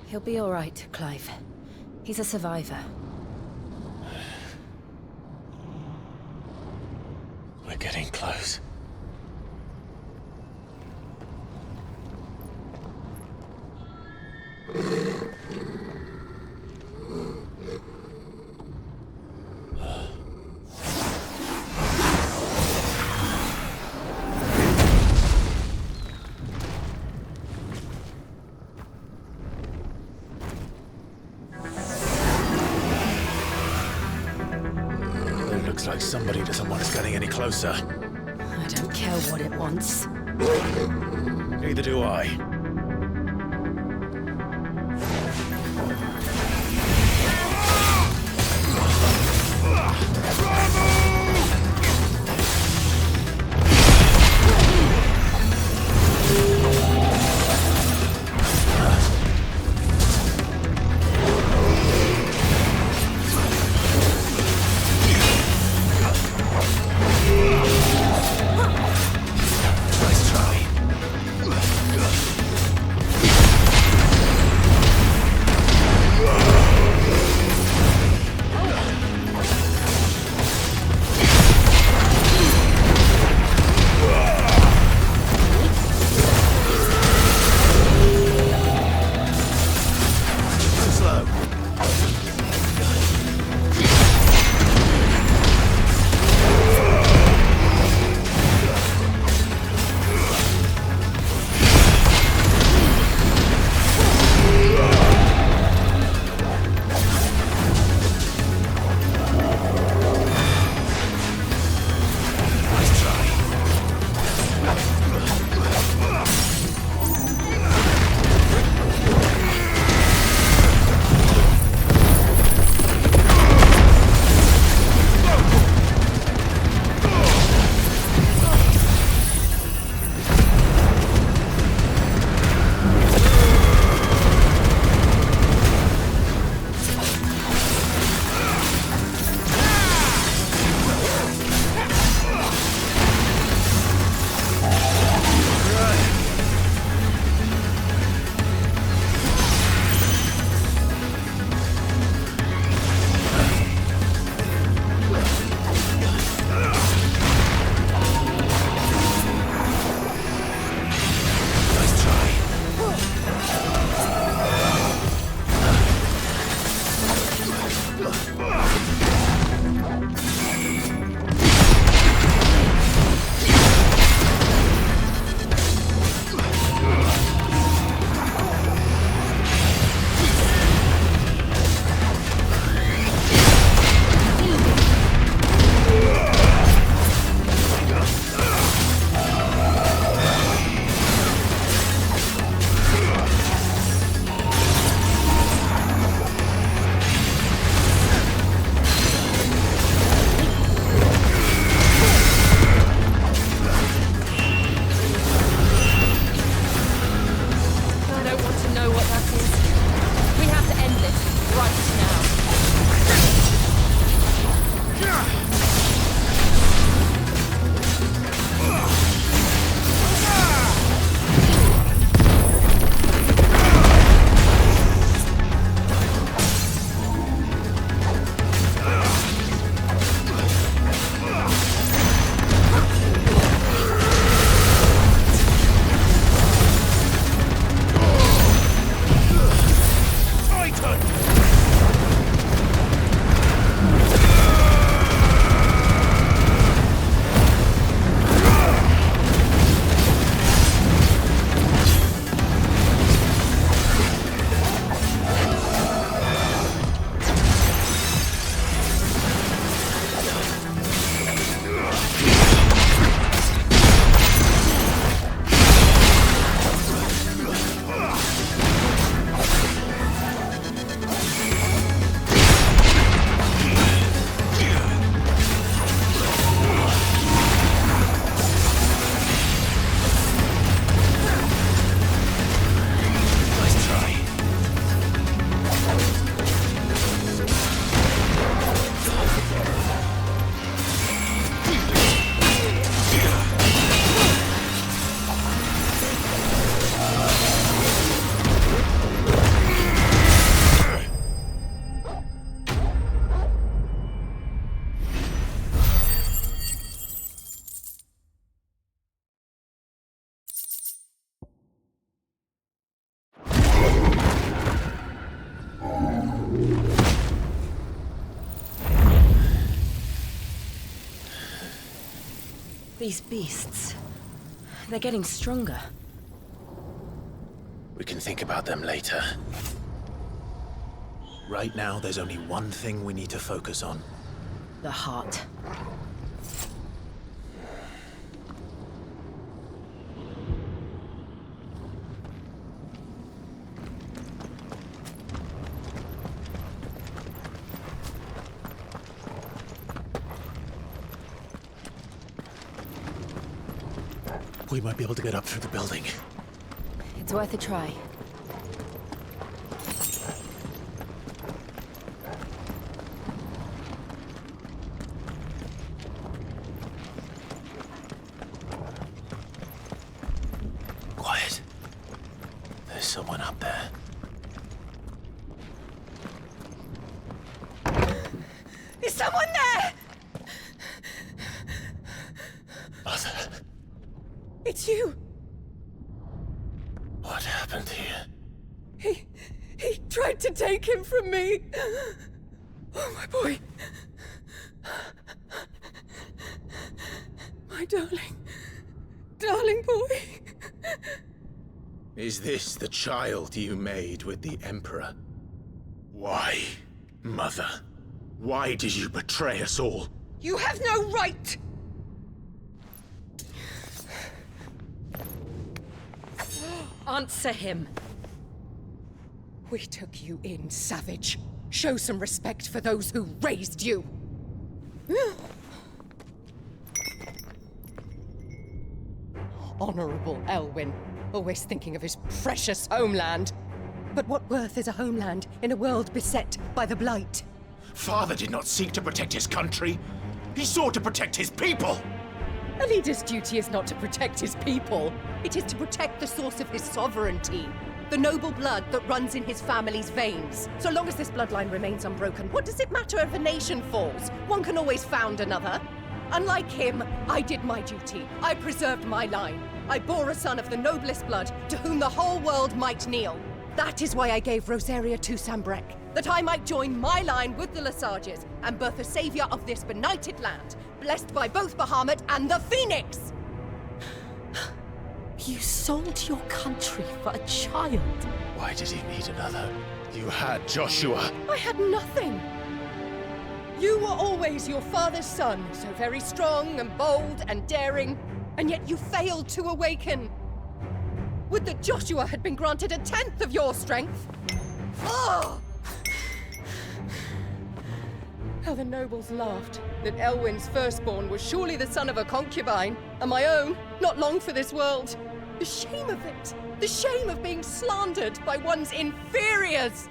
He'll be all right, Clive. He's a survivor. We're getting close. Looks like somebody doesn't want us getting any closer. I don't care what it wants. Neither do I. These beasts, they're getting stronger. We can think about them later. Right now, there's only one thing we need to focus on. the heart. We might be able to get up through the building. It's worth a try. Quiet. There's someone up there. Is someone there? Mother. It's you. What happened here? He tried to take him from me. Oh, my boy. My darling boy. Is this the child you made with the Emperor? Why, Mother? Why did you betray us all? You have no right! Answer him. We took you in, savage. Show some respect for those who raised you. Honorable Elwyn, always thinking of his precious homeland. But what worth is a homeland in a world beset by the Blight? Father did not seek to protect his country. He sought to protect his people. A leader's duty is not to protect his people. It is to protect the source of his sovereignty. The noble blood that runs in his family's veins. So long as this bloodline remains unbroken, what does it matter if a nation falls? One can always found another. Unlike him, I did my duty. I preserved my line. I bore a son of the noblest blood, to whom the whole world might kneel. That is why I gave Rosaria to Sambrek, that I might join my line with the Lesages and birth a savior of this benighted land, blessed by both Bahamut and the Phoenix! You sold your country for a child. Why did he need another? You had Joshua. I had nothing. You were always your father's son, so very strong and bold and daring, and yet you failed to awaken. Would that Joshua had been granted 1/10 of your strength? Oh! How the nobles laughed that Elwyn's firstborn was surely the son of a concubine, and my own, not long for this world. The shame of it! The shame of being slandered by one's inferiors!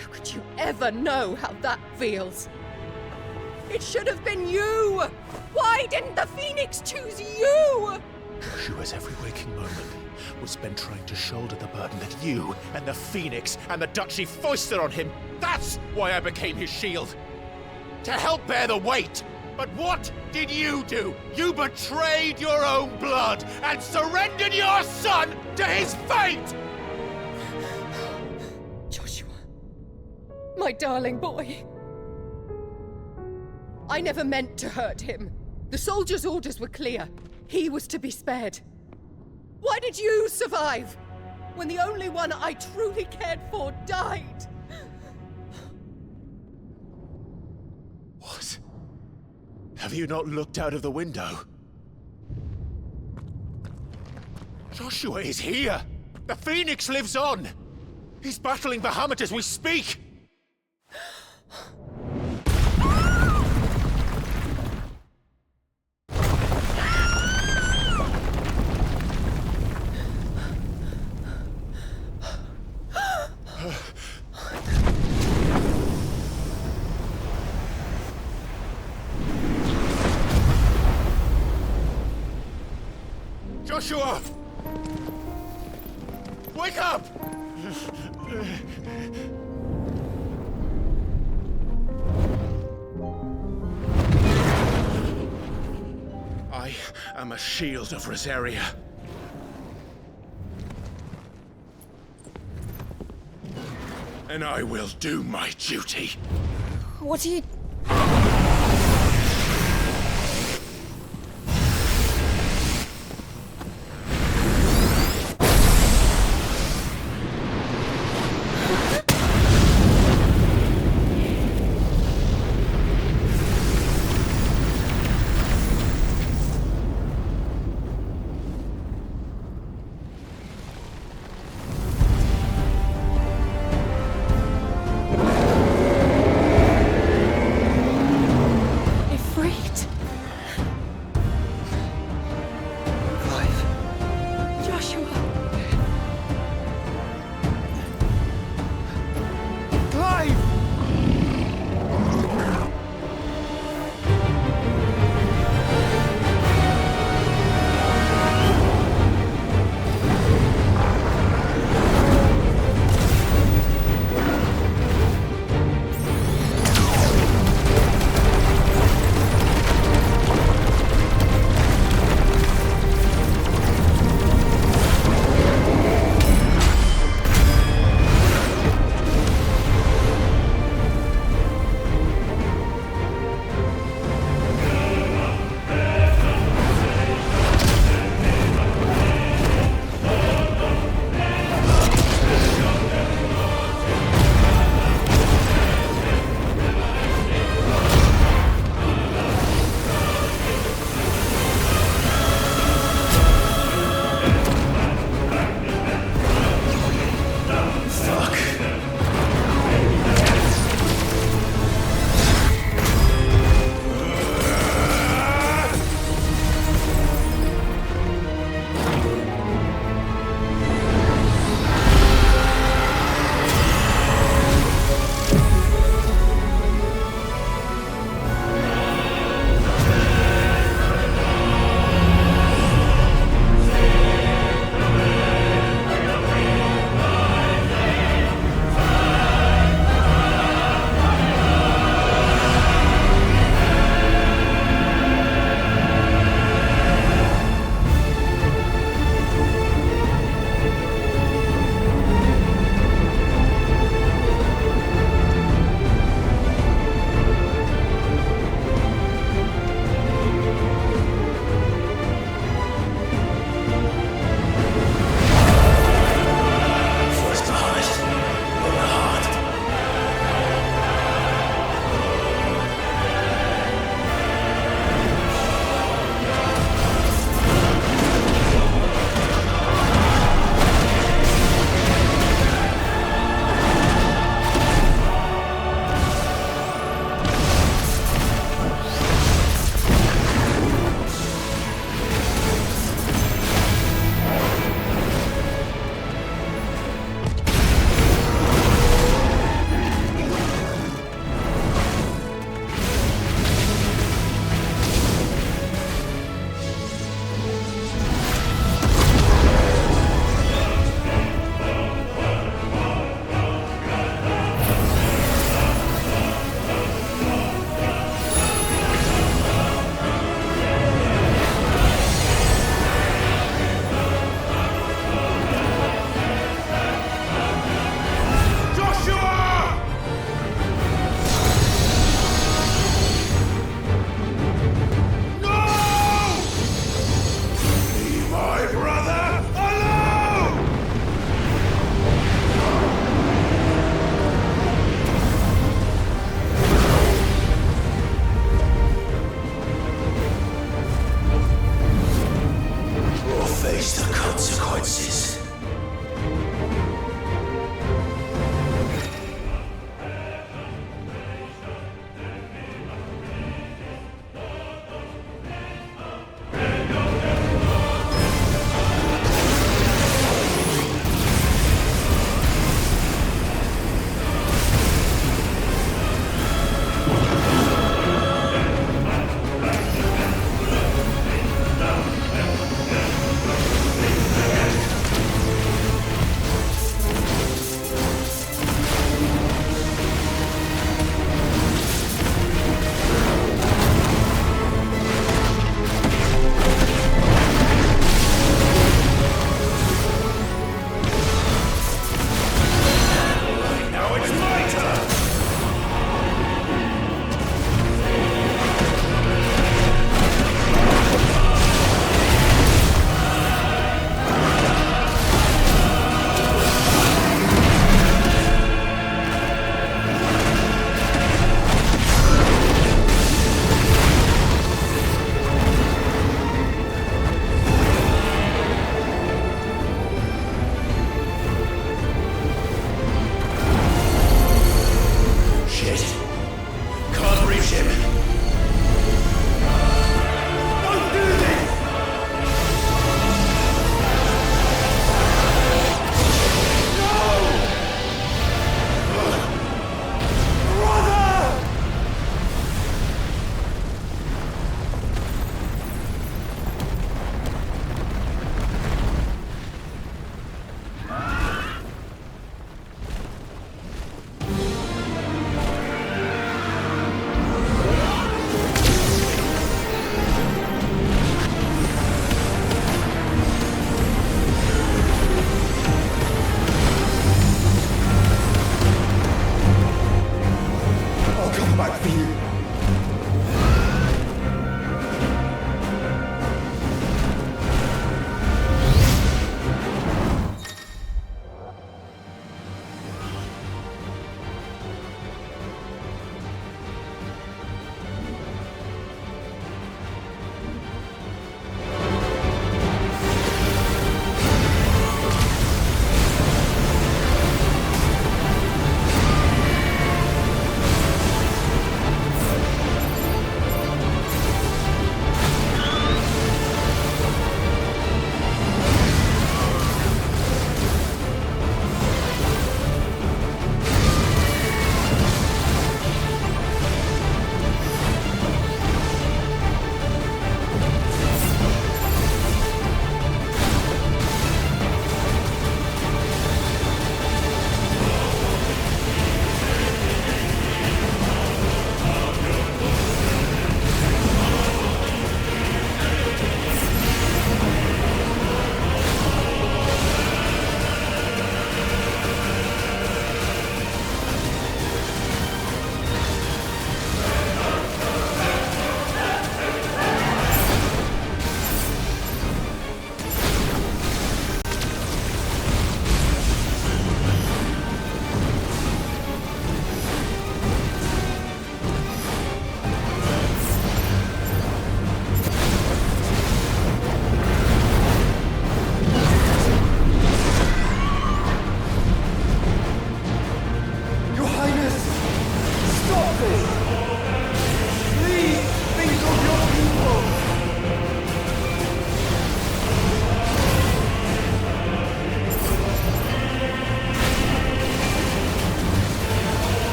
How could you ever know how that feels? It should have been you! Why didn't the Phoenix choose you? Joshua's every waking moment was spent trying to shoulder the burden that you and the Phoenix and the Duchy foisted on him. That's why I became his shield. To help bear the weight. But what did you do? You betrayed your own blood and surrendered your son to his fate! Joshua, my darling boy. I never meant to hurt him. The soldiers' orders were clear. He was to be spared. Why did you survive when the only one I truly cared for died? What? Have you not looked out of the window? Joshua is here! The Phoenix lives on! He's battling Bahamut as we speak! Joshua! Wake up! I am a shield of Rosaria. And I will do my duty. What are you... Wait. Clive. Joshua. Clive!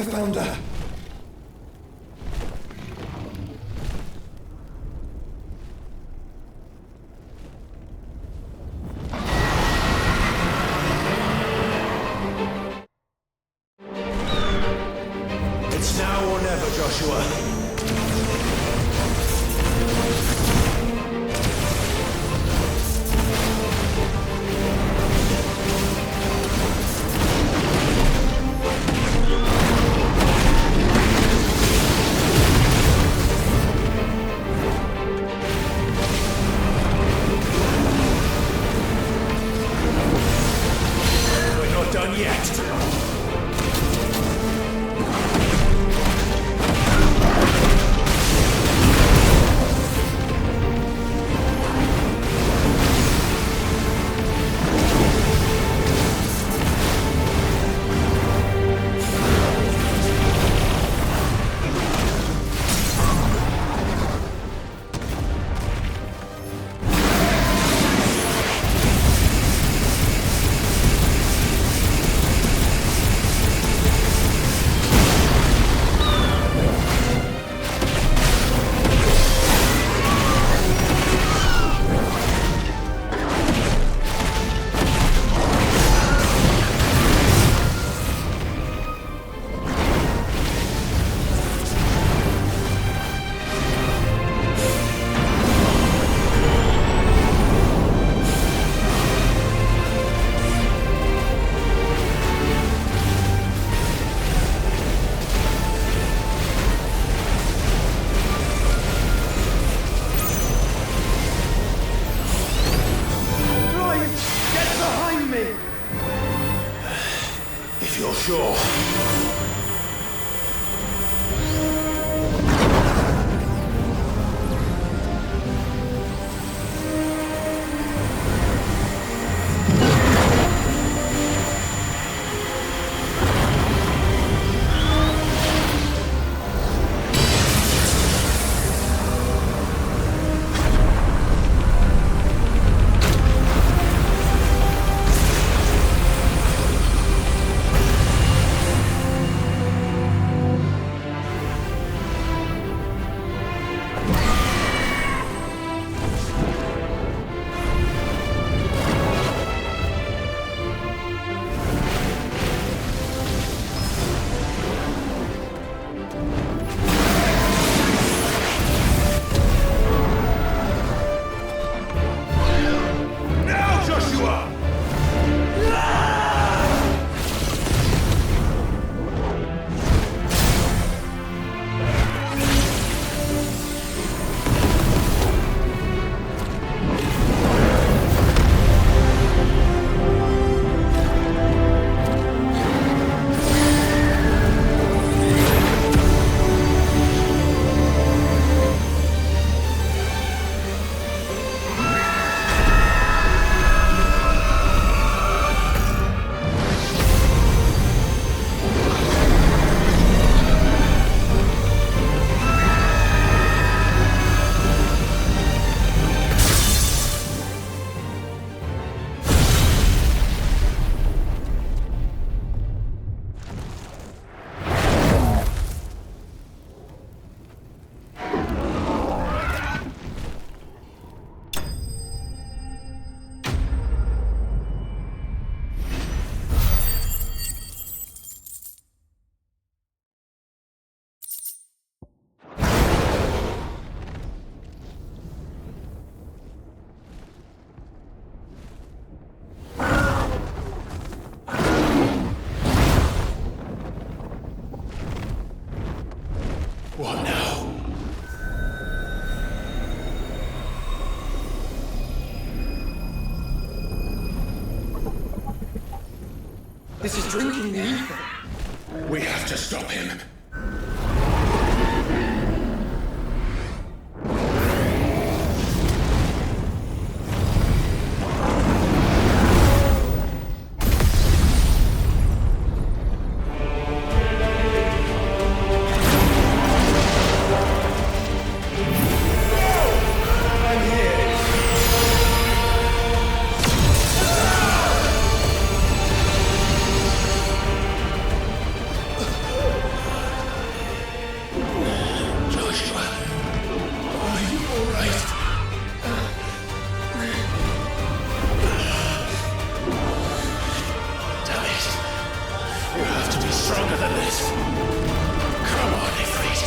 never found her. It's now or never, Joshua. Sure. What now? This is drinking the ether. We have to stop him. Come on, Ifrit.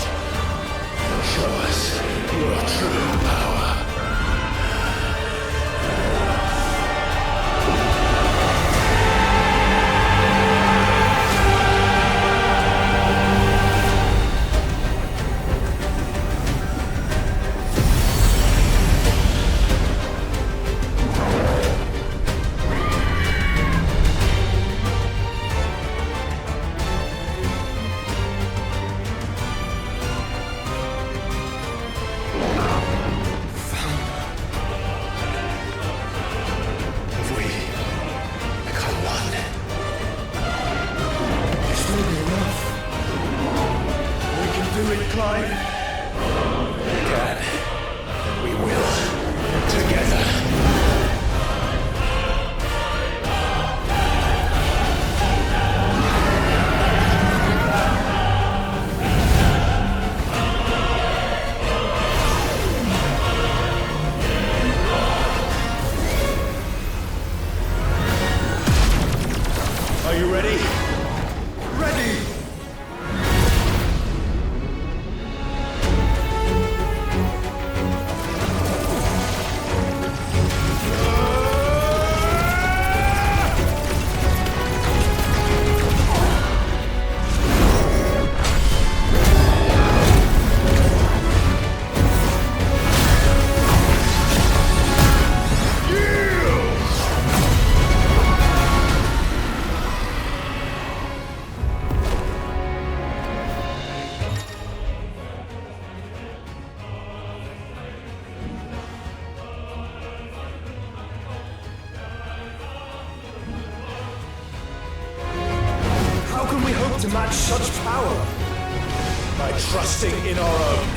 Show us your true power. Clive. We can. And we will. Together. Are you ready? Ready! To match such power by trusting in our own.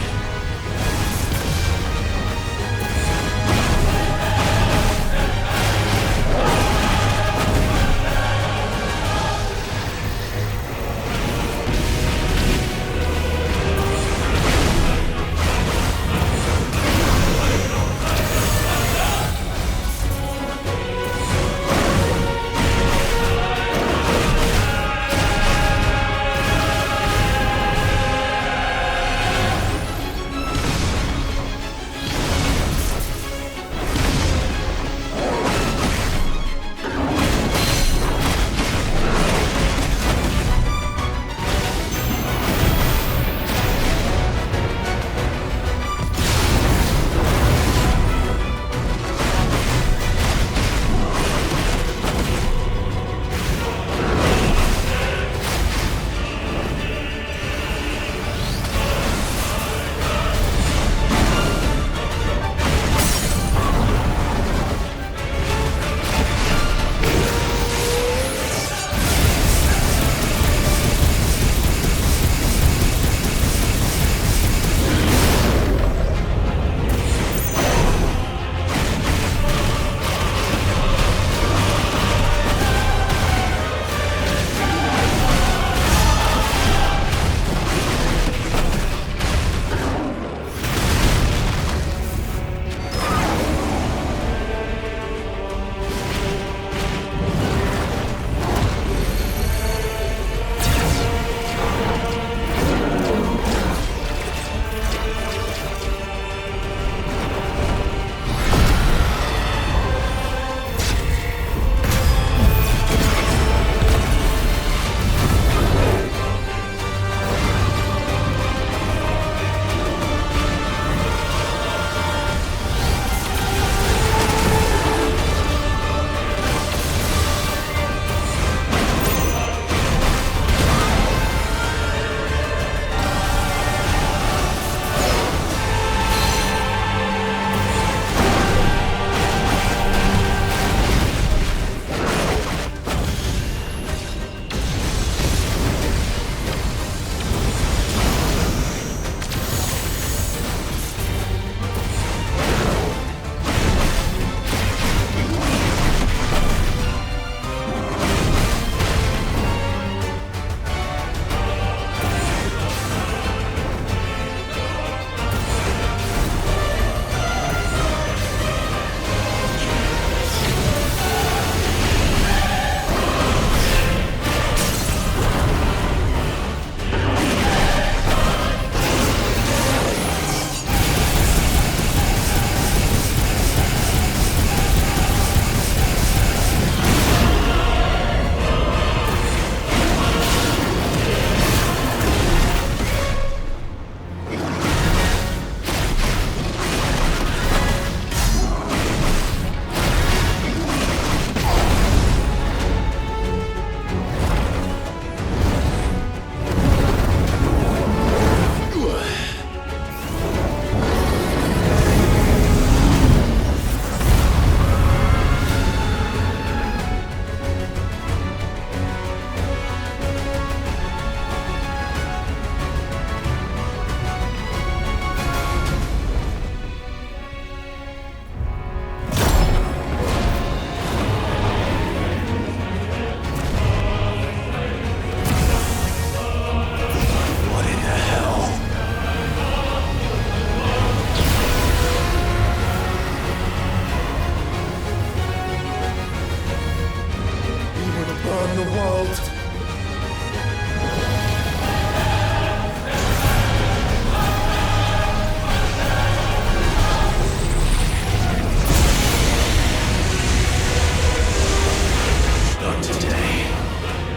the world. Not today.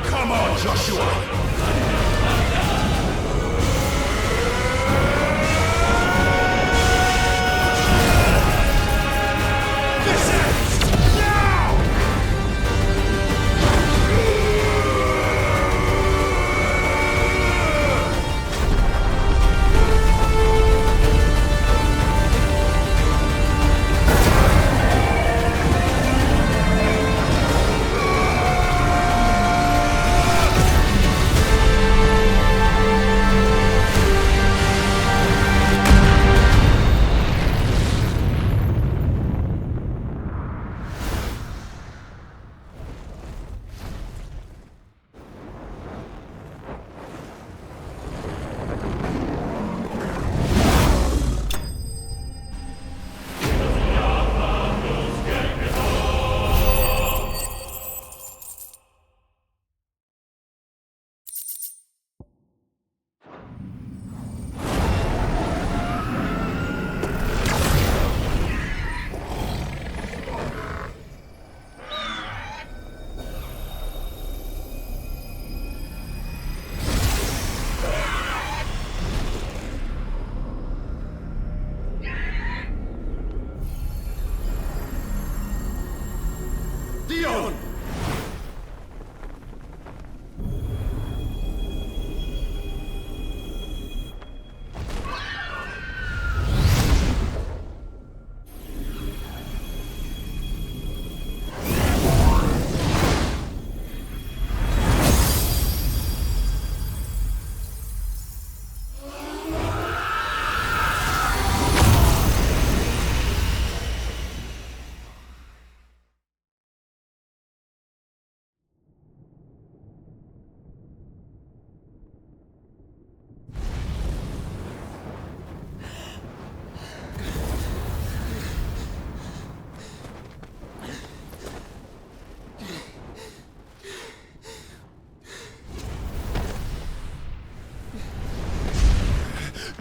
Come on, Joshua!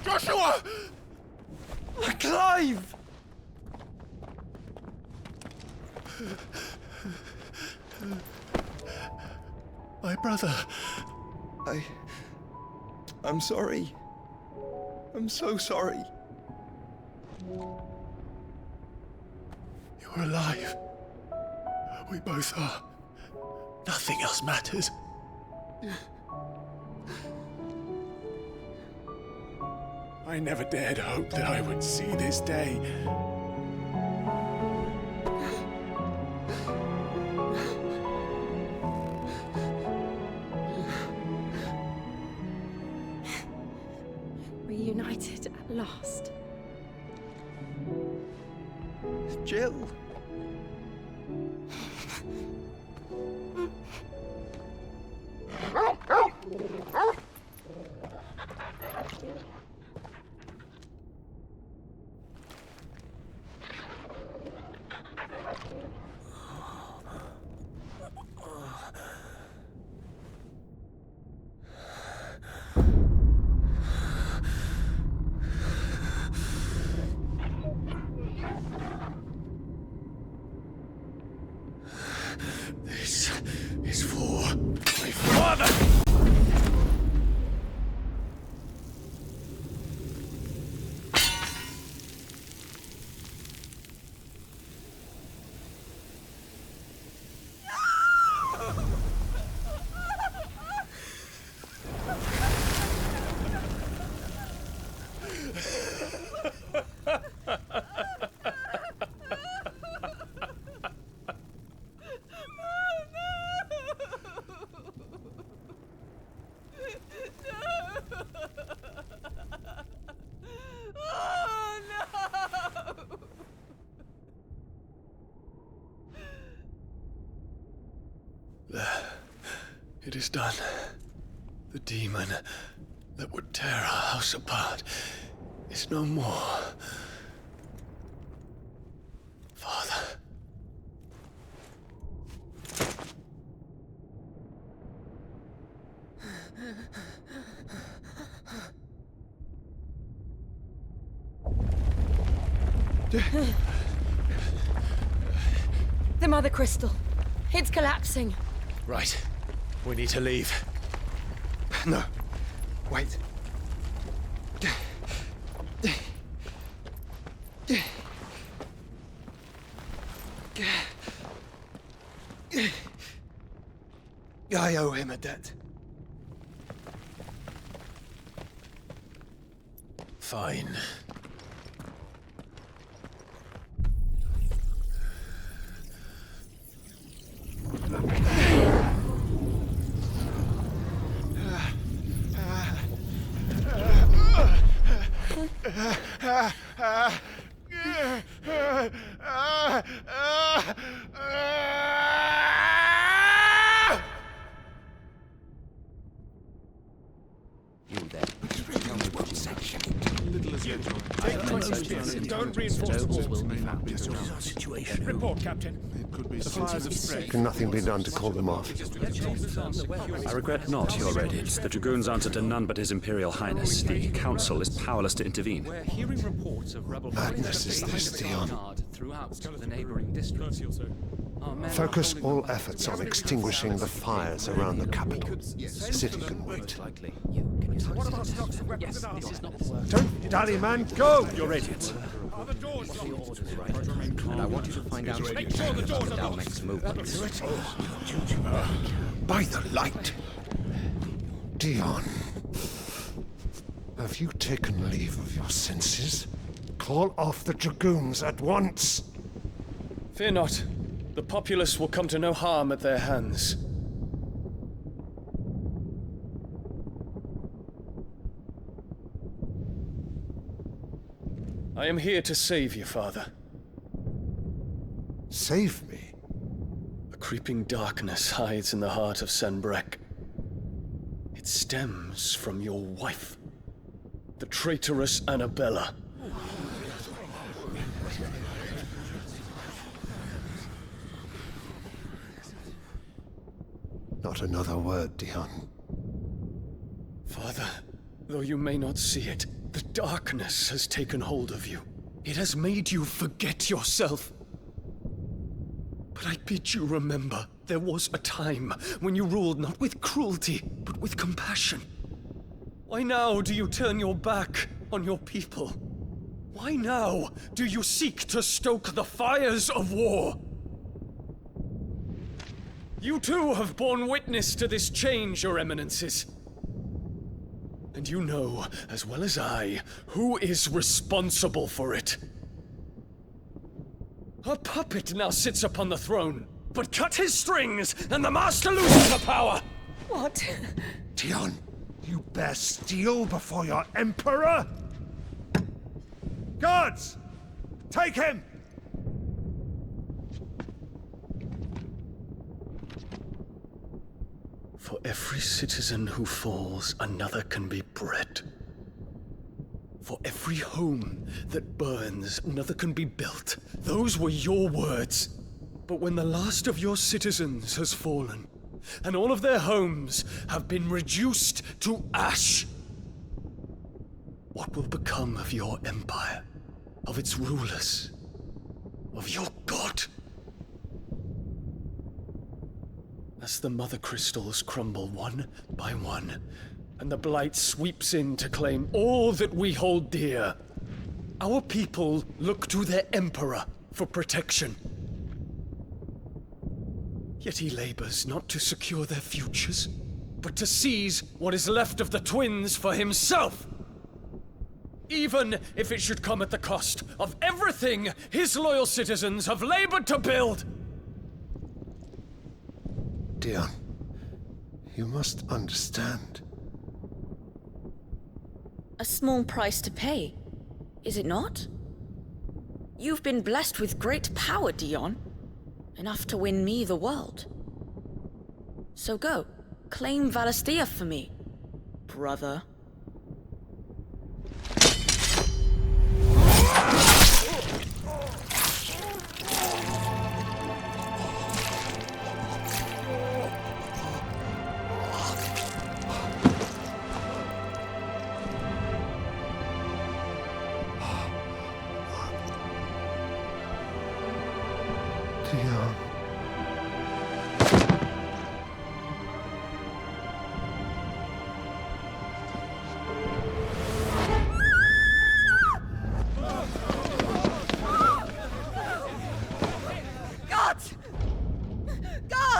Joshua! Clive! My brother. I'm sorry. I'm so sorry. You're alive. We both are. Nothing else matters. I never dared hope that I would see this day. Reunited at last. Jill. This is for my father! It is done. The demon that would tear our house apart is no more. Father. The Mother Crystal. It's collapsing. Right. We need to leave. No. Wait. I owe him a debt. Fine. Don't reinforce the walls. Situation. Report, Captain. Can nothing be done to call them off? I regret not, Your Radiance. The Dragoons answer to none but His Imperial Highness. The Council is powerless to intervene. We're hearing reports of rebel Madness is this, Dion. throughout the neighboring districts. Focus all efforts on extinguishing the fires around the capital. The city can wait. Don't dally, man, go! Your Radiance. And I want you to find out about Dalmec's movements. By the light! Dion, have you taken leave of your senses? Call off the Dragoons at once! Fear not. The populace will come to no harm at their hands. I am here to save you, Father. Save me? A creeping darkness hides in the heart of Sanbreque. It stems from your wife, the traitorous Annabella. Not another word, Dion. Father, though you may not see it, the darkness has taken hold of you. It has made you forget yourself. But I bid you remember, there was a time when you ruled not with cruelty, but with compassion. Why now do you turn your back on your people? Why now do you seek to stoke the fires of war? You too have borne witness to this change, Your Eminences. And you know, as well as I, who is responsible for it. A puppet now sits upon the throne, but cut his strings, and the master loses the power! What? Dion, you bear steel before your emperor? Guards! Take him! For every citizen who falls, another can be bred. For every home that burns, another can be built. Those were your words. But when the last of your citizens has fallen, and all of their homes have been reduced to ash, what will become of your empire, of its rulers, of your god? As the Mother Crystals crumble one by one, and the Blight sweeps in to claim all that we hold dear, our people look to their Emperor for protection. Yet he labors not to secure their futures, but to seize what is left of the twins for himself! Even if it should come at the cost of everything his loyal citizens have labored to build! Dion, you must understand. A small price to pay, is it not? You've been blessed with great power, Dion. Enough to win me the world. So go, claim Valisthea for me, brother.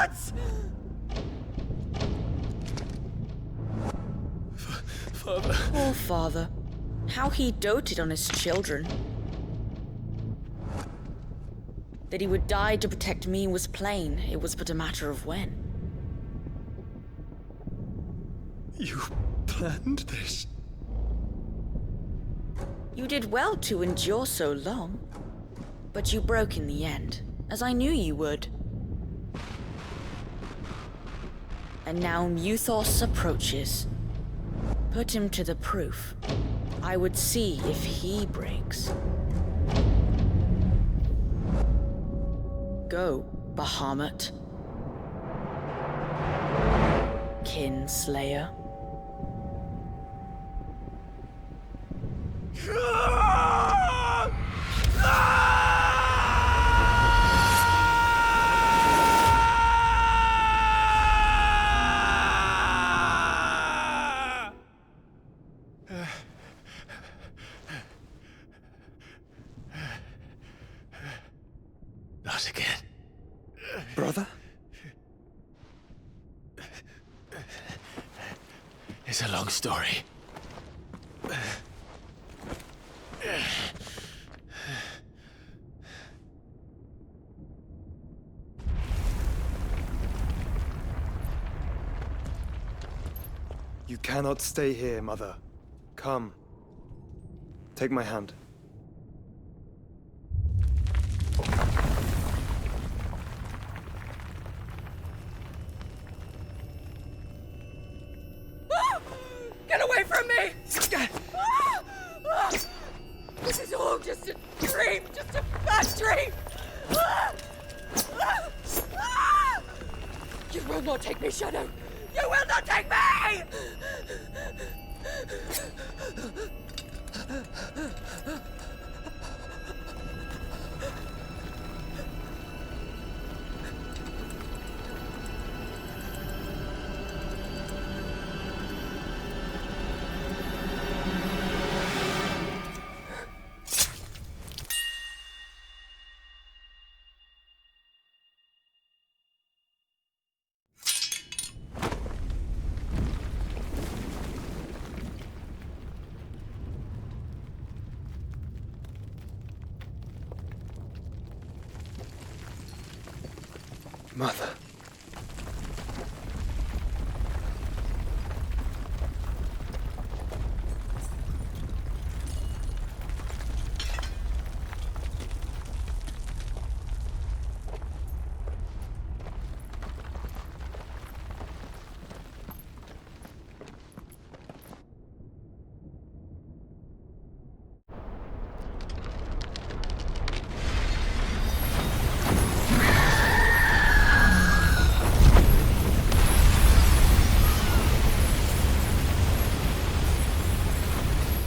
gods! Father. Poor father. How he doted on his children. That he would die to protect me was plain. It was but a matter of when. You planned this? You did well to endure so long. But you broke in the end, as I knew you would. And now Muthos approaches. Put him to the proof. I would see if he breaks. Go, Bahamut. Kinslayer. Not again. Brother? It's a long story. You cannot stay here, Mother. Come. Take my hand. Get away from me! This is all just a dream, just a bad dream! You will not take me, Shadow! You will not take me! Mother.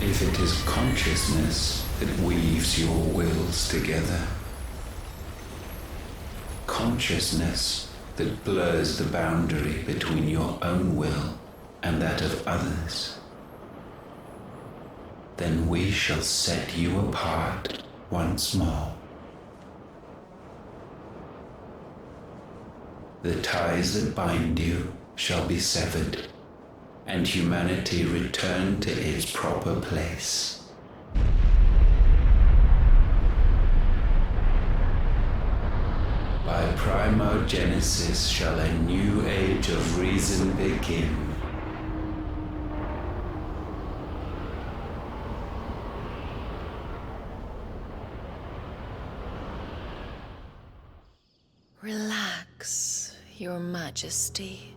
If it is consciousness that weaves your wills together, consciousness that blurs the boundary between your own will and that of others, then we shall set you apart once more. The ties that bind you shall be severed, and humanity return to its proper place. By primogenesis shall a new age of reason begin. Relax, Your Majesty.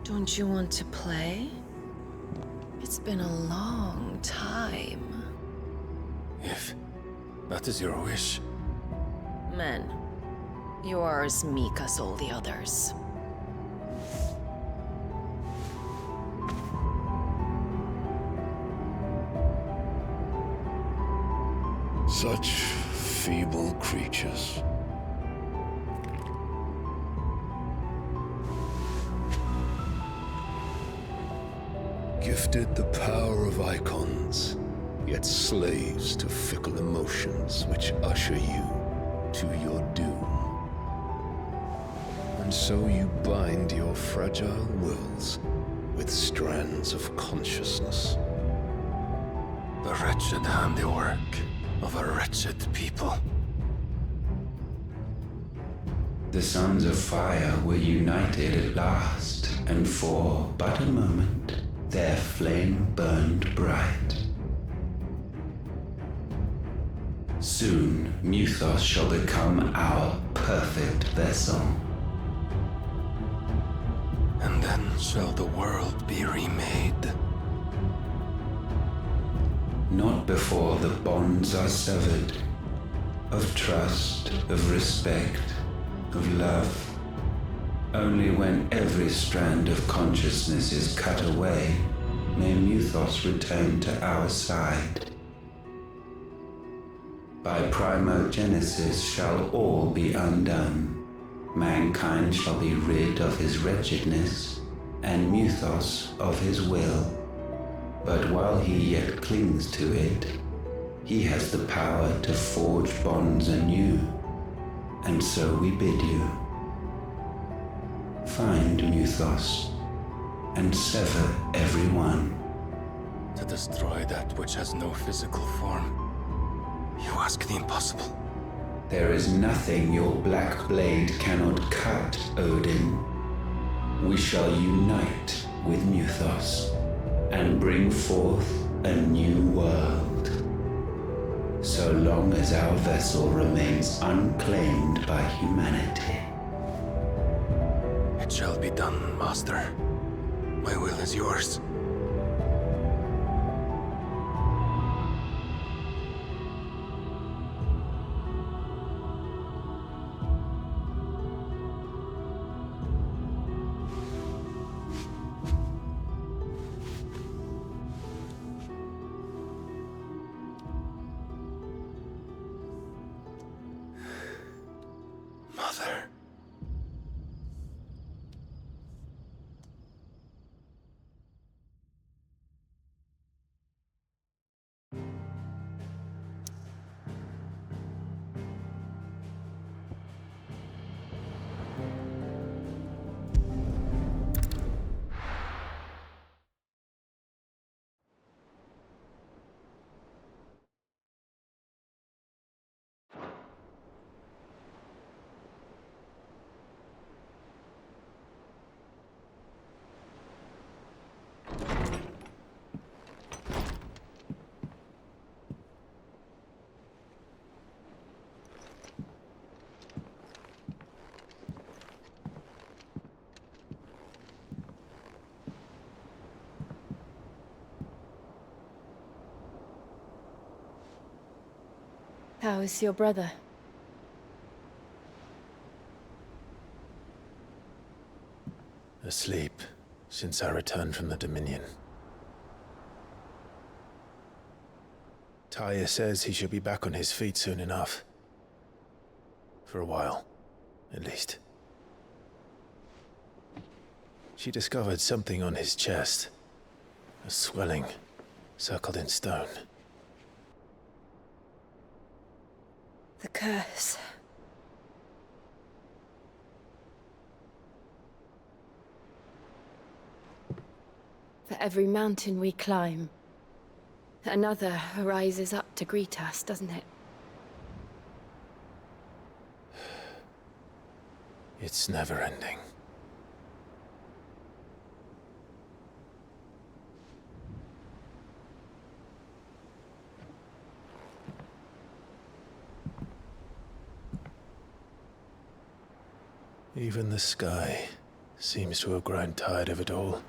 Don't you want to play? It's been a long time. If that is your wish. Men, you are as meek as all the others. Such feeble creatures. Gifted the power of icons, yet slaves to fickle emotions which usher you to your doom. And so you bind your fragile wills with strands of consciousness. The wretched handiwork of a wretched people. The sons of fire were united at last, and for but a moment their flame burned bright. Soon Mythos shall become our perfect vessel. And then shall the world be remade. Not before the bonds are severed, of trust, of respect, of love. Only when every strand of consciousness is cut away, may Mythos return to our side. By primogenesis shall all be undone. Mankind shall be rid of his wretchedness, and Mythos of his will. But while he yet clings to it, he has the power to forge bonds anew. And so we bid you, find Mythos, and sever every one. To destroy that which has no physical form, you ask the impossible. There is nothing your black blade cannot cut, Odin. We shall unite with Mythos, and bring forth a new world. So long as our vessel remains unclaimed by humanity. It shall be done, Master. My will is yours. How is your brother? Asleep since I returned from the Dominion. Taya says he should be back on his feet soon enough. For a while, at least. She discovered something on his chest. A swelling, circled in stone. The curse. For every mountain we climb, another rises up to greet us, doesn't it? It's never ending. Even the sky seems to have grown tired of it all.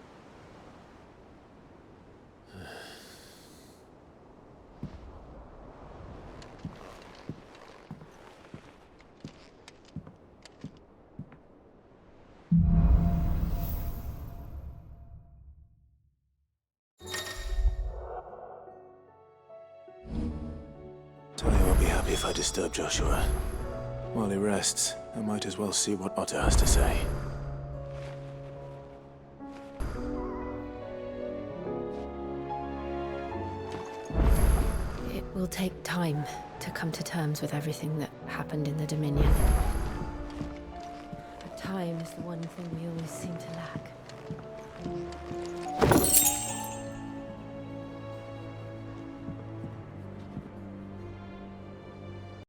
Taya will be happy. happy if I disturb Joshua. While he rests, I might as well see what Otter has to say. It will take time to come to terms with everything that happened in the Dominion. But time is the one thing we always seem to lack.